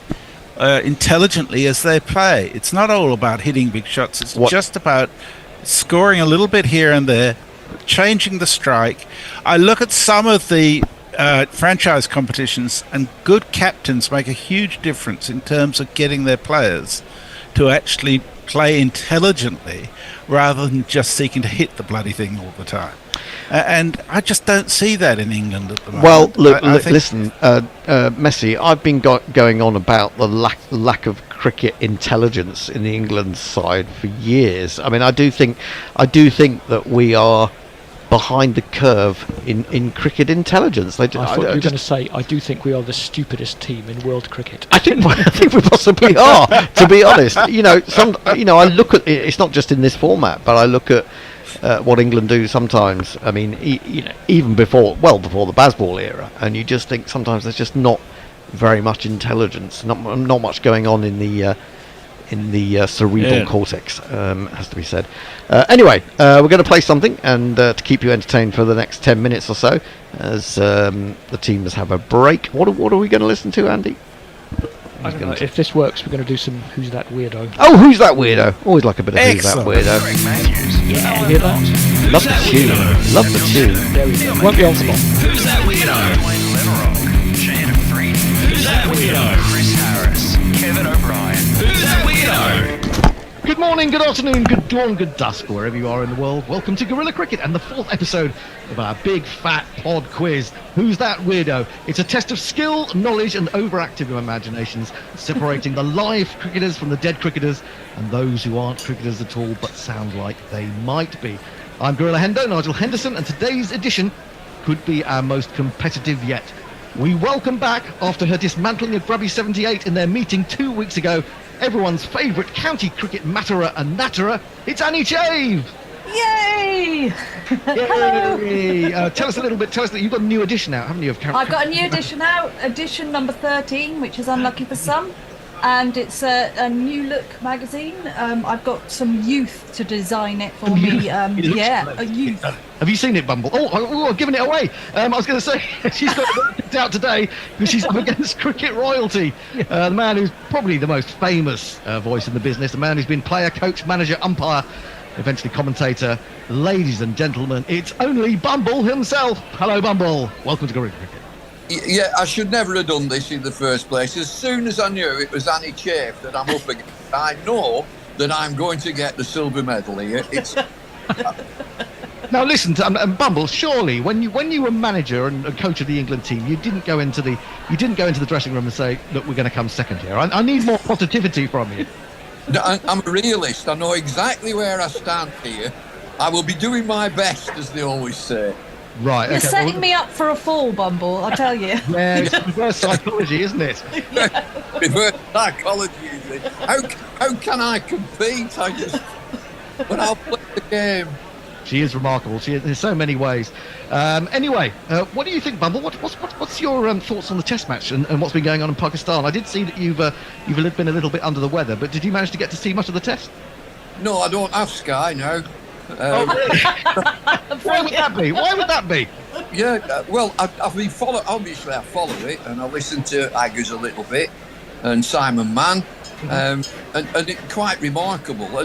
intelligently as they play. It's not all about hitting big shots. It's just about scoring a little bit here and there, changing the strike. I look at some of the franchise competitions, and good captains make a huge difference in terms of getting their players to actually play intelligently rather than just seeking to hit the bloody thing all the time. And I just don't see that in England at the moment. Well, listen, Messi, I've been going on about the lack of cricket intelligence in the England side for years. I mean, I do think that we are behind the curve in cricket intelligence. I thought you were going to say, I do think we are the stupidest team in world cricket. I think we possibly are, to be honest. I look at it, it's not just in this format, but I look at what England do sometimes. I mean, even before the Bazball era, and you just think sometimes there's just not very much intelligence, not much going on in the cerebral cortex, has to be said. Anyway, we're going to play something and to keep you entertained for the next 10 minutes or so as the teams have a break. What are we going to listen to, Andy? I don't know. If this works, we're going to do some Who's That Weirdo. Oh, Who's That Weirdo? Always like a bit of Excellent. Who's That Weirdo. Yeah, you hear that? Love the tune. Love the tune. There we go. Won't be on for long. Who's that weirdo? Who's that weirdo? Chris Harris, Kevin O'Brien. Who's that weirdo? Good morning, good afternoon, good dawn, good dusk, wherever you are in the world. Welcome to Gorilla Cricket and the 4th episode of our big fat pod quiz. Who's that weirdo? It's a test of skill, knowledge and overactive imaginations, separating the live cricketers from the dead cricketers and those who aren't cricketers at all but sound like they might be. I'm Gorilla Hendo, Nigel Henderson, and today's edition could be our most competitive yet. We welcome back, after her dismantling of Grubby 78 in their meeting 2 weeks ago, everyone's favourite county cricket matterer and natterer, it's Annie Chave! Yay! Yay! Tell us that you've got a new edition out, haven't you? I've got a new edition out, edition number 13, which is unlucky for some, and it's a new look magazine. I've got some youth to design it for me. A youth. Have you seen it, Bumble? Oh, I've given it away. I was going to say, she's got it picked out today because she's up against cricket royalty. The man who's probably the most famous voice in the business, the man who's been player, coach, manager, umpire, eventually commentator. Ladies and gentlemen, it's only Bumble himself. Hello, Bumble. Welcome to Gorilla Cricket. Yeah, I should never have done this in the first place. As soon as I knew it was Annie Chave that I'm up against, I know that I'm going to get the silver medal here. It's... Now listen, Bumble. Surely, when you were manager and coach of the England team, you didn't go into the dressing room and say, "Look, we're going to come second here. I need more positivity from you." No, I'm a realist. I know exactly where I stand here. I will be doing my best, as they always say. Right. You're setting me up for a fall, Bumble, I'll tell you. Yeah, it's reverse psychology, isn't it? Reverse psychology, is it? How can I compete? But I'll play the game. She is remarkable. She is in so many ways. Anyway, what do you think, Bumble? What's your thoughts on the Test match and what's been going on in Pakistan? I did see that you've been a little bit under the weather, but did you manage to get to see much of the Test? No, I don't have Sky now. Why would that be? Yeah, well, I've been obviously I follow it, and I listen to Aggers a little bit, and Simon Mann, and it's quite remarkable.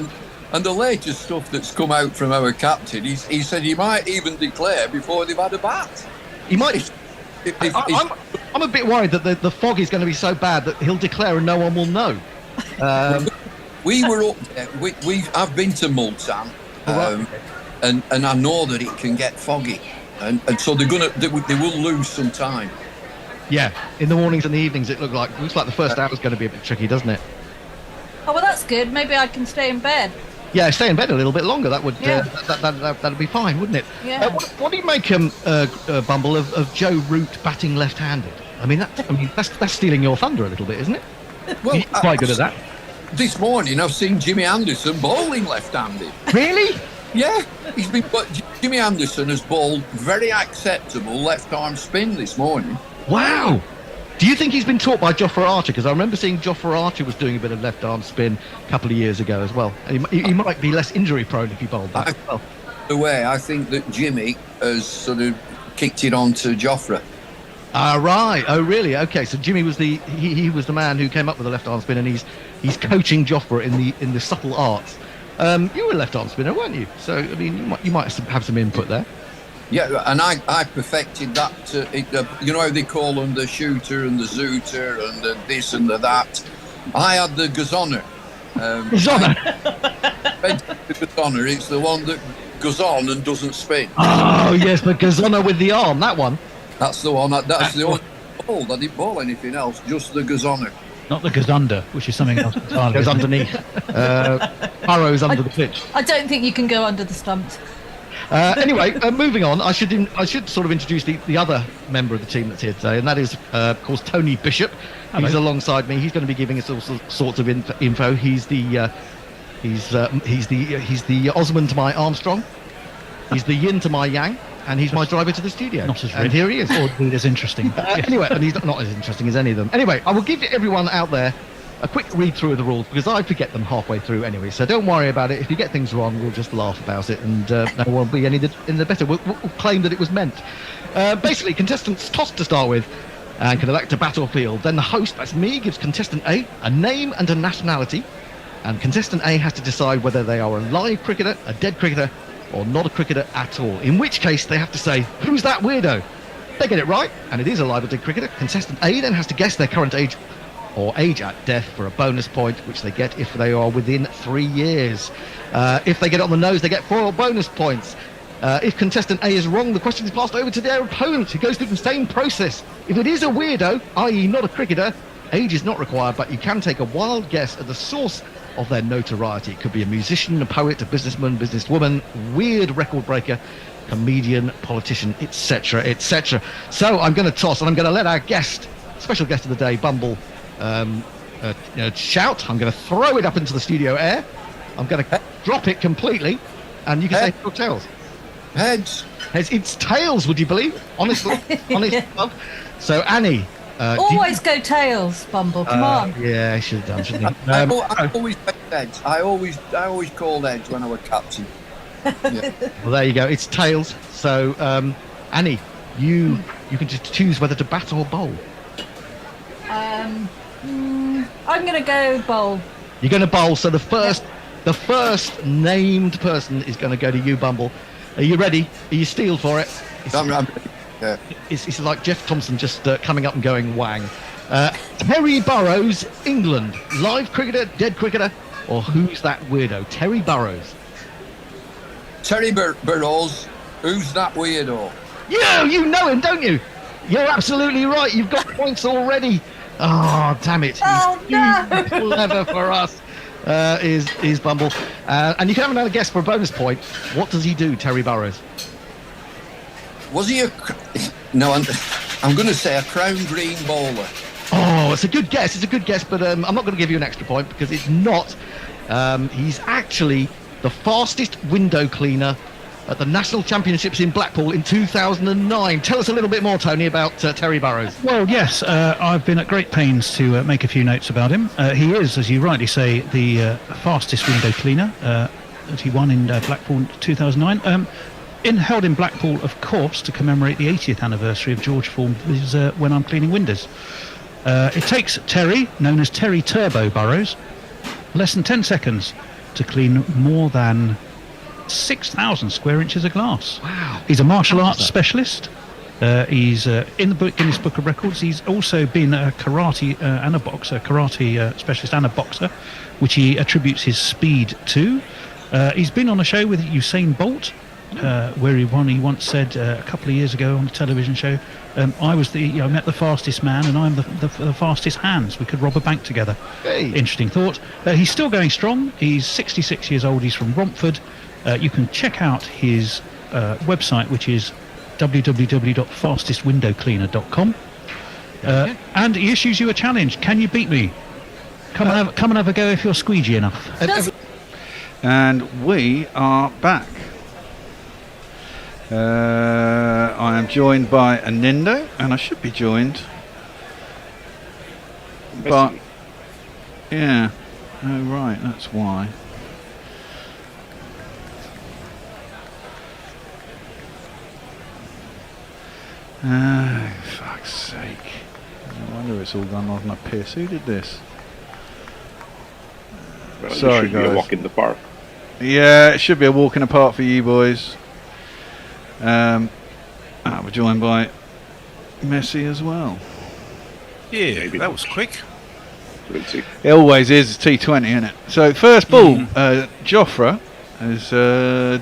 And the latest stuff that's come out from our captain, he said he might even declare before they've had a bat. He might. I'm a bit worried that the fog is going to be so bad that he'll declare and no one will know. We were up there. I've been to Multan. And I know that it can get foggy, and so they will lose some time. Yeah, in the mornings and the evenings, it looks like the first hour is going to be a bit tricky, doesn't it? Oh well, that's good. Maybe I can stay in bed. Yeah, stay in bed a little bit longer. That would that'd be fine, wouldn't it? Yeah. What do you make, Bumble, of Joe Root batting left-handed? I mean, that's stealing your thunder a little bit, isn't it? Well, you're quite good at that. This morning, I've seen Jimmy Anderson bowling left-handed. Really? Yeah, Jimmy Anderson has bowled very acceptable left-arm spin this morning. Wow. Do you think he's been taught by Jofra Archer? Because I remember seeing Jofra Archer was doing a bit of left-arm spin a couple of years ago as well. And he might be less injury-prone if he bowled that as well. The way I think that Jimmy has sort of kicked it on to Jofra. Right. Oh, really? Okay. So Jimmy was he was the man who came up with the left-arm spin, and he's coaching Jofra in the subtle arts. You were a left-arm spinner, weren't you? So I mean, you might have some input there. Yeah, and I perfected that. You know how they call them the shooter and the zooter and the this and the that. I had the gazonner. Gazonner. The gazonner. It's the one that goes on and doesn't spin. Oh yes, the gazonner with the arm. That one. That's the one. That's the only ball. I didn't bowl anything else. Just the gazonner. Not the Gazunda, which is something else entirely. Goes underneath. Burrows under the pitch. I don't think you can go under the stumps. Anyway, moving on, I should sort of introduce the other member of the team that's here today, and that is, of course, Tony Bishop. Hello. He's alongside me. He's going to be giving us all sorts of info. He's the Osmond to my Armstrong. He's the yin to my yang, and he's my driver to the studio. Not as and here he is. Or as interesting. Anyway, and he's not as interesting as any of them. Anyway, I will give everyone out there a quick read through of the rules because I forget them halfway through anyway. So don't worry about it. If you get things wrong, we'll just laugh about it, and no one will be any the better. We'll claim that it was meant. Basically, contestants toss to start with and can elect a battlefield. Then the host, that's me, gives contestant A a name and a nationality, and contestant A has to decide whether they are a live cricketer, a dead cricketer, or not a cricketer at all. In which case, they have to say, "Who's that weirdo?" They get it right, and it is a live or dead cricketer. Contestant A then has to guess their current age or age at death for a bonus point, which they get if they are within 3 years. If they get it on the nose, they get 4 bonus points. If contestant A is wrong, the question is passed over to their opponent, who goes through the same process. If it is a weirdo, i.e. not a cricketer, age is not required, but you can take a wild guess at the source of their notoriety. It could be a musician, a poet, a businessman, businesswoman, weird record breaker, comedian, politician, etc., etc. So I'm going to toss, and I'm going to let our guest, special guest of the day, Bumble, shout. I'm going to throw it up into the studio air. I'm going to drop it completely, and you can say heads or tails. Heads. Heads. It's tails. Would you believe? Honestly, love. So Annie. Always go tails, Bumble. Come on. Yeah, I should have done, shouldn't he? I always take heads. I always called heads when I was captain. Yeah. Well, there you go. It's tails. So Annie, you can just choose whether to bat or bowl. I'm going to go bowl. You're going to bowl. So the first named person is going to go to you, Bumble. Are you ready? Are you steeled for it? I'm ready. Yeah. It's like Jeff Thompson just coming up and going wang. Terry Burrows, England. Live cricketer, dead cricketer, or who's that weirdo? Terry Burrows. Terry Burrows. Who's that weirdo? You know him, don't you? You're absolutely right. You've got points already. Oh, damn it. Oh, no. Clever for us. Is Bumble. And you can have another guess for a bonus point. What does he do, Terry Burrows? Was he No, I'm going to say a crown green bowler. Oh, it's a good guess. But I'm not going to give you an extra point because it's not. He's actually the fastest window cleaner at the National Championships in Blackpool in 2009. Tell us a little bit more, Tony, about Terry Burrows. Well, yes, I've been at great pains to make a few notes about him. He is, as you rightly say, the fastest window cleaner that he won in Blackpool 2009. Held in Blackpool, of course, to commemorate the 80th anniversary of George Formby's When I'm Cleaning Windows. It takes Terry, known as Terry Turbo Burrows, less than 10 seconds to clean more than 6,000 square inches of glass. Wow. He's a martial arts specialist. He's in the Guinness Book of Records. He's also been a karate and a boxer, specialist and a boxer, which he attributes his speed to. He's been on a show with Usain Bolt, where he once said a couple of years ago on a television show, I met the fastest man and I'm the fastest hands. We could rob a bank together. Hey. Interesting thought. He's still going strong. He's 66 years old. He's from Romford. You can check out his website, which is www.fastestwindowcleaner.com. And he issues you a challenge. Can you beat me? Come and have a go if you're squeegee enough. And we are back. I am joined by Anindo, and I should be joined by... Yeah. Oh, right, that's why. Fuck's sake. No wonder it's all gone off my piss. Who did this? Well, sorry, it should guys. be a walk in the park. Yeah, it should be a walk in the park for you boys. We're joined by Messi as well. Yeah, that was quick. It always is. It's T20, isn't it? So first ball, Jofra is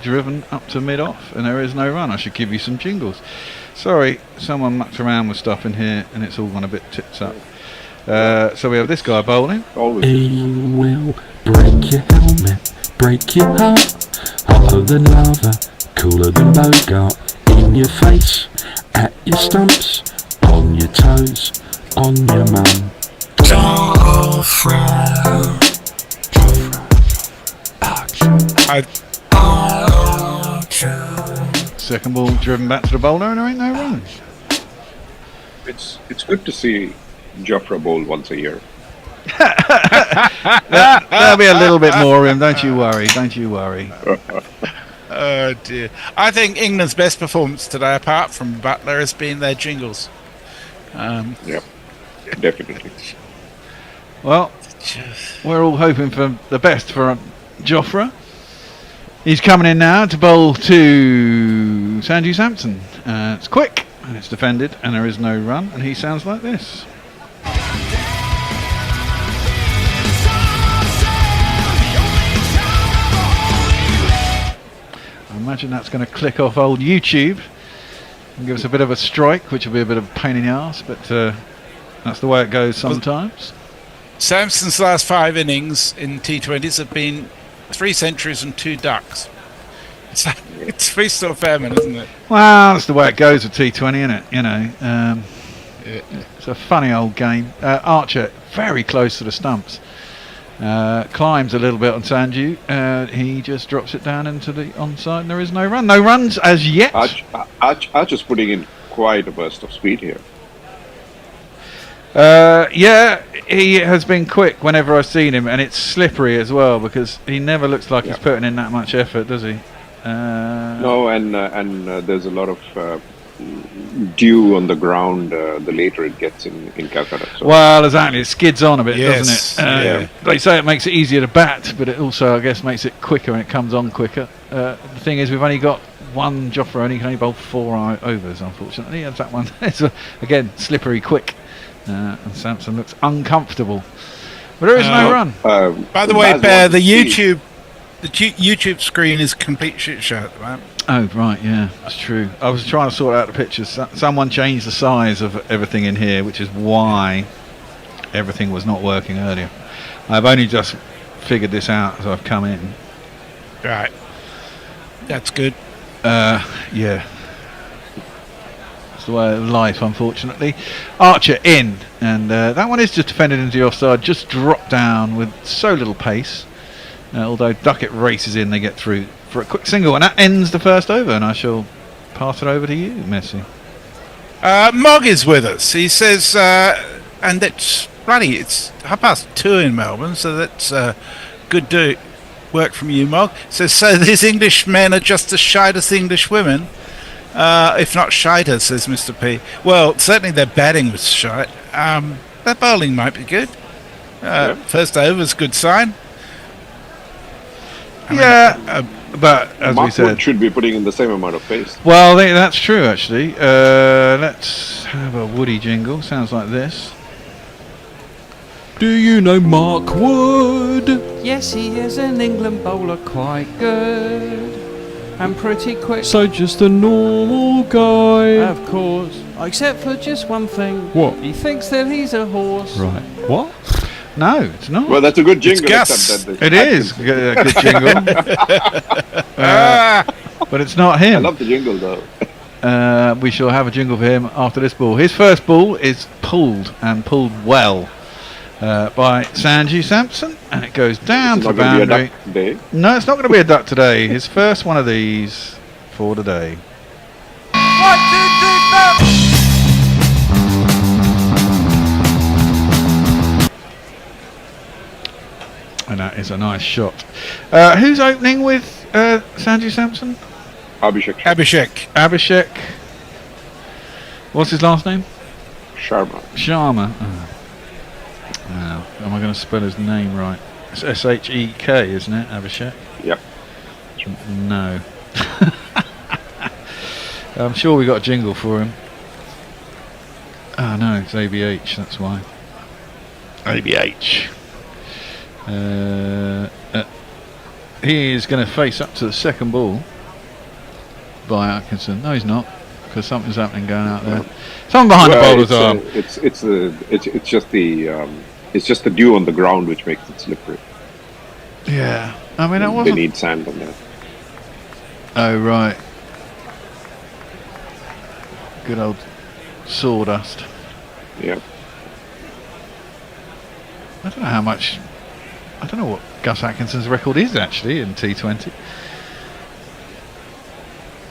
driven up to mid-off, and there is no run. I should give you some jingles. Sorry, someone mucked around with stuff in here, and it's all gone a bit tits up. So we have this guy bowling. He will break your helmet, break your heart. Hotter than lava, cooler than Bogart. In your face, at your stumps, on your toes, on your mum. Second ball driven back to the bowler and there ain't no runs. It's good to see Jofra bowl once a year. There'll be a little bit more of him, don't you worry, don't you worry. Oh dear. I think England's best performance today, apart from Butler, has been their jingles. Yep, definitely. Well, we're all hoping for the best for Jofra. He's coming in now to bowl to Sanju Samson. It's quick and it's defended and there is no run and he sounds like this. I imagine that's going to click off old YouTube and give us a bit of a strike, which will be a bit of a pain in the arse, but that's the way it goes sometimes. Samson's last 5 innings in T20s have been 3 centuries and 2 ducks. It's freestyle famine, isn't it? Well, that's the way it goes with T20, isn't it? You know, it's a funny old game. Archer very close to the stumps. Climbs a little bit on Sanju. He just drops it down into the onside and there is no run. No runs as yet. Archer's putting in quite a burst of speed here. Yeah, he has been quick whenever I've seen him, and it's slippery as well because he never looks like he's putting in that much effort, does he? No, and there's a lot of dew on the ground the later it gets in Kolkata. So. Well, exactly. It skids on a bit, doesn't it? They say it makes it easier to bat, but it also, I guess, makes it quicker and it comes on quicker. The thing is, we've only got one Jofra, and he can only bowl 4 overs, unfortunately. As that one is, again, slippery quick. And Samson looks uncomfortable. But there is no run. By the way, Bear, the YouTube screen is a complete shit show at the moment. Oh, right, yeah, that's true. I was trying to sort out the pictures. Someone changed the size of everything in here, which is why everything was not working earlier. I've only just figured this out as I've come in. Right. That's good. Yeah. It's the way of life, unfortunately. Archer in, and that one is just defended into the offside, just dropped down with so little pace. Although Duckett races in, they get through for a quick single, and that ends the first over, and I shall pass it over to you, Messi. Mog is with us. He says, and it's 2:30 in Melbourne, so that's good work from you, Mog. Says, so these English men are just as shite as the English women, if not shiter, says Mr. P. Well, certainly their batting was shite. Their bowling might be good. First over's a good sign. But as Mark we said, Wood should be putting in the same amount of pace. Well, that's true actually. Let's have a Woody jingle. Sounds like this. Do you know Mark Wood? Yes, he is an England bowler, quite good and pretty quick. So just a normal guy. Of course, except for just one thing. What? He thinks that he's a horse. Right. What? No, it's not. Well, that's a good jingle. It is a good jingle. But it's not him. I love the jingle, though. We shall have a jingle for him after this ball. His first ball is pulled, and pulled well, by Sanju Samson, and it goes down to the boundary. No, it's not going to be a duck today. His first one of these for the day. 1, 2, 3, 4. And that is a nice shot. Who's opening with Sanju Samson? Abhishek. What's his last name? Sharma. Oh, am I going to spell his name right? It's S-H-E-K, isn't it? Abhishek? Yep. No. I'm sure we got a jingle for him. Oh no, it's ABH, that's why. ABH. He is going to face up to the second ball by Atkinson. No, he's not. because something's happening going out there. Someone behind the bowler's arm. It's just the dew on the ground which makes it slippery. Yeah, I mean, They need sand on there. Oh right. Good old sawdust. Yeah. I don't know how much. I don't know what Gus Atkinson's record is actually in T20.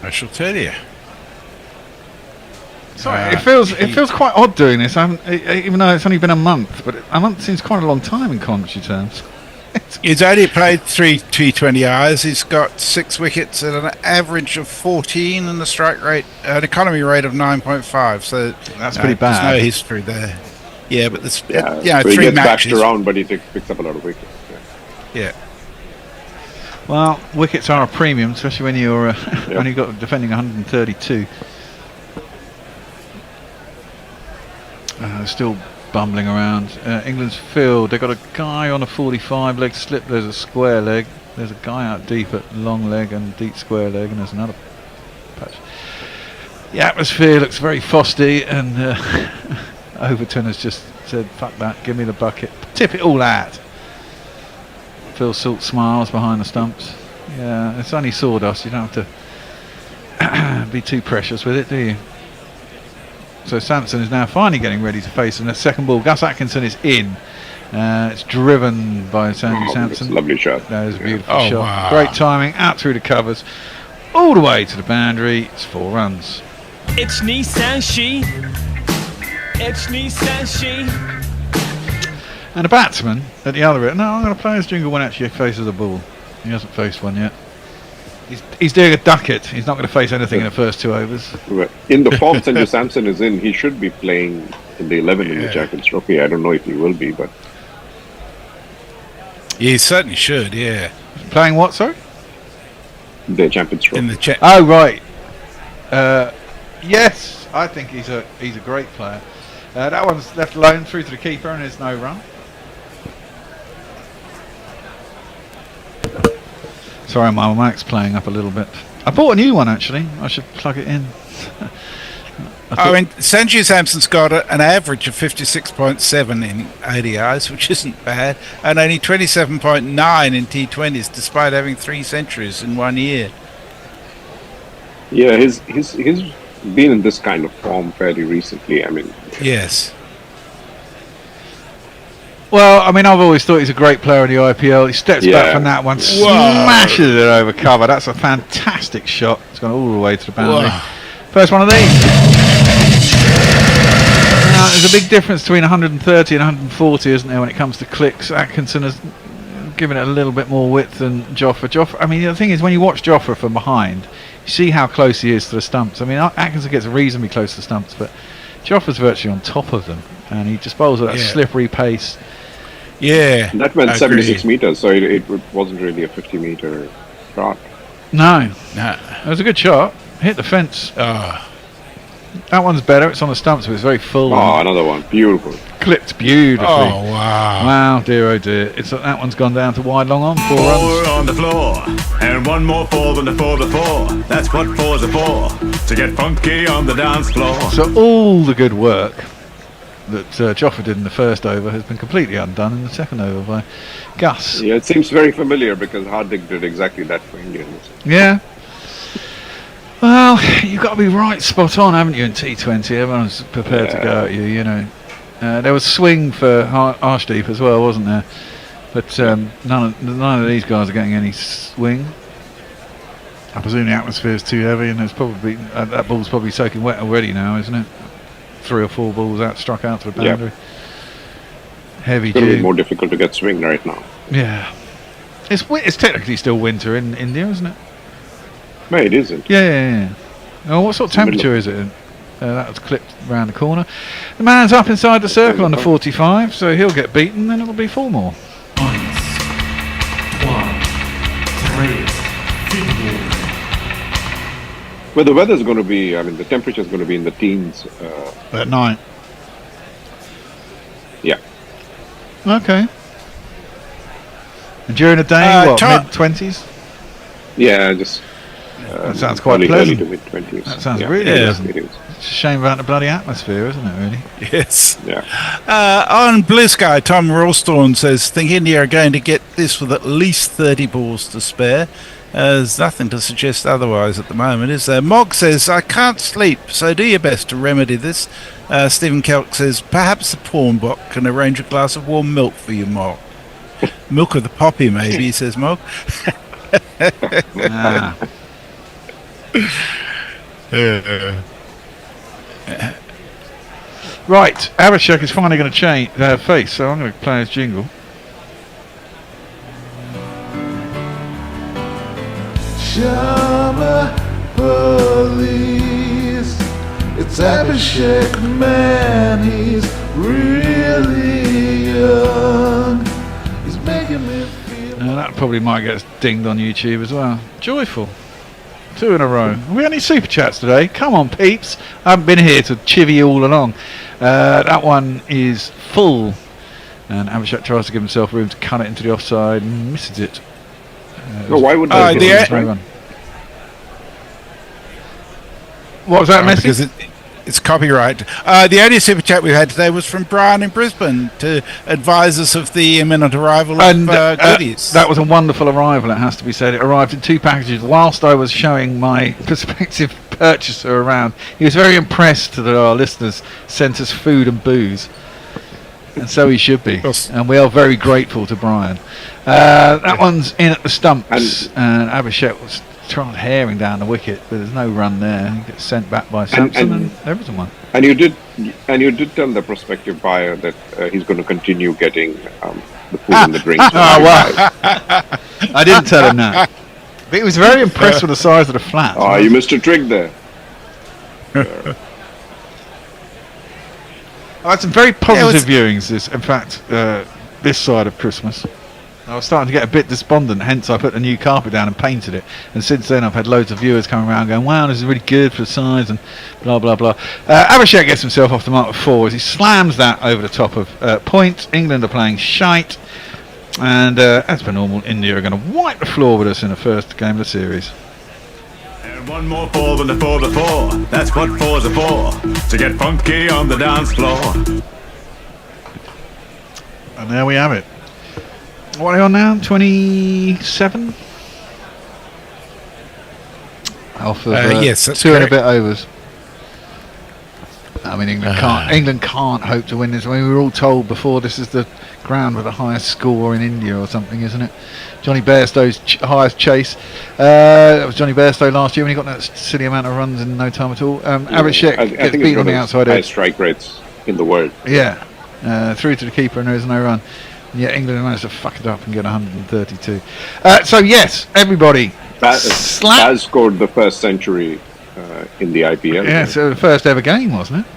I shall tell you. Sorry, it feels quite odd doing this. Even though it's only been a month, but a month seems quite a long time in commentary terms. He's only played 3 T20 hours. He's got 6 wickets at an average of 14 and a strike rate, an economy rate of 9.5. So that's pretty bad. There's no history there. Yeah, but there's so 3 he gets matches. bashed around, but he picks up a lot of wickets. Yeah. Well, wickets are a premium, especially when you're when you've got defending 132. Still bumbling around. England's field, they've got a guy on a 45 leg slip, there's a square leg, there's a guy out deep at long leg and deep square leg, and there's another patch. The atmosphere looks very frosty, and Overton has just said, fuck that, give me the bucket, tip it all out. Phil Salt smiles behind the stumps. Yeah, it's only sawdust, you don't have to be too precious with it, do you? So Sampson is now finally getting ready to face in the second ball. Gus Atkinson is in. It's driven by Sandy Sampson. Lovely shot. That is a beautiful shot. Wow. Great timing, out through the covers, all the way to the boundary. It's 4 runs. It's Nissan Shi. It's Nissan Shi. And a batsman at the other end. No, I'm going to play his jingle when actually he faces the ball. He hasn't faced one yet. He's doing a ducket. He's not going to face anything in the first 2 overs. Right. In the form Sanju Sampson is in, he should be playing in the 11 in the Champions Trophy. I don't know if he will be, but he certainly should. Yeah. Playing what? Sorry. The Champions Trophy. In the oh right. Yes, I think he's a great player. That one's left alone through to the keeper, and there's no run. Sorry, my mic's playing up a little bit. I bought a new one actually. I should plug it in. I mean, Sanju Sampson's got an average of 56.7 in ODIs, which isn't bad, and only 27.9 in T20s, despite having 3 centuries in 1 year. Yeah, he's been in this kind of form fairly recently. I mean, yes. Well, I mean, I've always thought he's a great player in the IPL. He steps back from that one, smashes it over cover. That's a fantastic shot. It's gone all the way to the boundary. First one of these. Now, there's a big difference between 130 and 140, isn't there, when it comes to clicks? Atkinson has given it a little bit more width than Jofra. I mean, the thing is, when you watch Jofra from behind, you see how close he is to the stumps. I mean, Atkinson gets reasonably close to the stumps, but Jofra's virtually on top of them, and he just bowls at that slippery pace. Yeah, and that went 76 meters, so it wasn't really a 50-meter shot. No, it was a good shot. Hit the fence. That one's better. It's on the stumps, but it's very full. Oh, another one. Beautiful. Clipped beautifully. Oh, wow. Wow, dear, oh dear. That one's gone down to wide long on. 4 runs. On the floor, and one more 4 than the 4 before. That's what 4's are for, to get funky on the dance floor. So all the good work that Jofra did in the first over has been completely undone in the second over by Gus. Yeah, it seems very familiar because Hardik did exactly that for Indians. Yeah. Well, you've got to be right spot on, haven't you, in T20? Everyone's prepared to go at you, you know. There was swing for Arshdeep as well, wasn't there? But none of these guys are getting any swing. I presume the atmosphere is too heavy, and there's probably that ball's probably soaking wet already now, isn't it? 3 or 4 balls struck out to the boundary. Heavy. It's going to be more difficult to get swing right now. Yeah. It's technically still winter in India, isn't it? No, it isn't. Yeah. Oh, what sort of temperature is it? That was clipped round the corner. The man's up inside the circle on the 45, so he'll get beaten, then it'll be 4 more. 1, 3, 4. Well, the weather's going to be, I mean, the temperature's going to be in the teens. At night? Yeah. Okay. And during the day, what, mid-20s? Yeah, just That sounds quite early pleasant. to mid-20s. That sounds Yeah, really pleasant. it is. It's a shame about the bloody atmosphere, isn't it, really? Yes. Yeah. On Blue Sky, Tom Rawstorn says, think India are going to get this with at least 30 balls to spare. There's nothing to suggest otherwise at the moment, is there? Mog says, I can't sleep, so do your best to remedy this. Stephen Kelk says, perhaps the pawn bot can arrange a glass of warm milk for you, Mog. Milk of the poppy, maybe, says Mog. Right, Abhishek is finally going to change face, so I'm going to play his jingle. Shama police. It's Abhishek, man, he's really young. He's making me feel. Now that probably might get us dinged on YouTube as well. Joyful. 2 in a row. Have we got any super chats today? Come on, peeps. I haven't been here to chivvy you all along. That one is full. And Abhishek tries to give himself room to cut it into the offside and misses it. No, why would What was that, Messi? Because it's copyright. The only super chat we had today was from Brian in Brisbane to advise us of the imminent arrival of goodies. That was a wonderful arrival, it has to be said. It arrived in 2 packages whilst I was showing my prospective purchaser around. He was very impressed that our listeners sent us food and booze. And so he should be. And we are very grateful to Brian. That one's in at the stumps. And Abhishek was tried herring down the wicket, but there's no run there. He gets sent back by Sampson and everything won. And you did tell the prospective buyer that he's going to continue getting the food and the drinks. Well, I didn't tell him that. But he was very impressed with the size of the flat. Oh, you missed a trick there. I had some very positive viewings. In fact, this side of Christmas. I was starting to get a bit despondent, hence I put the new carpet down and painted it. And since then I've had loads of viewers coming around going, wow, this is really good for the size and blah, blah, blah. Abhishek gets himself off the mark with 4 as he slams that over the top of point. England are playing shite. And as per normal, India are going to wipe the floor with us in the first game of the series. And one more 4 than the 4 before. That's what 4s are for. To get funky on the dance floor. And there we have it. What are you on now? 27? Off of yes, that's 2 and a correct. bit overs. I mean, England can't hope to win this. I mean, we were all told before this is the ground with the highest score in India or something, isn't it? Johnny Bairstow's highest chase. That was Johnny Bairstow last year when he got that silly amount of runs in no time at all. Abhishek gets beaten on the outside edge. Highest strike rates in the world. Yeah, through to the keeper and there is no run. And yet England managed to fuck it up and get 132. So yes, everybody. Baz scored the first century in the IPL. Yeah, so the first ever game, wasn't it?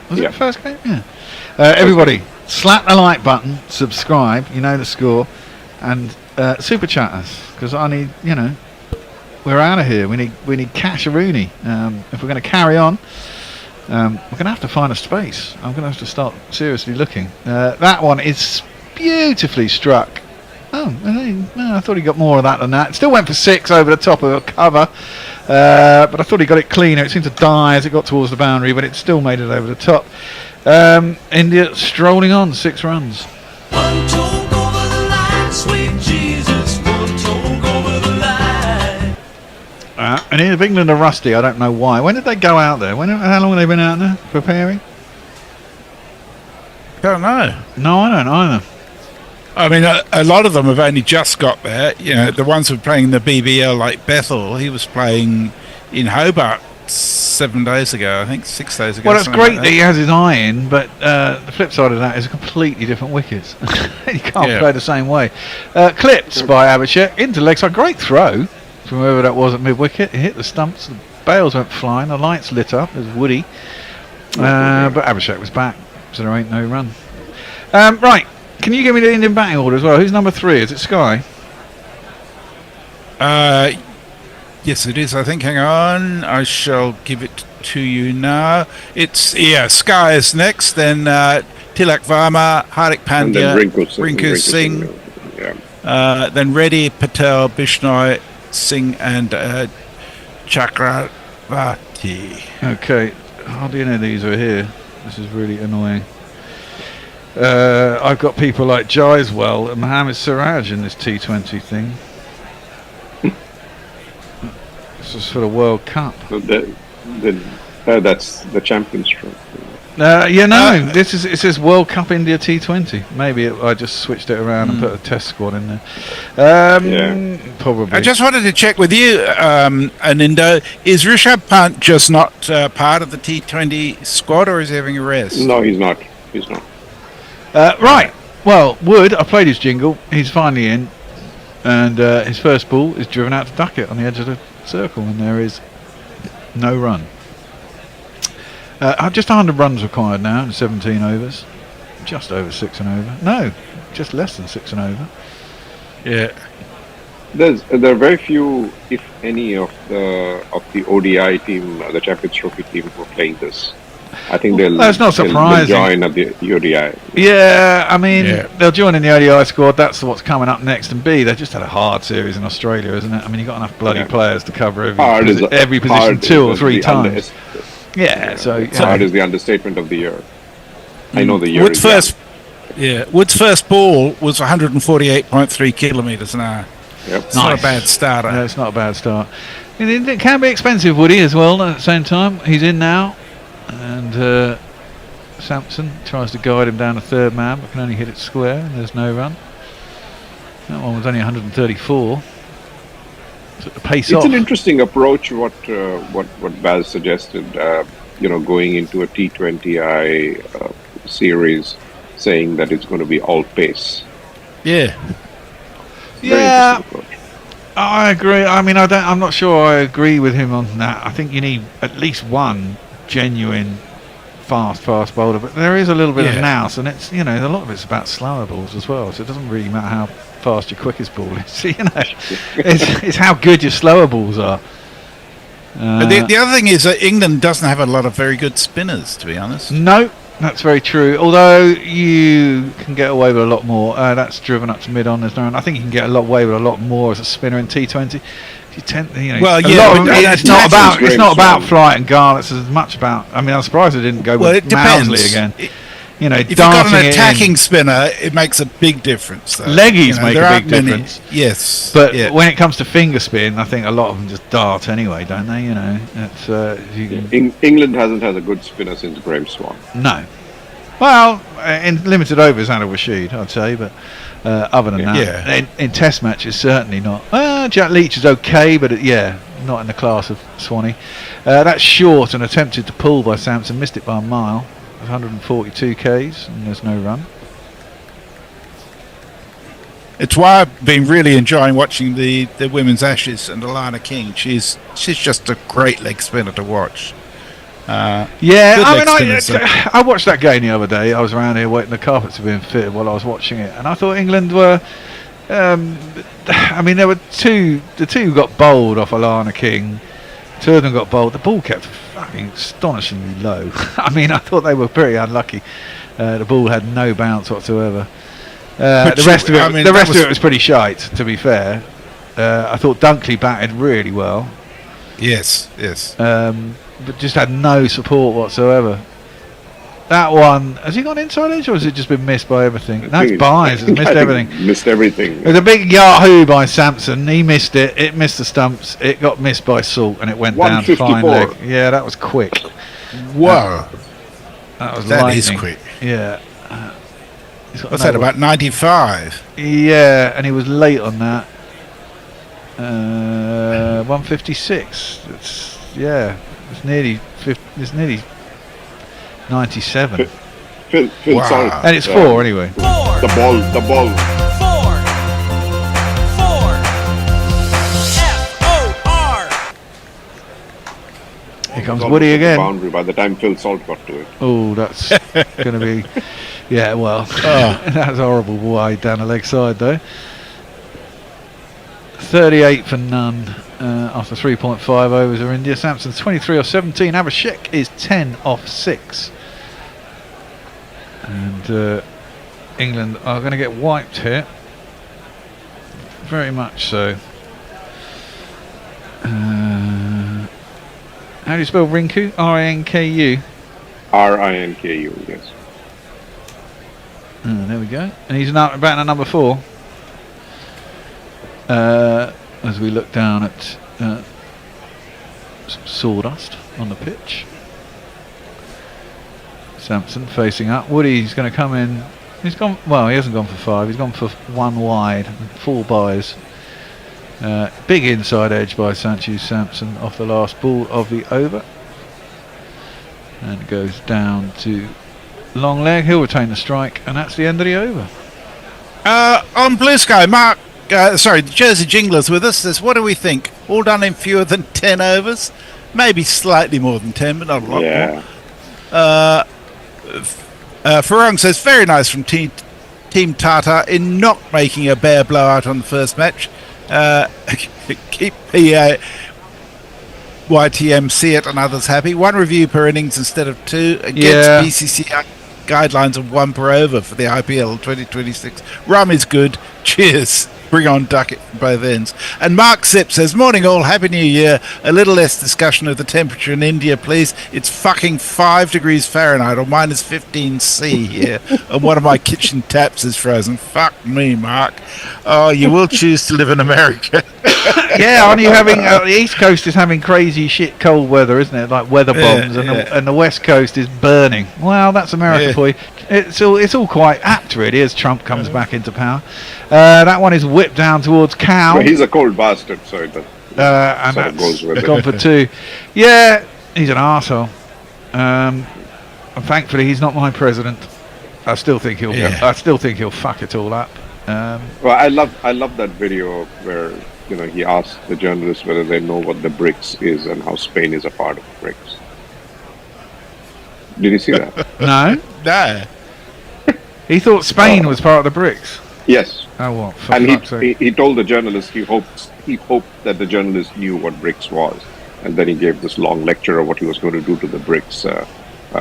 Was it the first game? Yeah. Everybody, slap the like button, subscribe, you know the score, and super chat us, because I need, we're out of here. We need cash-a-rooney. If we're going to carry on, we're going to have to find a space. I'm going to have to start seriously looking. That one is beautifully struck. Oh, I thought he got more of that than that. It still went for 6 over the top of a cover, but I thought he got it cleaner. It seemed to die as it got towards the boundary, but it still made it over the top. India strolling on, 6 runs. One talk over the line, sweet Jesus, one talk over the line. And if England are rusty, I don't know why. When did they go out there? How long have they been out there preparing? Don't know. No, I don't either. I mean, a lot of them have only just got there. The ones who are playing the BBL, like Bethel, he was playing in Hobart 7 days ago, I think, 6 days ago. Well, that's great that he has his eye in, but the flip side of that is completely different wickets. You can't play the same way. Clipped by Abhishek into leg side. Great throw from whoever that was at mid-wicket. It hit the stumps, the bails went flying, the lights lit up. It was Woody. But Abhishek was back, so there ain't no run. Right. Can you give me the Indian batting order as well? Who's number 3? Is it Sky? Yes, it is. I think. Hang on. I shall give it to you now. It's Sky is next. Then Tilak Varma, Hardik Pandya, Rinku Singh. Then Reddy, Patel, Bishnoi, Singh, and Chakravarti. Okay, hardly any of these are here. This is really annoying. I've got people like Jaiswell and Mohammed Siraj in this T20 thing. This is for the World Cup. That's the Champions Trophy. This is, it says World Cup India T20. Maybe I just switched it around and put a test squad in there. Probably. I just wanted to check with you, Anindo. Is Rishabh Pant just not part of the T20 squad, or is he having a rest? No, he's not. He's not. Right. Well, Wood, I played his jingle. He's finally in. And his first ball is driven out to duck it on the edge of the circle, and there is no run. Just 100 runs required now in 17 overs. Just over 6 and over. No, just less than 6 and over. Yeah. There are very few, if any, of the ODI team, the Champions Trophy team, who are playing this. I think that's not surprising. They'll join at the ODI. Yeah, I mean, they'll join in the ODI squad. That's what's coming up next. And B, they just had a hard series in Australia, isn't it? I mean, you've got enough bloody players to cover every position 2 or 3 times. So hard is the understatement of the year. I know the year. Wood's first ball was 148.3 kilometres an hour. Yep. It's not a bad start. No, it's not a bad start. It can be expensive, Woody, as well. At the same time, he's in now, and Sampson tries to guide him down a third man, but can only hit it square, and there's no run. That one was only 134. Took the pace off. It's an interesting approach. What Baz suggested. Going into a T20I series, saying that it's going to be all pace. Yeah. I agree. I mean, I'm not sure I agree with him on that. I think you need at least one genuine fast bowler, but there is a little bit of nous, and it's a lot of it's about slower balls as well. So it doesn't really matter how fast your quickest ball is. It's how good your slower balls are. The other thing is that England doesn't have a lot of very good spinners, to be honest. No, that's very true. Although you can get away with a lot more. That's driven up to mid on. There's no. I think you can get away with a lot more as a spinner in T20. It's not about flight and guard. It's as much about. I mean, I'm surprised they didn't go with Mousley again. If you've got an attacking spinner, it makes a big difference. Though. Leggies make a big difference. Yes, but when it comes to finger spin, I think a lot of them just dart anyway, don't they? England hasn't had a good spinner since Graham Swan. No. Well, in limited overs, Anil Rashid, I'd say, but other than that, in Test matches, certainly not. Jack Leach is okay, but not in the class of Swanee. That's short and attempted to pull by Sampson, missed it by a mile. 142 Ks and there's no run. It's why I've been really enjoying watching the Women's Ashes and Alana King. She's just a great leg spinner to watch. I watched that game the other day. I was around here waiting the carpets were being fitted while I was watching it, and I thought England were there were the two who got bowled off Alana King. 2 of them got bowled. The ball kept fucking astonishingly low. I thought they were pretty unlucky. The ball had no bounce whatsoever. The rest of it was pretty shite, to be fair. I thought Dunkley batted really well. Yes. But just had no support whatsoever. That one, has he gone inside edge, or has it just been missed by everything? No, it's Bynes. It's missed everything. Missed everything. It was a big Yahoo by Sampson. He missed it. It missed the stumps. It got missed by Salt, and it went down fine leg. Yeah, that was quick. Whoa. That is quick. Yeah. What's that, about 95? Yeah, and he was late on that. 156. It's nearly 97. Phil wow. And it's 4 anyway. The ball. 4. F-O-R. Here comes Woody again. Boundary by the time Phil Salt got to it. Oh, that's going to be... Yeah, well, that's horrible wide down the leg side though. 38 for none after 3.5 overs of India. Sampson's 23 off 17. Abhishek is 10 off 6. And England are going to get wiped here. Very much so. How do you spell Rinku? R-I-N-K-U? R-I-N-K-U, yes. There we go. And he's now batting at number 4. As we look down at some sawdust on the pitch. Sampson facing up. Woody's going to come in. He's gone. Well, he hasn't gone for 5. He's gone for 1 wide and 4 byes. Big inside edge by Sanchu Sampson off the last ball of the over, and goes down to long leg. He'll retain the strike, and that's the end of the over. On Blue Sky, Mark. The Jersey Jingler's with us. Says, what do we think? All done in fewer than 10 overs? Maybe slightly more than 10, but not a lot more. Farong says, very nice from Team Tata in not making a bare blowout on the first match. Keep the YTMC it and others happy. 1 review per innings instead of 2 against BCCI guidelines of 1 per over for the IPL 2026. Rum is good. Cheers. Bring on Duckett from both ends. And Mark Sipp says, morning all, happy new year. A little less discussion of the temperature in India, please. It's fucking 5 degrees Fahrenheit or minus 15 C here. And one of my kitchen taps is frozen. Fuck me, Mark. Oh, you will choose to live in America. Yeah, aren't you having... the East Coast is having crazy shit cold weather, isn't it? Like weather bombs, and the West Coast is burning. Well, that's America for you. It's all quite apt, really, as Trump comes back into power. That one is whipped down towards Cow. Well, he's a cold bastard, so it and so goes with it. Gone for 2. Yeah, he's an arsehole. And thankfully, he's not my president. I still think he'll. I still think he'll fuck it all up. Well, I love that video where he asked the journalists whether they know what the BRICS is and how Spain is a part of the BRICS. Did you see that? No. No. He thought Spain was part of the BRICS. Yes. Oh, what? And he told the journalist he hoped that the journalist knew what BRICS was, and then he gave this long lecture of what he was going to do to the BRICS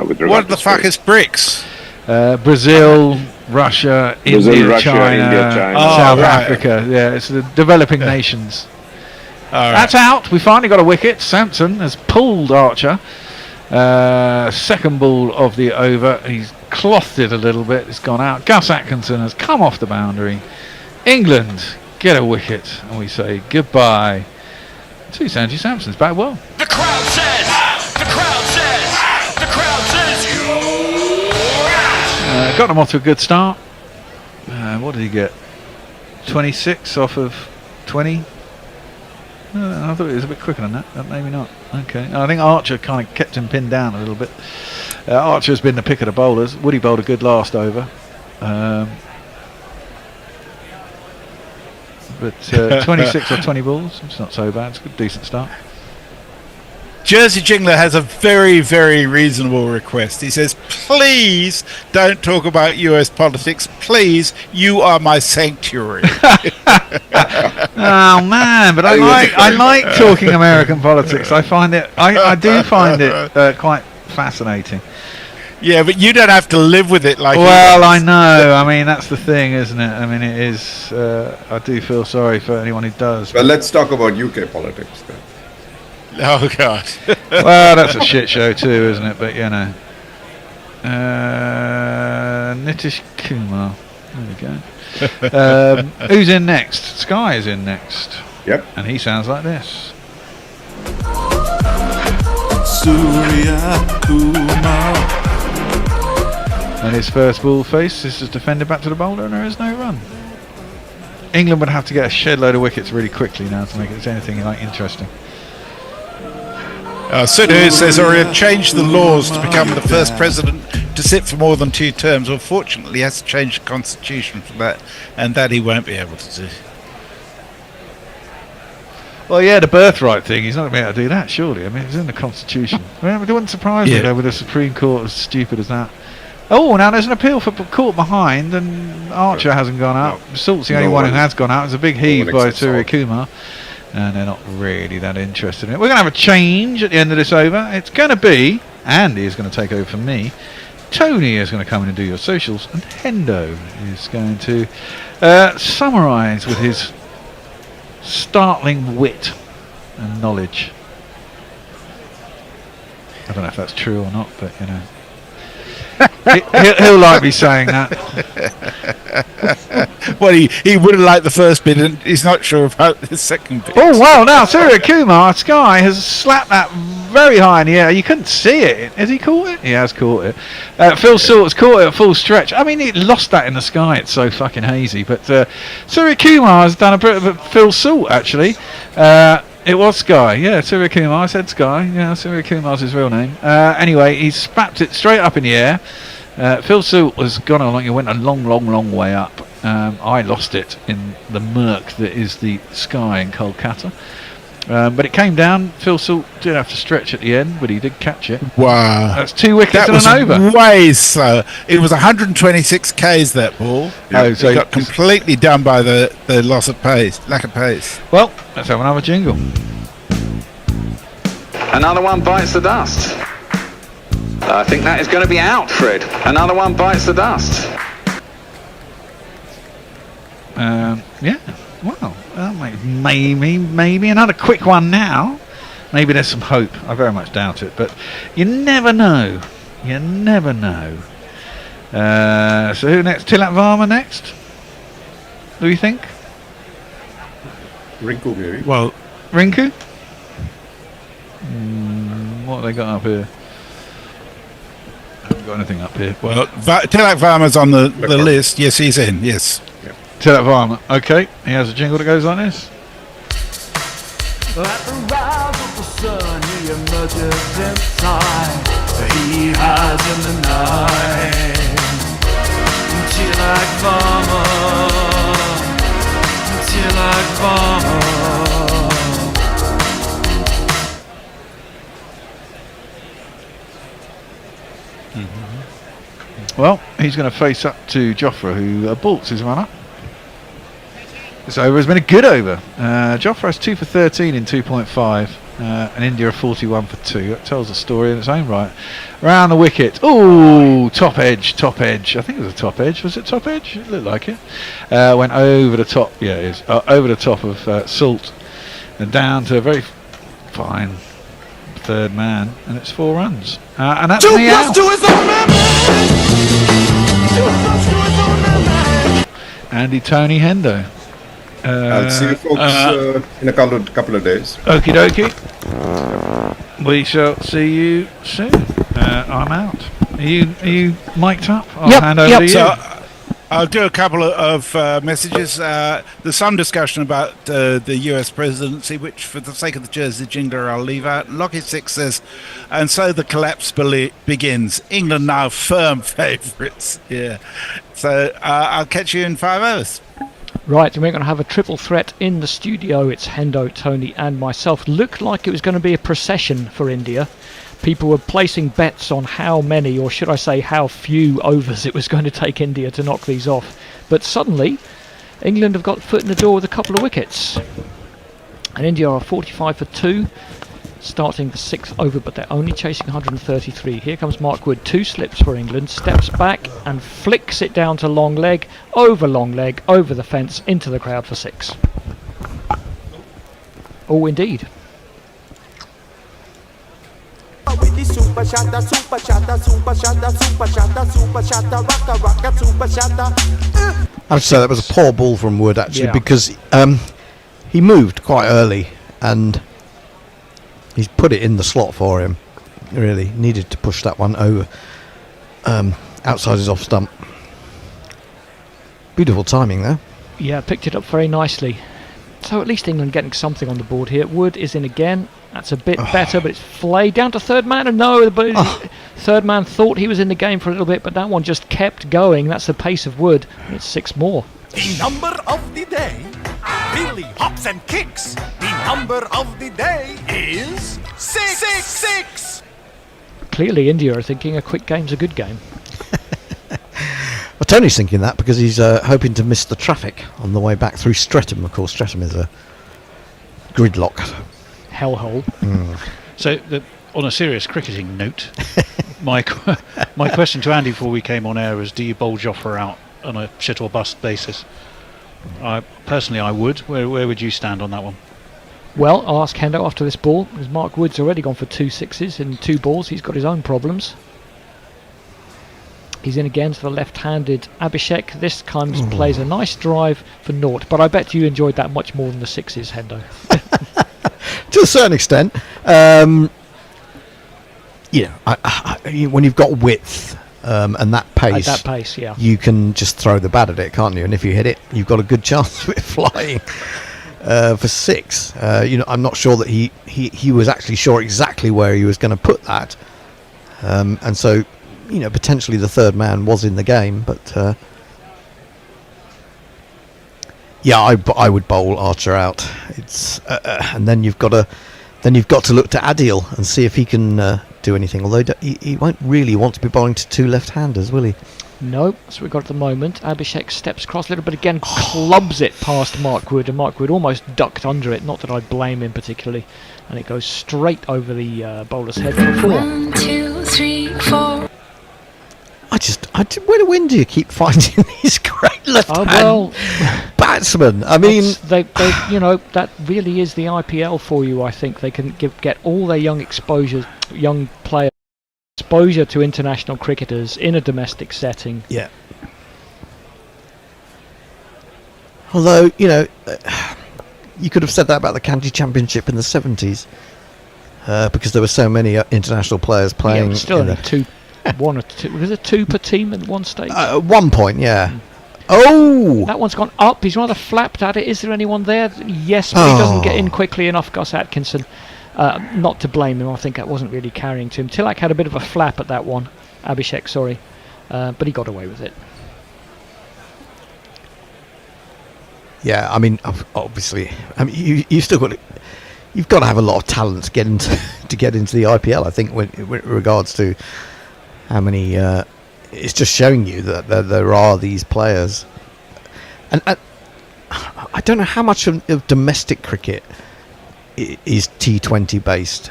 with regard what the fuck is BRICS? Brazil, Russia, India, China, South Africa. Yeah, it's the developing nations. That's out. We finally got a wicket. Sampson has pulled Archer. Second ball of the over. He's clothed it a little bit. It's gone out. Gus Atkinson has come off the boundary. England get a wicket, and we say goodbye to Sanju Sampson's bat well. The crowd says. The crowd says. The crowd says. Got him off to a good start. What did he get? 26 off of 20. I thought it was a bit quicker than that, but maybe not. Okay, I think Archer kind of kept him pinned down a little bit. Archer's been the pick of the bowlers. Woody bowled a good last over. But 26 or 20 balls, it's not so bad. It's a good, decent start. Jersey Jingler has a very, very reasonable request. He says, please don't talk about US politics. Please, you are my sanctuary. Oh man, but I like talking American politics. I find it I do find it quite fascinating. Yeah, but you don't have to live with it like. Well, I know. I mean, that's the thing, isn't it? I mean, it is. I do feel sorry for anyone who does. Well, let's talk about UK politics then. Oh God. Well, that's a shit show too, isn't it? But Nitish Kumar. There we go. Who's in next? Sky is in next. Yep. And he sounds like this. Surya Kumar. And his first ball face. This is defended back to the bowler, and there is no run. England would have to get a shed load of wickets really quickly now to make it anything like interesting. Sidhu says, or he'll change the laws to become the first president to sit for more than 2 terms. Well, fortunately, he has to change the constitution for that, and that he won't be able to do. Well, yeah, the birthright thing, he's not going to be able to do that, surely. I mean, it's in the constitution. I mean, it wouldn't surprise me, though, with the Supreme Court as stupid as that. Oh, now there's an appeal for caught behind, and Archer hasn't gone out. Salt's the only one who has gone out. It's a big heave by Surya Kumar. And they're not really that interested in it. We're going to have a change at the end of this over. It's going to be, Andy is going to take over from me. Tony is going to come in and do your socials. And Hendo is going to summarise with his startling wit and knowledge. I don't know if that's true or not, but you know. he'll like me saying that. Well, he would have liked the first bit, and he's not sure about the second bit. Oh wow! Now Surya Kumar Sky has slapped that very high in the air. You couldn't see it. Has he caught it? He has caught it. Phil Salt has caught it at full stretch. I mean, he lost that in the sky. It's so fucking hazy. But Surya Kumar has done a bit of a Phil Salt actually. It was Sky, yeah, Surya Kumar. I said Sky, yeah, Surya Kumar's his real name. Anyway, he spapped it straight up in the air. Phil Salt has gone along, he went a long way up. I lost it in the murk that is the sky in Kolkata. But it came down. Phil Salt did have to stretch at the end, but he did catch it. Wow. That's 2 wickets and an over. Way slow. It was 126 Ks, that ball. Oh, so it got completely done by the loss of pace, lack of pace. Well, let's have another jingle. Another one bites the dust. I think that is going to be out, Fred. Another one bites the dust. Yeah. Well, maybe another quick one now. Maybe there's some hope. I very much doubt it, but you never know. You never know. So who next? Tilak Varma next? Who do you think? Rinku, maybe. Well, Rinku? What have they got up here? I haven't got anything up here. Well, Tilak Varma's on the list. Yes, he's in. Yes. Yeah. Tilak Varma. Okay. He has a jingle that goes like this. At the rise of the sun, he emerges inside. He hides in the night. Tilak Varma, Tilak Varma. Well, he's going to face up to Jofra, who balks his runner. This over has been a good over. Jofra has 2 for 13 in 2.5, and India are 41 for 2. That tells a story in its own right. Round the wicket. Oh, top edge. I think it was a top edge. Was it top edge? It looked like it. Went over the top. Yeah, it is. Over the top of Salt, and down to a very fine third man, and it's 4 runs. And that's 2 me plus out. 2 is on Andy Tony Hendo. I'll see you folks in a couple of days. Okie dokie. We shall see you soon. I'm out. Are you mic'd up? I'll hand over to you. So I'll do a couple of messages. There's some discussion about the US presidency, which for the sake of the Jersey jingler I'll leave out. Lockie 6 says, and so the collapse begins. England now firm favourites. Yeah. So I'll catch you in 5 hours. Right, and we're going to have a triple threat in the studio. It's Hendo, Tony and myself. Looked like it was going to be a procession for India. People were placing bets on how many, or should I say how few overs it was going to take India to knock these off. But suddenly, England have got foot in the door with a couple of wickets. And India are 45 for 2, starting the 6th over, but they're only chasing 133. Here comes Mark Wood, 2 slips for England, steps back and flicks it down to long leg, over the fence, into the crowd for 6. Oh, indeed. with the super shatter, super shatter, super shatter, super shatter, super shatter, rocka, rocka, super shatter. I would say that was a poor ball from Wood actually, because he moved quite early and he's put it in the slot for him. Really needed to push that one over outside his off stump. Beautiful timing there. Yeah, picked it up very nicely. So at least England getting something on the board here. Wood is in again. That's a bit better, but it's flayed down to third man. And no, but third man thought he was in the game for a little bit, but that one just kept going. That's the pace of Wood. It's 6 more. The number of the day really hops and kicks. The number of the day is 666. Clearly, India are thinking a quick game's a good game. Well, Tony's thinking that because he's hoping to miss the traffic on the way back through Streatham. Of course, Streatham is a gridlock hellhole. So, on a serious cricketing note, my question to Andy before we came on air was: do you bowl Jofra out on a shit or bust basis? Personally, I would. Where would you stand on that one? Well, I'll ask Hendo after this ball, because Mark Wood's already gone for 2 sixes in 2 balls. He's got his own problems. He's in again to the left-handed Abhishek. This time plays a nice drive for naught, but I bet you enjoyed that much more than the sixes, Hendo. To a certain extent. When you've got width and that pace, at that pace, yeah, you can just throw the bat at it, can't you? And if you hit it, you've got a good chance of it flying for 6. I'm not sure that he was actually sure exactly where he was going to put that, and so potentially the third man was in the game, but I would bowl Archer out. It's and then you've got to look to Adil and see if he can do anything. Although he won't really want to be bowling to 2 left-handers, will he? No, that's what we've got at the moment. Abhishek steps across a little bit again, clubs it past Mark Wood, and Mark Wood almost ducked under it. Not that I'd blame him particularly, and it goes straight over the bowler's head for 4. 1, 2, 3, 4. When do you keep finding these great left-hand batsmen? I mean, they that really is the IPL for you. I think they can get all their young players exposure to international cricketers in a domestic setting. Yeah. Although you could have said that about the County Championship in the 70s, because there were so many international players playing. Yeah, still only 2. 1 or 2. Was it 2 per team at one stage? At one point, yeah. Oh! That one's gone up. He's rather flapped at it. Is there anyone there? Yes, but he doesn't get in quickly enough, Gus Atkinson. Not to blame him. I think that wasn't really carrying to him. Tilak had a bit of a flap at that one. Abhishek, sorry. But he got away with it. Yeah, I mean, obviously, you've still got you've got to have a lot of talent to get into the IPL. I think with regards to how many, it's just showing you that there are these players, and I don't know how much of domestic cricket is T20 based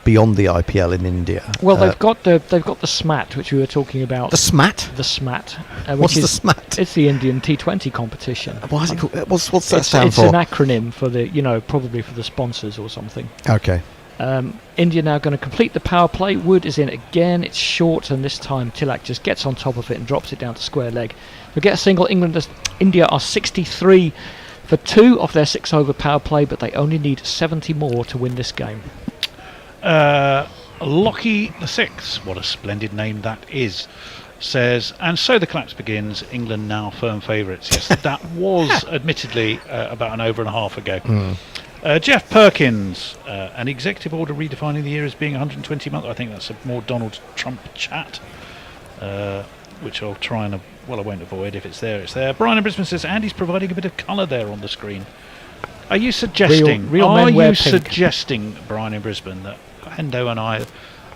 beyond the IPL in India. Well, they've got the SMAT, which we were talking about. The SMAT. The SMAT. What's the SMAT? It's the Indian T20 competition. Why is it called? What's that stand for? It's an acronym for the probably for the sponsors or something. Okay. India now going to complete the power play. Wood is in again. It's short, and this time Tilak just gets on top of it and drops it down to square leg. They'll get a single. India are 63 for 2 of their 6-over power play, but they only need 70 more to win this game. Lockie the Sixth, what a splendid name that is, says, and so the collapse begins. England now firm favourites. Yes, that was admittedly about an over and a half ago. Jeff Perkins, an executive order redefining the year as being 120 months. I think that's a more Donald Trump chat, which I'll try and I won't avoid. If it's there, it's there. Brian in Brisbane says Andy's providing a bit of colour there on the screen. Are you suggesting? Suggesting, Brian in Brisbane, that Hendo and I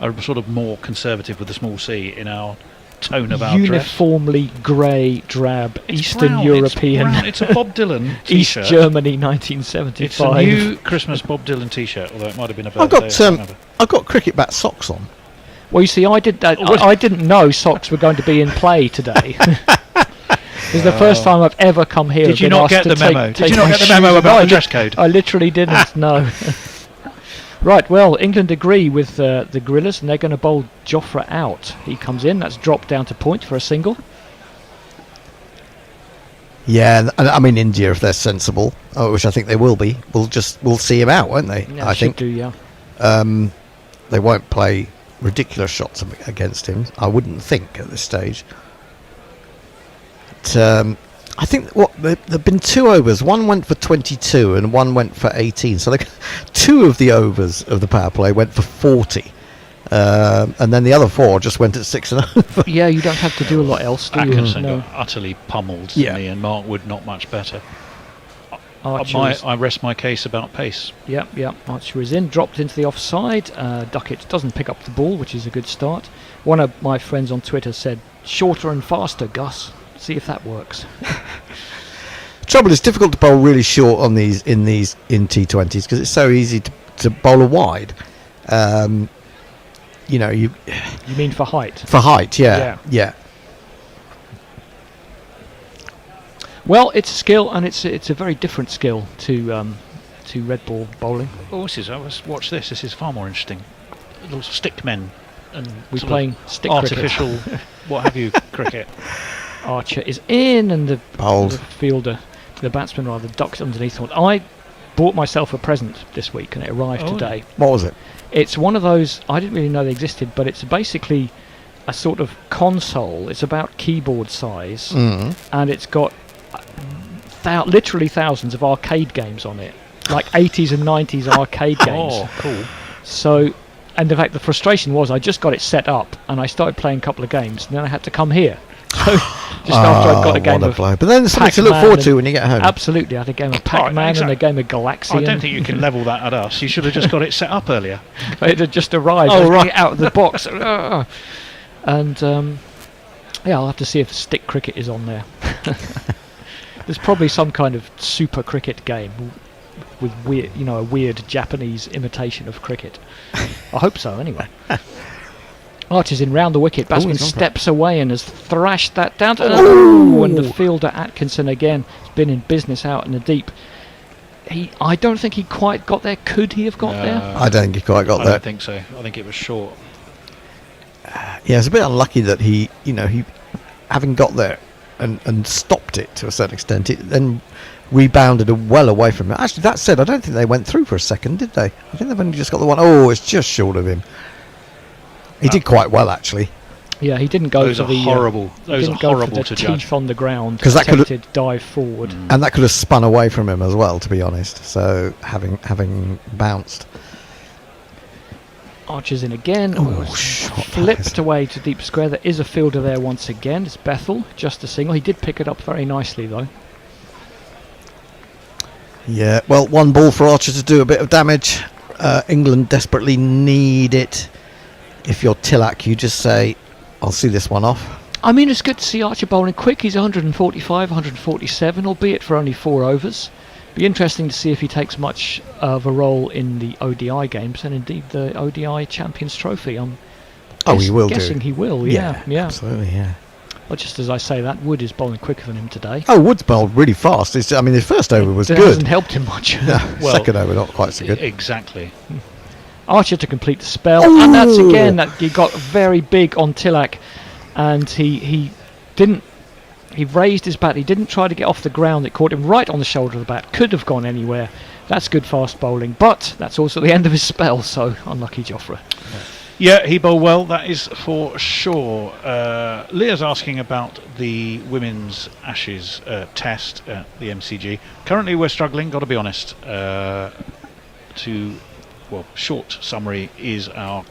are sort of more conservative with a small c in our tone of our uniformly grey, drab, it's Eastern brown, European. It's a Bob Dylan East Germany, 1975. It's a new Christmas Bob Dylan T-shirt, although it might have been a birthday. I've got cricket bat socks on. Well, you see, I didn't know socks were going to be in play today. It's the first time I've ever come here. Did you not get the memo? Did you not get the memo about the dress code? I literally didn't. No. Right, well, England agree with the Gorillas, and they're going to bowl Jofra out. He comes in, that's dropped down to point for a single. Yeah, and I mean India, if they're sensible, which I think they will be, we'll see him out, won't they? Yeah, I think. Do, yeah. They won't play ridiculous shots against him, I wouldn't think at this stage. But, I think there've been 2 overs. One went for 22 and one went for 18. So 2 of the overs of the power play went for 40, and then the other 4 just went at 6 and over. Yeah, you don't have to do a lot else, do you? Atkinson got utterly pummeled, and Mark Wood not much better. I rest my case about pace. Yeah. Archer is in, dropped into the offside. Duckett doesn't pick up the ball, which is a good start. One of my friends on Twitter said, "Shorter and faster, Gus." See if that works. Trouble is, difficult to bowl really short on these in T20s because it's so easy to bowl a wide. You mean for height? For height, yeah. Well, it's a skill, and it's a very different skill to to red ball bowling. Oh, watch this. This is far more interesting. Little stick men and we're playing stick artificial, what have you, cricket. Archer is in, and the fielder, the batsman rather, ducked underneath. I bought myself a present this week, and it arrived today. What was it? It's one of those, I didn't really know they existed, but it's basically a sort of console. It's about keyboard size, and it's got literally thousands of arcade games on it, like 80s and 90s arcade games. Oh, cool. So, and in fact, the frustration was I just got it set up, and I started playing a couple of games, and then I had to come here. So, just after I'd got a game of But then there's something to look forward to when you get home. Absolutely, I had a game of Pac-Man and a game of Galaxian. I don't think you can level that at us. You should have just got it set up earlier. It had just arrived. Oh, right. Out of the box. And I'll have to see if stick cricket is on there. There's probably some kind of super cricket game with weird, a weird Japanese imitation of cricket. I hope so, anyway. Archer's in round the wicket. Batsman steps away and has thrashed that down to and the fielder Atkinson again has been in business out in the deep. I don't think he quite got there. Could he have got there? I don't think he quite got there. I don't think so. I think it was short. Yeah, it's a bit unlucky that he having got there and stopped it to a certain extent, it then rebounded well away from it. Actually, that said, I don't think they went through for a second, did they? I think they've only just got the one. Oh, it's just short of him. He did quite well, actually. Yeah, he didn't go for the horrible. Those are horrible to judge. Teeth on the ground. Because that could have dive forward, and that could have spun away from him as well, to be honest. So having bounced. Archer's in again. Flipped away to deep square. There is a fielder there once again. It's Bethel, just a single. He did pick it up very nicely, though. Yeah, well, one ball for Archer to do a bit of damage. England desperately need it. If you're Tilak, you just say, I'll see this one off. I mean, it's good to see Archer bowling quick. He's 145, 147, albeit for only 4 overs. Be interesting to see if he takes much of a role in the ODI games and indeed the ODI Champions Trophy. He will guessing he will, yeah. Absolutely, yeah. Well, just as I say that, Wood is bowling quicker than him today. Oh, Wood's bowled really fast. His first over was good. It hasn't helped him much. Second over, not quite so good. Exactly. Archer to complete the spell, and that's again that he got very big on Tilak, and he didn't. He raised his bat. He didn't try to get off the ground. It caught him right on the shoulder of the bat. Could have gone anywhere. That's good fast bowling, but that's also the end of his spell. So unlucky, Jofra. Yeah, he bowled well. That is for sure. Leah's asking about the women's Ashes test at the MCG. Currently, we're struggling. Got to be honest. Short summary is our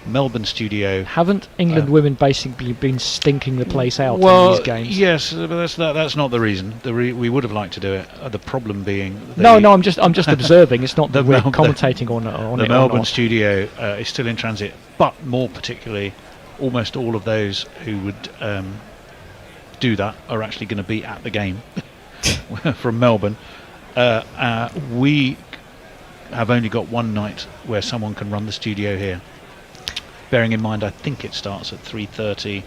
Melbourne studio. Haven't England women basically been stinking the place out in these games? Yes, but that's not the reason. We would have liked to do it. The problem being I'm just observing. It's not that we're commentating on the Melbourne studio is still in transit, but more particularly, almost all of those who would do that are actually going to be at the game from Melbourne. We have only got one night where someone can run the studio here. Bearing in mind, I think it starts at 3:30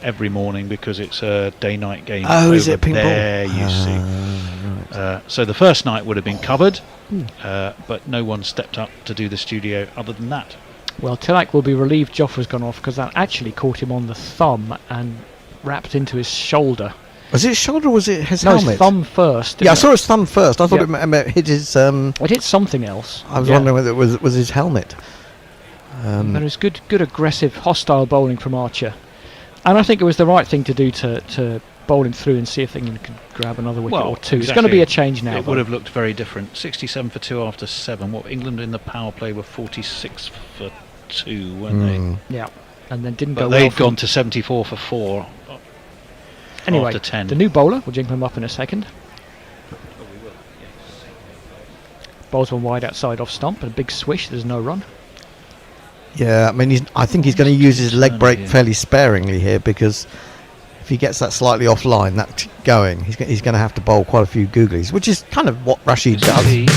every morning because it's a day-night game. Oh, is it ping there, pong? You see. Right. So the first night would have been covered, but no one stepped up to do the studio other than that. Well, Tilak will be relieved Jofra's gone off because that actually caught him on the thumb and wrapped into his shoulder. Was it his shoulder or was it his helmet? His thumb first. Yeah, I saw his thumb first. I thought it hit his... It hit something else. I was wondering whether it was his helmet. But it was good aggressive, hostile bowling from Archer. And I think it was the right thing to do to bowl him through and see if England can grab another wicket or two. It's going to be a change now. It would have looked very different. 67 for 2 after 7. England in the power play were 46 for 2, weren't they? Yeah, and then didn't but go well. They'd gone to 74 for 4 anyway, after 10. The new bowler, we'll jingle him up in a second. Bowls one wide outside off stump and a big swish. There's no run. Yeah, I mean, I think he's going to use his leg break fairly sparingly here because if he gets that slightly offline, that going, he's going to have to bowl quite a few googlies, which is kind of what Rashid does. He's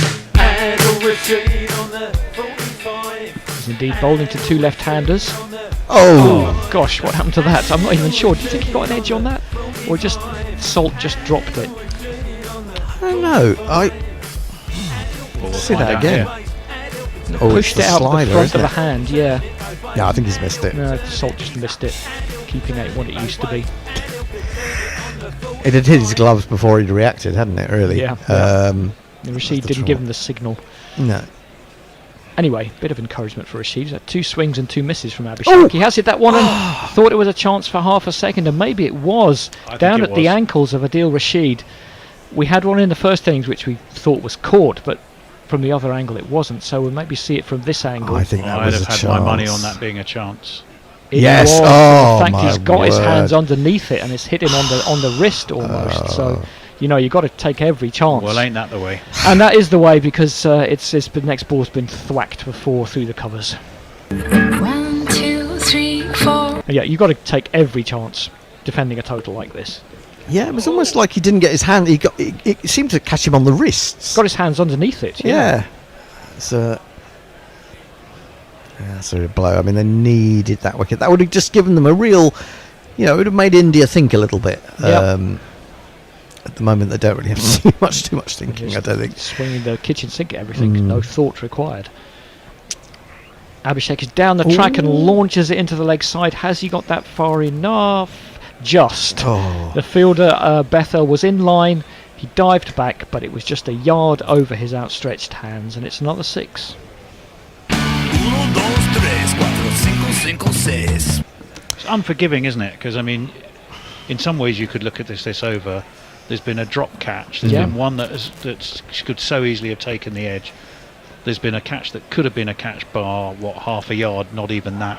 indeed bowling to 2 left-handers. Oh gosh, what happened to that? I'm not even sure. Do you think he got an edge on that, or just Salt just dropped it? I don't know. we'll See find that out again. here. Oh, Pushed it's it the out the slider, front isn't of the it? hand, yeah. Yeah, I think he's missed it. No, Salt just missed it, keeping it what it used to be. It had hit his gloves before he'd reacted, hadn't it, really? Yeah. Rashid didn't give him the signal. No. Anyway, bit of encouragement for Rashid. He's had 2 swings and 2 misses from Abhishek. He has hit that one and thought it was a chance for half a second, and maybe it was. Down at the ankles of Adil Rashid. We had one in the first innings which we thought was caught, but from the other angle it wasn't, so we'll maybe see it from this angle. I think that was a I'd have had my money on that being a chance. Yes, oh, in fact, my he's got his word. hands underneath it and it's hit him on the wrist almost. So, you know, you've got to take every chance. Well, ain't that the way? And that is the way, because the next ball's been thwacked before through the covers. 1, 2, 3, 4. Yeah, you've got to take every chance defending a total like this. Yeah, it was almost like he didn't get his hand. It seemed to catch him on the wrists. Got his hands underneath it. Yeah. So. Yeah, that's a blow. I mean, they needed that wicket. That would have just given them a real, it would have made India think a little bit. Yep. At the moment, they don't really have too much thinking, I don't think. Swinging the kitchen sink at everything, no thought required. Abhishek is down the track and launches it into the leg side. Has he got that far enough? Just. The fielder, Butler, was in line. He dived back, but it was just a yard over his outstretched hands, and it's another 6. It's unforgiving, isn't it? Because, I mean, in some ways you could look at this over. There's been a drop catch. There's been one that could so easily have taken the edge. There's been a catch that could have been a catch bar, half a yard, not even that.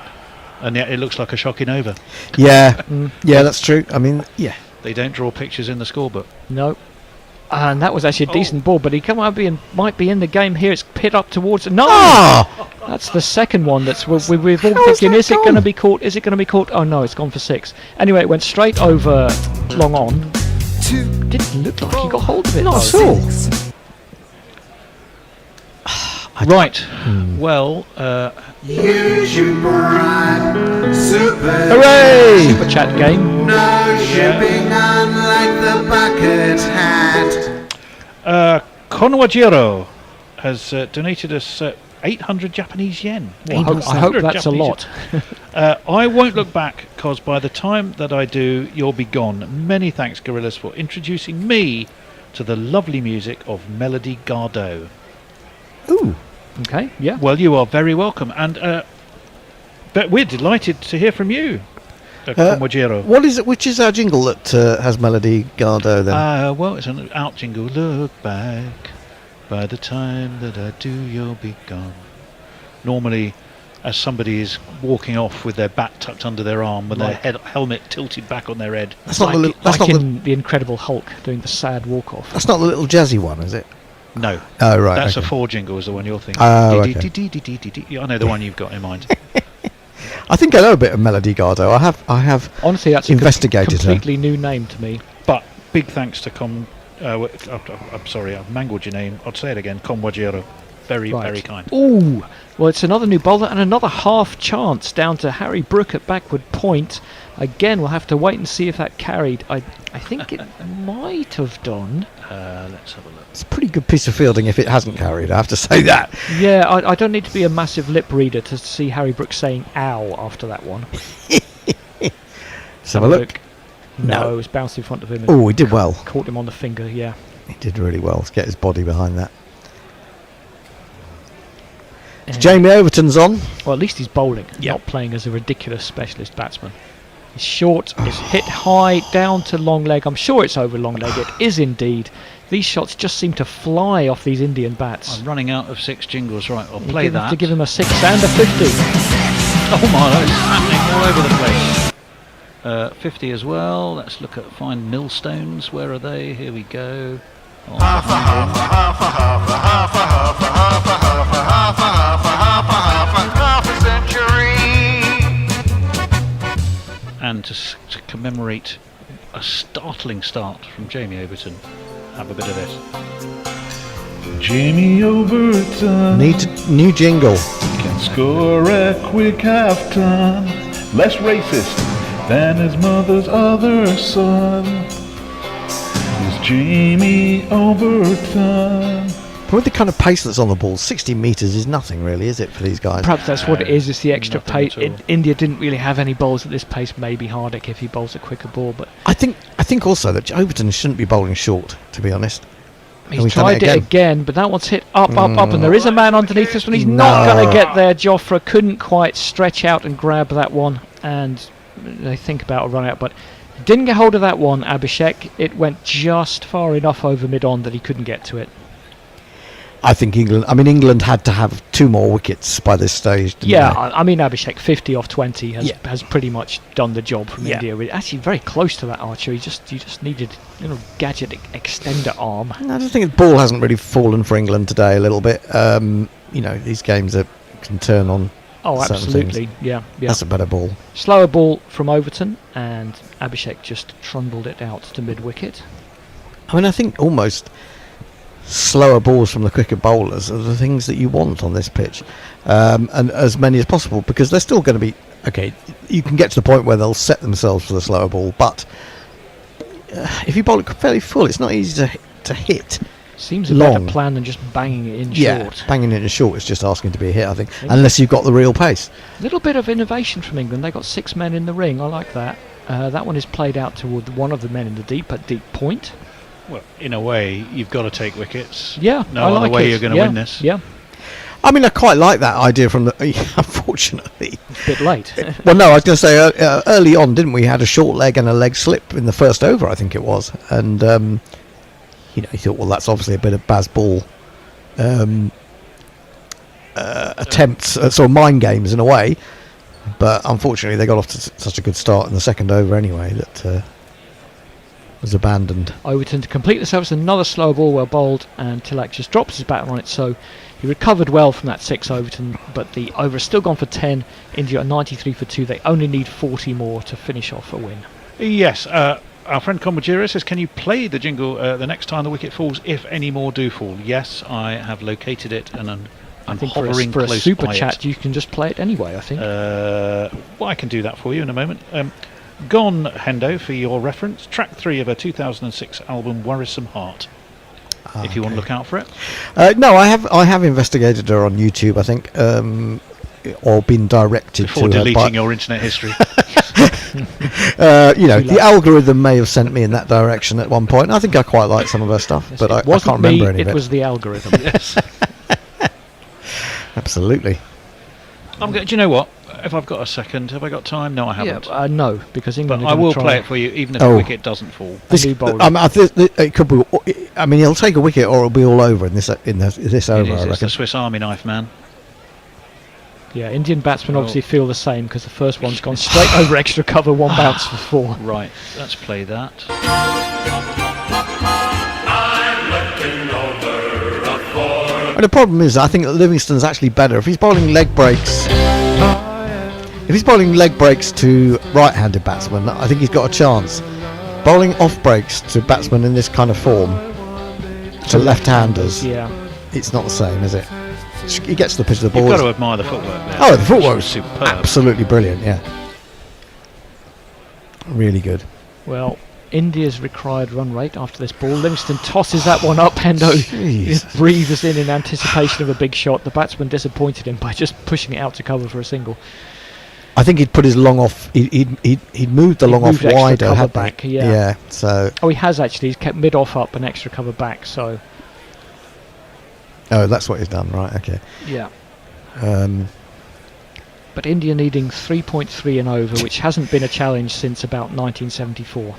And yet it looks like a shocking over. Yeah, yeah, that's true. I mean, yeah. They don't draw pictures in the scorebook. No. And that was actually a decent ball, but he might be in the game here. It's pit up towards... No! That's the second one we've all thinking, is it going to be caught? Is it going to be caught? Oh no, it's gone for 6. Anyway, it went straight over long on. Didn't look like he got hold of it. Not at all. Right. Well, Use your pride. Super. Hooray! Super chat game. No shipping unlike the bucket hat. Konwajiro has donated us 800 Japanese yen. Well, I hope that's a lot. I won't look back, because by the time that I do, you'll be gone. Many thanks, Gorillas, for introducing me to the lovely music of Melody Gardot. Ooh. Okay, yeah. Well, you are very welcome. And but we're delighted to hear from you, Konwajiro. What is it? Which is our jingle that has Melody Gardot then? Well, it's an out jingle. Look back. By the time that I do, you'll be gone. Normally, as somebody is walking off with their bat tucked under their arm, with their helmet tilted back on their head. That's not the Incredible Hulk doing the sad walk off. That's not the little jazzy one, is it? No. Oh right. That's okay. a 4 jingle, is the one you're thinking. Oh, okay. I know the one you've got in mind. I think I know a bit of Melody Gardot. I have. Honestly, that's investigated a completely new name to me. But big thanks to I'm sorry, I've mangled your name. I'll say it again. Konwajiro. Very, very kind. Ooh, well, it's another new bowler and another half chance down to Harry Brook at backward point. Again, we'll have to wait and see if that carried. I think it might have done. Let's have a look. It's a pretty good piece of fielding if it hasn't carried, I have to say that. Yeah, I don't need to be a massive lip reader to see Harry Brook saying ow after that one. Let's have a look. No, it was bounced in front of him. Oh, he did well. Caught him on the finger, yeah. He did really well to get his body behind that. Jamie Overton's on. Well, at least he's bowling, not playing as a ridiculous specialist batsman. He's short, it's hit high, down to long leg. I'm sure it's over long leg. It is indeed. These shots just seem to fly off these Indian bats. I'm running out of 6 jingles. Right, I'll play that. To give him a 6 and a 50. Oh my, that's happening all over the place. 50 as well. Let's look at find millstones. Where are they? Here we go. And to commemorate a startling start from Jamie Overton, have a bit of this. Jamie Overton new jingle. Can score a quick half ton, less racist than his mother's other son. Is Jamie Overton. But with the kind of pace that's on the ball, 60 metres is nothing really, is it, for these guys? Perhaps that's what it is. It's the extra pace. India didn't really have any bowls at this pace. Maybe Hardik if he bowls a quicker ball, but I think also that Overton shouldn't be bowling short, to be honest. He's tried it again, but that one's hit up, and there is a man underneath this one. He's not going to get there. Jofra couldn't quite stretch out and grab that one, and they think about a run out, but didn't get hold of that one, Abhishek. It went just far enough over mid-on that he couldn't get to it. I think England had to have 2 more wickets by this stage, didn't they? I mean, Abhishek 50 off 20 has pretty much done the job from India. Actually, very close to that, Archer. You just needed gadget extender arm. I just think the ball hasn't really fallen for England today a little bit. These games can turn on. Oh, absolutely. Things. Yeah. That's a better ball. Slower ball from Overton, and Abhishek just trundled it out to mid-wicket. I mean, I think almost slower balls from the quicker bowlers are the things that you want on this pitch, and as many as possible, because they're still going to be okay. You can get to the point where they'll set themselves for the slower ball, but if you bowl it fairly full, it's not easy to hit. Seems a better plan than just banging it in short. Banging it in short is just asking to be a hit, I think, unless you've got the real pace. A little bit of innovation from England. They got 6 men in the ring. I like that. That one is played out toward one of the men in the deep at deep point. Well, in a way, you've got to take wickets. Yeah, no other way you're going to win this. Yeah. I mean, I quite like that idea from the. Unfortunately, a bit late. Well, no, I was going to say early on, didn't we? Had a short leg and a leg slip in the first over, I think it was, and you thought, well, that's obviously a bit of Baz Ball attempts, sort of mind games in a way. But unfortunately, they got off to such a good start in the second over anyway that was abandoned. Overton to complete the service, another slow ball well bowled, and Tilak just drops his batter on it, so he recovered well from that 6 Overton, but the over has still gone for 10. India are 93 for 2. They only need 40 more to finish off a win. Yes, our friend Komajira says, can you play the jingle the next time the wicket falls, if any more do fall? Yes, I have located it, and I'm hovering for a close super by chat, it. you can just play it anyway, I think. Well, I can do that for you in a moment. Gone, Hendo, for your reference, track 3 of a 2006 album, Worrisome Heart. If you want to look out for it. No, I have investigated her on YouTube, I think, or been directed before to deleting your internet history. The algorithm may have sent me in that direction at one point. I think I quite like some of her stuff, but I can't remember any of it. It was the algorithm. Yes. Absolutely. Do you know what? If I've got a second, have I got time? No, I haven't. No, because England. But I will play it for you, even if the wicket doesn't fall. It could be. I mean, he'll take a wicket, or it'll be all over in this over. I reckon. It's the Swiss Army knife, man. Yeah, Indian batsmen obviously feel the same, because the first one's gone straight over extra cover, 1 bounce for 4. Right, let's play that. And the problem is, I think that Livingston's actually better if he's bowling leg breaks. If he's bowling leg breaks to right-handed batsmen, I think he's got a chance. Bowling off breaks to batsmen in this kind of form, to left-handers, it's not the same, is it? He gets to the pitch of the ball. You've got to admire the footwork there. Oh, the footwork was superb. Absolutely brilliant, yeah. Really good. Well, India's required run rate after this ball. Livingston tosses that one up. Hendo just breathes in anticipation of a big shot. The batsman disappointed him by just pushing it out to cover for a single. I think he'd put his long off. He'd moved the long off wider. Cover back, yeah. So. Oh, he has actually. He's kept mid off up and extra cover back. So. Oh, that's what he's done, right? Okay. Yeah. But India needing 3.3 and over, which hasn't been a challenge since about 1974.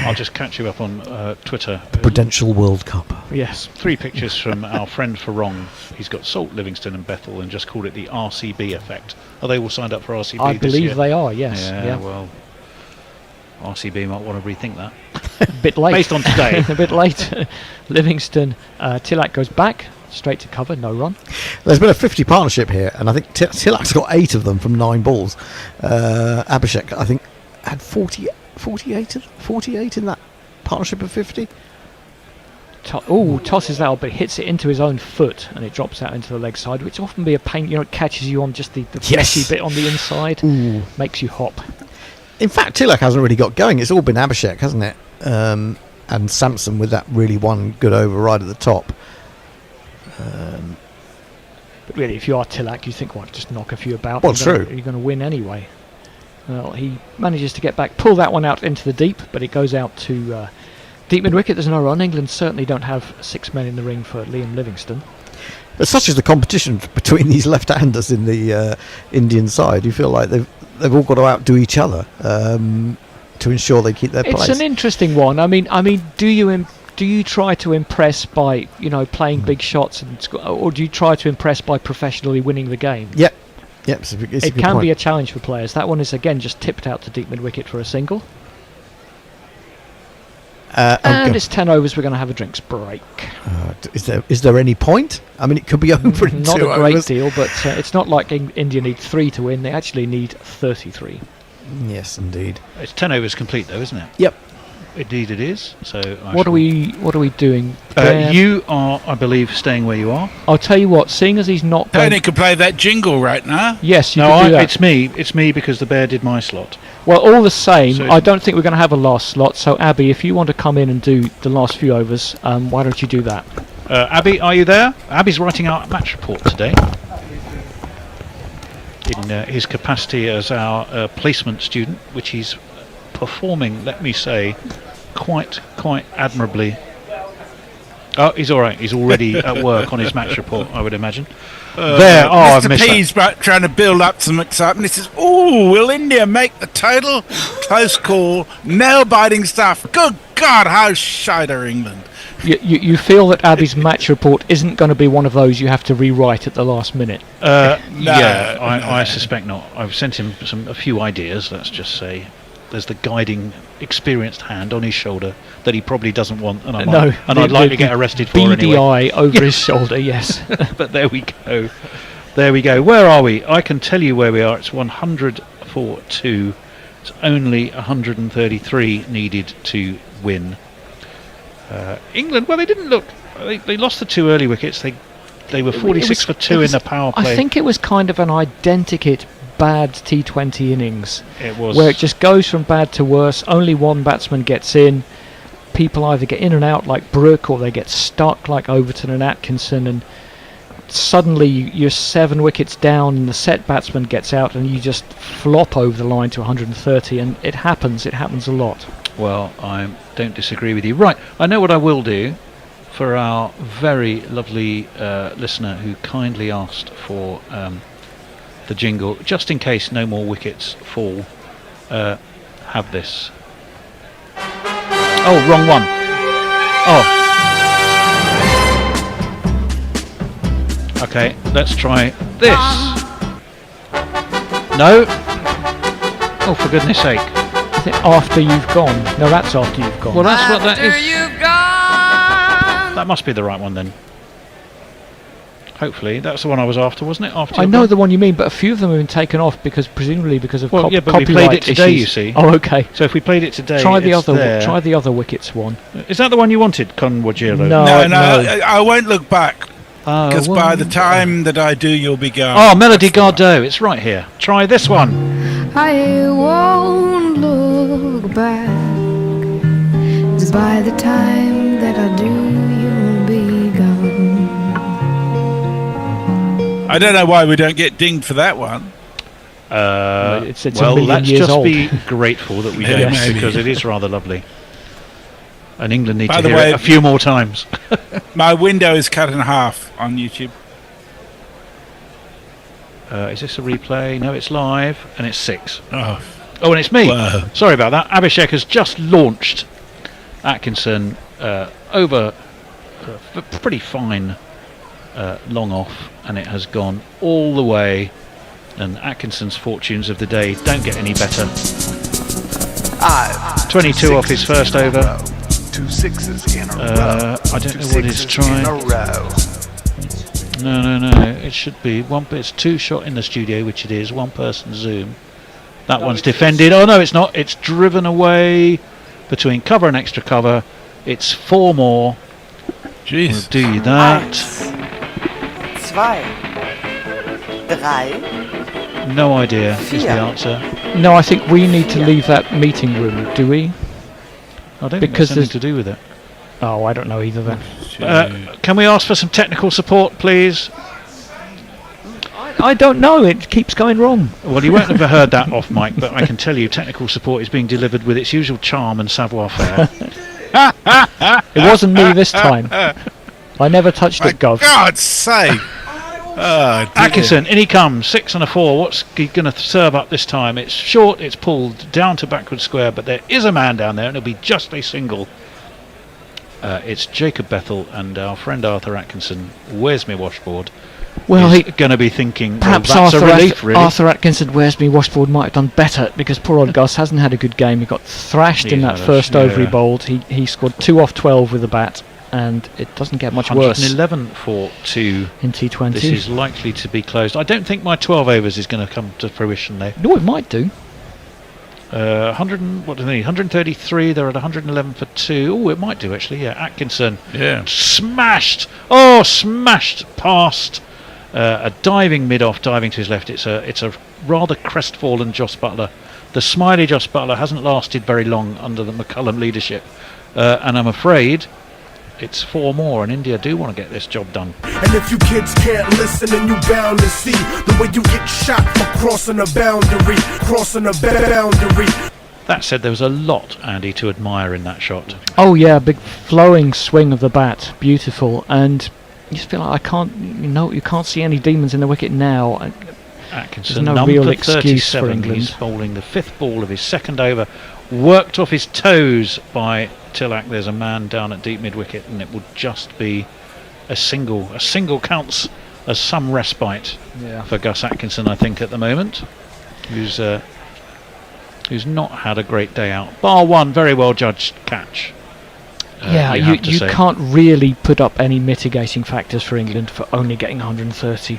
I'll just catch you up on Twitter. The Prudential World Cup. Yes. 3 pictures from our friend Farong. He's got Salt, Livingston and Bethel and just called it the RCB effect. Are they all signed up for RCB I this believe year? they are, yes. Yeah, well, RCB might want to rethink that. A bit late. Based on today. A bit late. Livingston, Tilak goes back, straight to cover, no run. There's been a 50 partnership here, and I think Tilak's got 8 of them from 9 balls. Abhishek, I think, had 48 in that partnership of 50. Tosses out, but hits it into his own foot, and it drops out into the leg side, which often be a pain. It catches you on just the fleshy bit on the inside. Makes you hop. In fact, Tilak hasn't really got going. It's all been Abhishek, hasn't it? and Sampson with that really one good over right at the top. But really, if you are Tilak, you think, well, just knock a few about. Well, true. You're going to win anyway. Well, he manages to get back, pull that one out into the deep, but it goes out to deep mid-wicket. There's no run. England certainly don't have 6 men in the ring for Liam Livingstone. But such is the competition between these left-handers in the Indian side. You feel like they've all got to outdo each other to ensure they keep their place. It's an interesting one. I mean, do you try to impress by playing big shots, or do you try to impress by professionally winning the game? Yep. It can be a challenge for players. That one is again just tipped out to deep mid-wicket for a single. And it's 10 overs. We're going to have a drinks break. Is there any point? I mean, it could be over in 2 Not a great overs. deal, but it's not like India need 3 to win. They actually need 33. Yes, indeed. It's 10 overs complete, though, isn't it? Yep. Indeed, it is. So What are we doing? You are, I believe, staying where you are. I'll tell you what. Seeing as he's not, Tony could play that jingle right now. Yes, you no, can do that. it's me. It's me because the bear did my slot. Well, all the same, So I don't think we're going to have a last slot. So, Abby, if you want to come in and do the last few overs, why don't you do that? Abby, are you there? Abby's writing our match report today. In his capacity as our placement student, which he's performing, let me say, quite admirably. Oh, he's all right. He's already at work on his match report, I would imagine. Mr. P's trying to build up some excitement. He says, "Oh, will India make the total? Close call, nail-biting stuff. Good God, how shite are England?" You feel that Abby's match report isn't going to be one of those you have to rewrite at the last minute? I suspect not. I've sent him a few ideas, let's just say. There's the guiding, experienced hand on his shoulder that he probably doesn't want, and I'd like to get arrested for beady anyway. eye over his shoulder, yes. But there we go. There we go. Where are we? I can tell you where we are. It's 100 for 2. It's only 133 needed to win. England, well, they didn't look. They lost the 2 early wickets. They were 46 for 2 in the power play. I think it was kind of an identikit bad T20 innings. It was. Where it just goes from bad to worse. Only one batsman gets in. People either get in and out like Brooke, or they get stuck like Overton and Atkinson, and suddenly you're 7 wickets down and the set batsman gets out and you just flop over the line to 130, and it happens a lot. Well, I don't disagree with you. Right, I know what I will do for our very lovely listener who kindly asked for the jingle, just in case no more wickets fall. Have this. Oh, wrong one. Oh. Okay, let's try this. No. Oh, for goodness sake. Is it after you've gone? No, that's after you've gone. Well, that's what that is. You've gone. That must be the right one then. Hopefully, that's the one I was after, wasn't it? After I know the one you mean, but a few of them have been taken off presumably because of yeah, but copyright we played it today, issues. you see. Oh, okay. So if we played it today, try the it's other wickets one. Is that the one you wanted, Conwajiro? No, I won't look back. Because by the time that I do, you'll be gone. Oh, Melody Gardot, it's right here. Try this one. I won't look back, 'cause by the time that I do, you'll be gone. I don't know why we don't get dinged for that one. It's well, let's just old. be grateful that we Yeah, don't, maybe. because it is rather lovely. And England need By to the hear way, it a few more times. My window is cut in half on YouTube. Is this a replay? No, it's live, and it's 6. Oh, and it's me. Whoa. Sorry about that. Abhishek has just launched Atkinson over a pretty fine long off, and it has gone all the way. And Atkinson's fortunes of the day don't get any better. 22 off his first over. 2 sixes in a row. I don't know what he's trying. No. It should be one. It's 2 shot in the studio, which it is. 1 person zoom. That one's defended. Oh no, it's not. It's driven away between cover and extra cover. It's 4 more. Jeez. We'll do you that. 2, 3. No idea is the answer. No, I think we need to leave that meeting room. Do we? I don't think there's anything to do with it. Oh, I don't know either then. Can we ask for some technical support, please? I don't know, it keeps going wrong. Well, you won't have heard that off mic, but I can tell you technical support is being delivered with its usual charm and savoir-faire. It wasn't me this time. I never touched it, Gov. For God's sake! Atkinson, in he comes, 6 and a 4. What's he going to serve up this time? It's short, it's pulled down to backward square, but there is a man down there, and it'll be just a single. It's Jacob Bethel and our friend Arthur Atkinson. Where's my washboard? Well, he's going to be thinking, perhaps well, that's a relief, really. Arthur Atkinson, where's me washboard, might have done better, because poor old Gus hasn't had a good game. He got thrashed in that first over he bowled. He scored 2 off 12 with the bat, and it doesn't get much worse. 111 for 2 in T20. This is likely to be closed. I don't think my 12 overs is going to come to fruition, though. No, it might do. 133. They're at 111 for 2. Oh, it might do actually. Yeah, Atkinson. Yeah. Smashed. Oh, smashed past a diving mid-off, diving to his left. It's a rather crestfallen Joss Butler. The smiley Joss Butler hasn't lasted very long under the McCullum leadership, and I'm afraid it's 4 more, and India do want to get this job done. And if you kids can't listen, then you bound to see the way you get shot for crossing a boundary, That said, there was a lot, Andy, to admire in that shot. Oh yeah, big flowing swing of the bat, beautiful, and you just feel like you can't see any demons in the wicket now. Atkinson, There's no number real excuse 37, for England. He's bowling the 5th ball of his 2nd over, worked off his toes by Tilak. There's a man down at deep mid wicket, and it would just be a single. A single counts as some respite for Gus Atkinson, I think, at the moment, who's not had a great day out. Bar one, very well judged catch. You can't really put up any mitigating factors for England for only getting 130.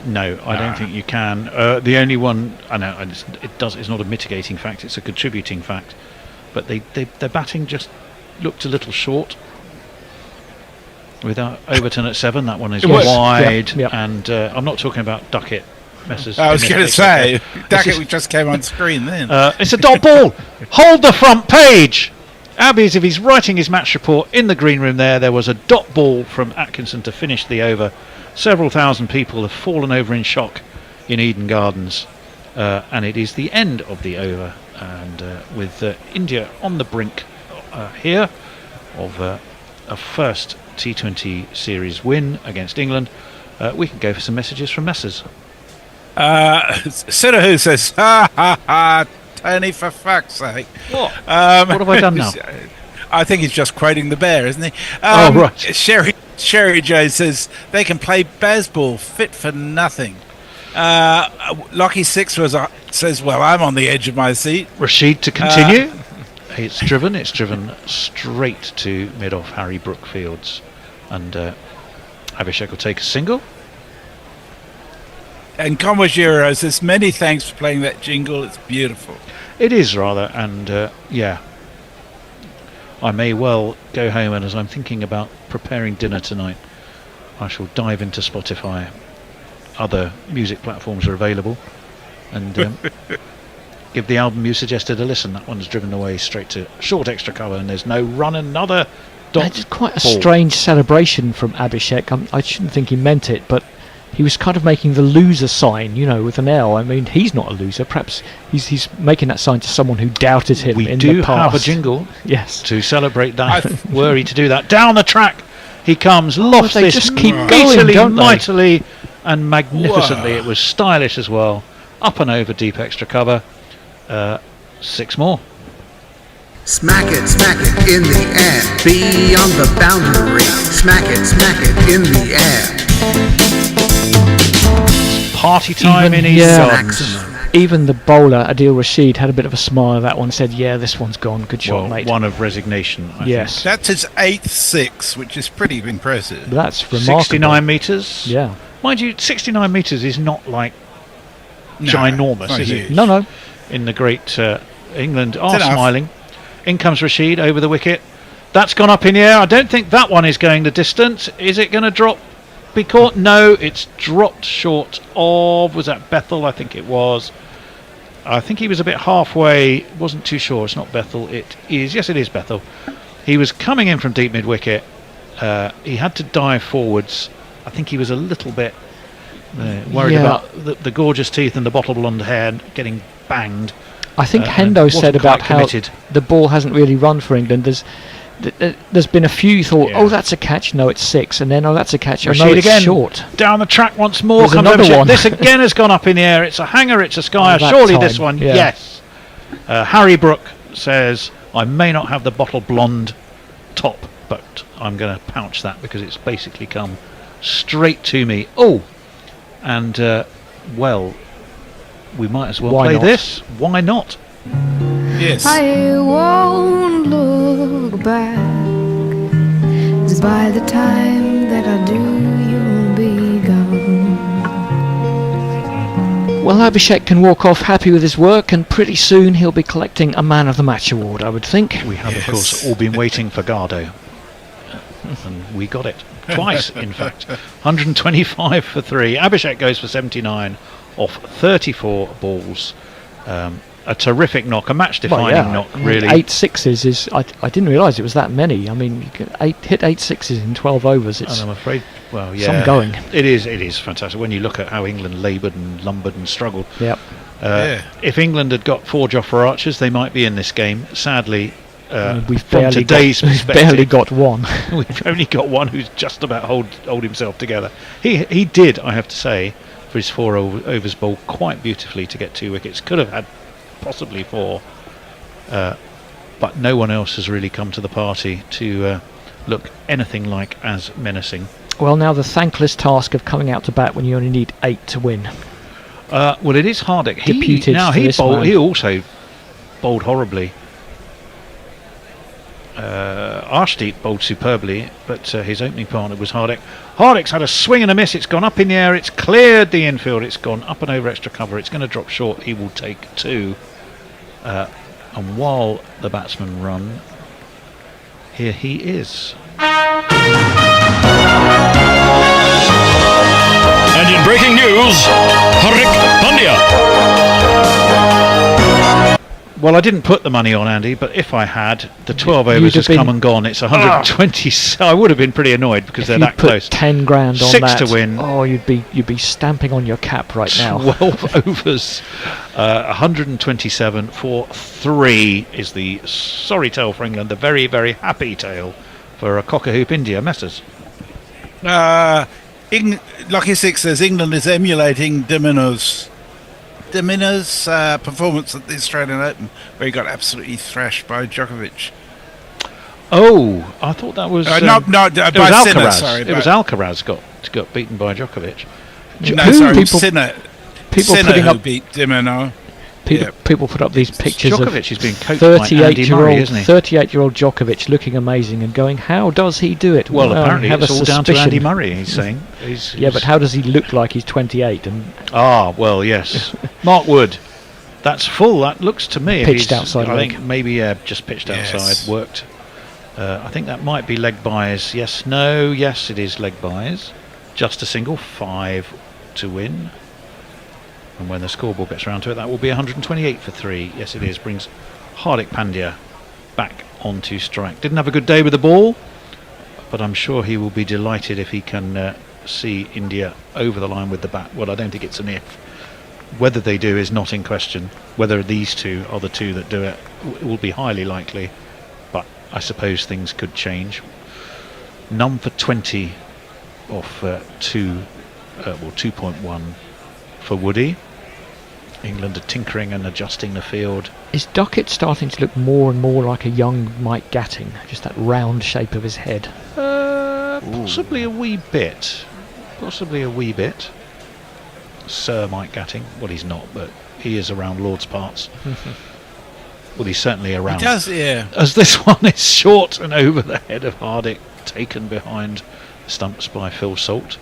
No, I don't think you can. The only one, it's not a mitigating fact, it's a contributing fact. But their batting just looked a little short. Without Overton at 7, that one is wide. And I'm not talking about Duckett. Messes. I was going to say, Duckett just came on screen then. It's a dot ball. Hold the front page. Abby, as if he's writing his match report in the green room there was a dot ball from Atkinson to finish the over. Several thousand people have fallen over in shock in Eden Gardens, and it is the end of the over, and with India on the brink here of a first T20 series win against England, we can go for some messages from Messrs. Sinahu says, ha ha ha, Tony, for fuck's sake. What? What have I done now? I think he's just quoting the bear, isn't he? Right. Sherry Joe says they can play baseball, fit for nothing. Lockie Sixer says, well, I'm on the edge of my seat. Rashid to continue. It's driven straight to mid-off Harry Brookfields, and Abhishek will take a single. And Komajiro says, many thanks for playing that jingle, it's beautiful. It is rather, and I may well go home, and as I'm thinking about preparing dinner tonight, I shall dive into Spotify. Other music platforms are available, and give the album you suggested a listen. That one's driven away straight to short extra cover, and there's no run. Another dot. It's quite a strange celebration from Abhishek. I shouldn't think he meant it, but he was kind of making the loser sign, with an L. I mean, he's not a loser. Perhaps he's making that sign to someone who doubted him in the past. We do have a jingle, yes, to celebrate that. Were he to do that, down the track he comes, lofts this, just keep going, mightily and magnificently. Whoa. It was stylish as well. Up and over deep extra cover. 6 more. Smack it in the air, beyond the boundary. Smack it in the air. Party time in his zones. Even the bowler, Adil Rashid, had a bit of a smile at that one, said, yeah, this one's gone, good shot, mate. One of resignation, I think. That's his 8th 6, which is pretty impressive. That's remarkable. 69 metres. Yeah. Mind you, 69 metres is not like ginormous, is it? No. In the great England are smiling. In comes Rashid over the wicket. That's gone up in the air. I don't think that one is going the distance. Is it going to drop? Be caught? No, it's dropped short of, was that Bethel? I think it was. I think he was a bit halfway, wasn't too sure. It's not Bethel, it is, yes it is Bethel. He was coming in from deep mid-wicket. He had to dive forwards. I think he was a little bit worried about the gorgeous teeth and the bottle blonde hair getting banged. I think Hendo said about how the ball hasn't really run for England. There's been a few you thought, oh, that's a catch, no, it's 6, and then, oh, that's a catch, oh, no, it's again, short. Down the track once more. There's another one. This again has gone up in the air. It's a hanger, it's a skyer. Surely this one, yes. Harry Brook says, I may not have the bottle blonde top, but I'm going to pouch that because it's basically come straight to me. Oh, and, well, we might as well play this. Why not? Yes. I won't look back, 'cause by the time that I do, you'll be gone. Well, Abhishek can walk off happy with his work, and pretty soon he'll be collecting a Man of the Match award, I would think. We have, of course, all been waiting for Gardo. And we got it. Twice, in fact. 125 for 3. Abhishek goes for 79 off 34 balls. A terrific knock, a match-defining knock, really. 8 sixes is... I didn't realise it was that many. I mean, you can hit 8 sixes in 12 overs. It's and I'm afraid, well, yeah. Some going. It is fantastic. When you look at how England laboured and lumbered and struggled. Yep. If England had got 4 Jofra Archers, they might be in this game. Sadly, we've from today's perspective, barely got one. We've only got one who's just about hold himself together. He did, I have to say, for his 4 overs bowl quite beautifully to get 2 wickets. Could have had possibly 4, but no one else has really come to the party to look anything like as menacing. Well, now the thankless task of coming out to bat when you only need 8 to win. Well, it is Hardick. He also bowled horribly. Arshdeep bowled superbly, but his opening partner was Hardick. Hardick's had a swing and a miss. It's gone up in the air. It's cleared the infield. It's gone up and over extra cover. It's going to drop short. He will take 2. And while the batsmen run, here he is. And in breaking news, Hardik Pandya. Well, I didn't put the money on Andy, but if I had, the 12 overs has come and gone. It's 120. I would have been pretty annoyed because they're that close. 10 grand on 6 that. to win. Oh, you'd be stamping on your cap right now. 12 overs, 127 for 3 is the sorry tale for England. The very, very happy tale for Cock-a-Hoop India. Messers. Lucky Six says England is emulating Dimina's performance at the Australian Open, where he got absolutely thrashed by Djokovic. Oh, I thought that was by Sinner, Alcaraz. Sorry, it was Alcaraz got beaten by Djokovic. Sinner who beat Dimino. People put up these pictures Djokovic is being coached 38-year-old Djokovic looking amazing and going, how does he do it? Well, apparently it's all down to Andy Murray, he's saying. But how does he look like he's 28? Well, yes. Mark Wood, that's full. That looks to me. Pitched outside. I think maybe just pitched outside, worked. I think that might be leg buys. Yes, it is leg buys. Just a single, 5 to win. And when the scoreboard gets around to it, that will be 128 for 3. Yes, it is. Brings Hardik Pandya back onto strike. Didn't have a good day with the ball, but I'm sure he will be delighted if he can see India over the line with the bat. Well, I don't think it's an if. Whether they do is not in question. Whether these two are the two that do it will be highly likely, but I suppose things could change. None for 20 off 2.1 for Woody. England are tinkering and adjusting the field. Is Duckett starting to look more and more like a young Mike Gatting? Just that round shape of his head. Possibly a wee bit. Sir Mike Gatting. Well, he's not, but he is around Lord's parts. Well, he's certainly around. He does, yeah. As this one is short and over the head of Hardick, taken behind stumps by Phil Salt.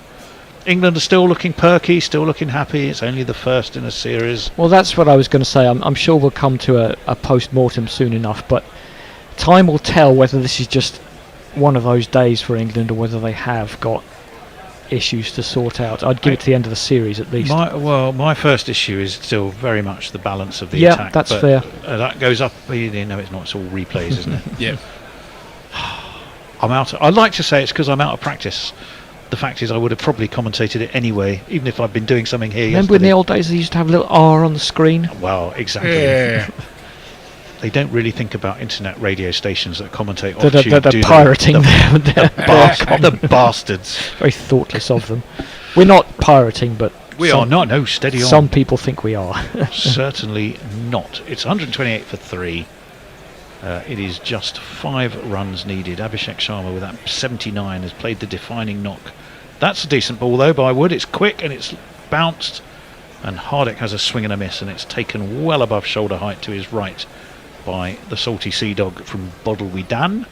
England are still looking perky, still looking happy. It's only the first in a series. Well, that's what I was going to say. I'm sure we'll come to a post-mortem soon enough, but time will tell whether this is just one of those days for England or whether they have got issues to sort out. I'd give it to the end of the series at least. My first issue is still very much the balance of the yeah, attack. That's fair. That goes up. No, it's not. It's all replays, isn't it? Yeah. I'm out. I'd like to say it's because I'm out of practice. The fact is, I would have probably commentated it anyway, even if I'd been doing something here. Remember in the old days they used to have a little R on the screen? Well, exactly. Yeah. They don't really think about internet radio stations that commentate off They're pirating the bastards. Very thoughtless of them. We're not pirating, but we are not. No, steady on. Some people think we are. Certainly not. It's 128 for 3. It is just 5 runs needed. Abhishek Sharma with that 79 has played the defining knock. That's a decent ball though by Wood. It's quick and it's bounced, and Hardik has a swing and a miss, and it's taken well above shoulder height to his right by the salty sea dog from Bodlwidan.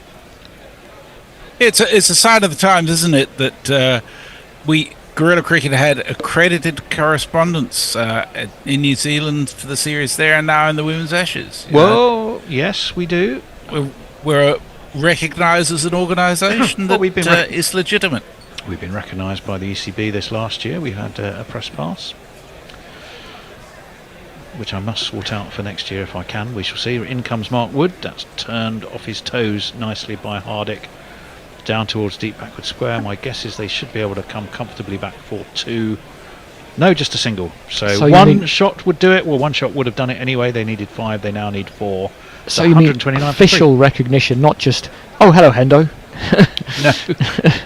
It's a sign of the times, isn't it, that Guerrilla Cricket had accredited correspondents in New Zealand for the series there and now in the Women's Ashes. Well, yes, we do. We're recognised as an organisation that is legitimate. We've been recognised by the ECB this last year. We had a press pass, which I must sort out for next year if I can. We shall see. In comes Mark Wood. That's turned off his toes nicely by Hardik. Down towards deep backward square. My guess is they should be able to come comfortably back for 2. No, just a single. So one shot would do it. Well, one shot would have done it anyway. They needed 5. They now need 4. So you mean official recognition, not just, oh, hello, Hendo. No.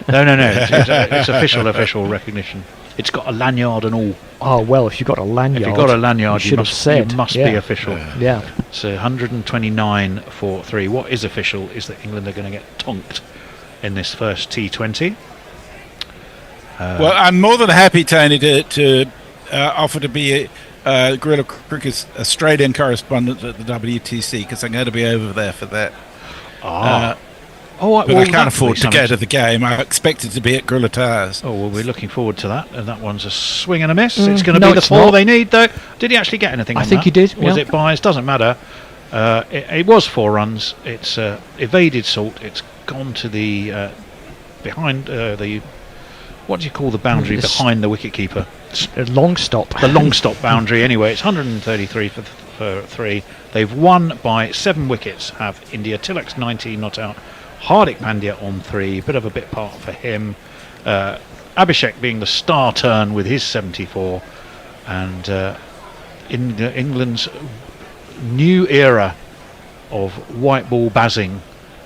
It's official recognition. It's got a lanyard and all. Oh, well, if you've got a lanyard. If you've got a lanyard, you must be official. Yeah. So 129 for 3. What is official is that England are going to get tonked in this first T20. Well, I'm more than happy, Tony, to offer to be Guerrilla Cricket's Australian correspondent at the WTC, because I'm going to be over there for that. But I can't afford to go to the game. I expected to be at Guerrilla Towers. Oh, well, we're looking forward to that. And that one's a swing and a miss. It's going to be the 4 they need, though. Did he actually get anything I think he did. Was it buys? Doesn't matter. It was 4 runs. It's evaded Salt. It's gone to the behind the... What do you call the boundary behind the wicketkeeper? Long stop. The long stop boundary. Anyway, it's 133 for 3. They've won by 7 wickets. Have India. Tilak's 19 not out. Hardik Pandya on 3. Bit of a bit part for him. Abhishek being the star turn with his 74. And England's new era of white ball bazzing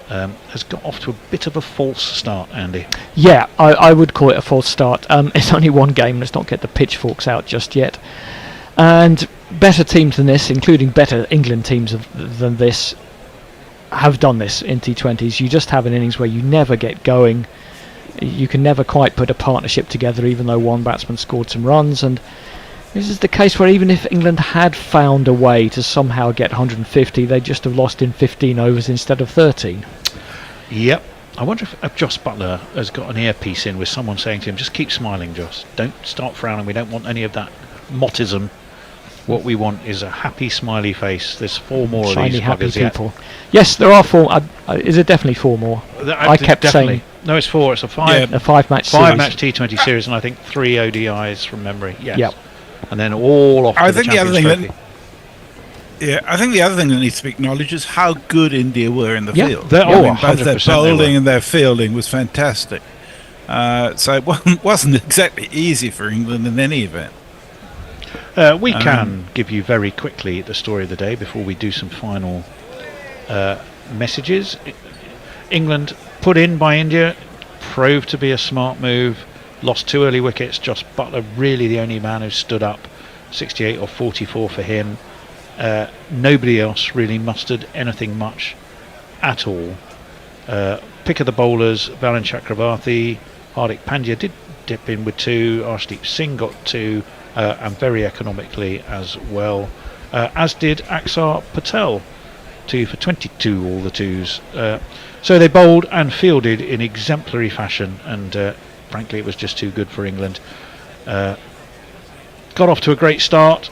has got off to a bit of a false start, Andy. Yeah, I would call it a false start. It's only one game. Let's not get the pitchforks out just yet. And better teams than this, including better England teams than this, have done this in T20s. You just have an innings where you never get going. You can never quite put a partnership together, even though one batsman scored some runs. And this is the case where even if England had found a way to somehow get 150, they'd just have lost in 15 overs instead of 13. Yep. I wonder if Joss Butler has got an earpiece in with someone saying to him, just keep smiling, Joss. Don't start frowning. We don't want any of that mottism. What we want is a happy, smiley face. There's 4 more Shiny, of these happy buggers people. Yes, there are 4. Is it definitely 4 more? I kept saying... No, it's 4. It's a 5. A 5-match series. 5-match T20 series, and I think 3 ODIs from memory. Yes. Yep. And then all off to the Champions Trophy. I think the other thing that needs to be acknowledged is how good India were in the field. Both their bowling and their fielding was fantastic. So it wasn't exactly easy for England in any event. We can give you very quickly the story of the day before we do some final messages. England put in by India, proved to be a smart move, lost 2 early wickets. Joss Butler really the only man who stood up, 68 or 44 for him. Nobody else really mustered anything much at all. Pick of the bowlers, Valin Chakravarti, Hardik Pandya did dip in with 2, Arshdeep Singh got 2, and very economically as well, as did Axar Patel, 2 for 22, all the 2s. So they bowled and fielded in exemplary fashion, and frankly it was just too good for England. Got off to a great start.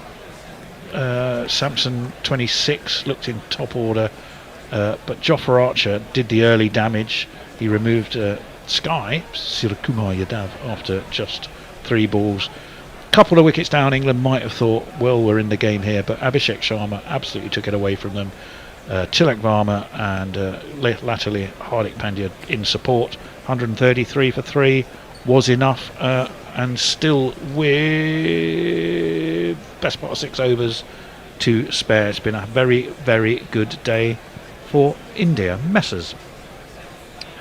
Sampson 26 looked in top order, but Jofra Archer did the early damage. He removed Sky, Sirakumar Yadav, after just 3 balls. Couple of wickets down, England might have thought, well, we're in the game here, but Abhishek Sharma absolutely took it away from them. Tilak Varma and latterly Hardik Pandya in support. 133 for 3 was enough, and still with best part of 6 overs to spare. It's been a very, very good day for India. Messers.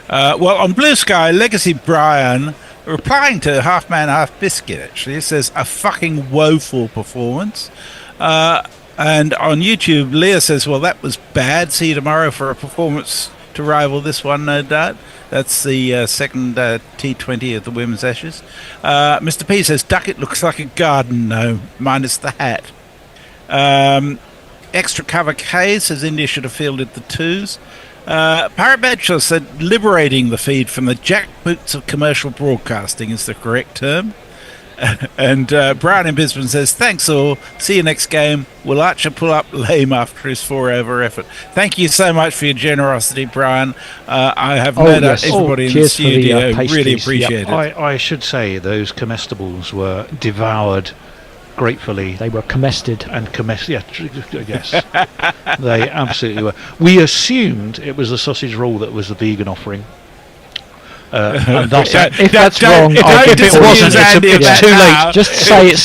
Well, on Blue Sky, Legacy Brian, replying to Half Man, Half Biscuit, actually, it says, a fucking woeful performance. And on YouTube, Leah says, well, that was bad. See you tomorrow for a performance to rival this one, no doubt. That's the second T20 of the Women's Ashes. Mr. P says, Duckett looks like a garden gnome, minus the hat. Extra cover K says India should have fielded the 2s. Parrot Bradshaw said, liberating the feed from the jackboots of commercial broadcasting is the correct term. And Brian in Brisbane says, thanks all, see you next game. Will Archer pull up lame after his 4-over effort? Thank you so much for your generosity, Brian. I have no doubt everybody in the studio really appreciate it. I should say those comestibles were devoured gratefully. They were comested. And yes. They absolutely were. We assumed it was the sausage roll that was the vegan offering. And if that's wrong, if it wasn't, it's too late. Just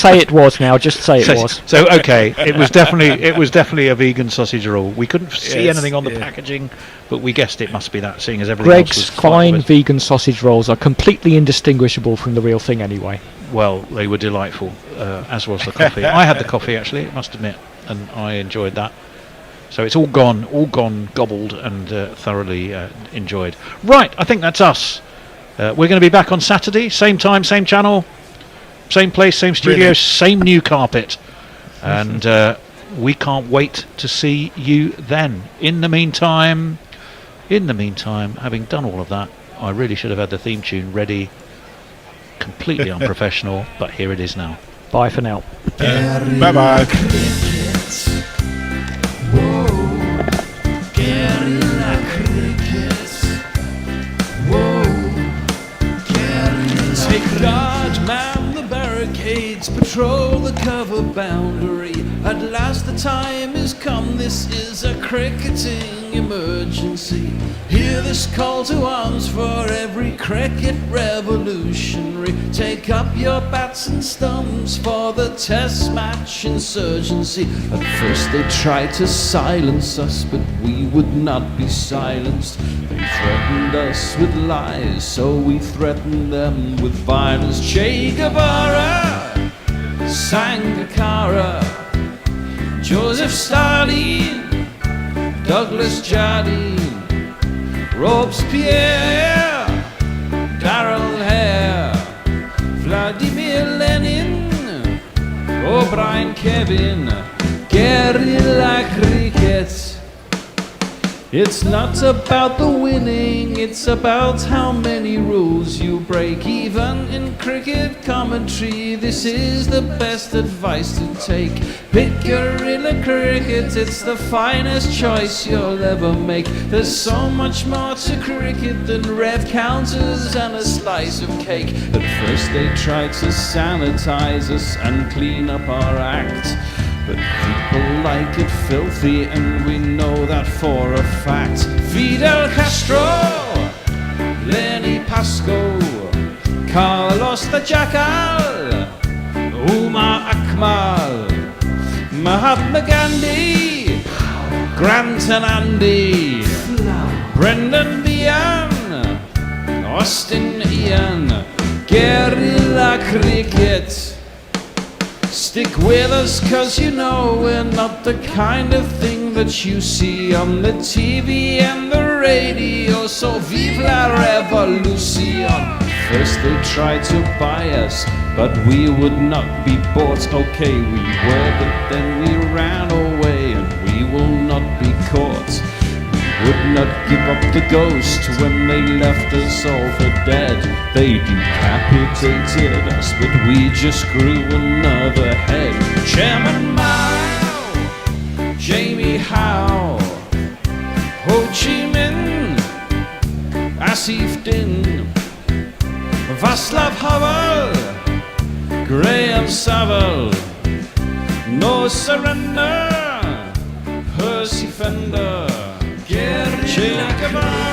say it was now. Just say it was. So okay, it was definitely a vegan sausage roll. We couldn't see anything on the packaging, but we guessed it must be that, seeing as everything else was fine vegan sausage rolls are completely indistinguishable from the real thing anyway. Well, they were delightful, as was the coffee. I had the coffee actually, I must admit, and I enjoyed that. So it's all gone, gobbled and thoroughly enjoyed. Right, I think that's us. We're going to be back on Saturday, same time, same channel, same place, same studio, Brilliant. Same new carpet. And we can't wait to see you then. In the meantime, having done all of that, I really should have had the theme tune ready. Completely unprofessional, but here it is now. Bye for now. Bye-bye. Take guard, man the barricades, patrol the cover boundary. At last the time has come, this is a cricketing emergency. Hear this call to arms for every cricket revolutionary. Take up your bats and stumps for the test match insurgency. At first they tried to silence us, but we would not be silenced. They threatened us with lies, so we threatened them with violence. Che Guevara, Sangakkara, Joseph Stalin, Douglas Jardine, Robespierre, Darrell Hare, Vladimir Lenin, O'Brien Kevin, guerrilla cricket. It's not about the winning, it's about how many rules you break. Even in cricket commentary, this is the best advice to take. Pick guerrilla cricket, it's the finest choice you'll ever make. There's so much more to cricket than red counters and a slice of cake. At first they tried to sanitize us and clean up our act, but people like it filthy, and we know that for a fact. Fidel Castro, Lenny Pascoe, Carlos the Jackal, Umar Akmal, Mahatma Gandhi, Grant and Andy, Brendan Behan, Austin Ian, guerrilla cricket. Stick with us, cause you know we're not the kind of thing that you see on the TV and the radio. So vive la revolution. First they tried to buy us, but we would not be bought. Okay, we were, but then we ran away, and we will not be caught. We would not give up the ghost when they left us all for dead. They decapitated us, but we just grew another head. Chairman Mao, Jamie Howe, Ho Chi Minh, Asif Din, Václav Havel, Graham Saville, No Surrender, Percy Fender, Che Guevara.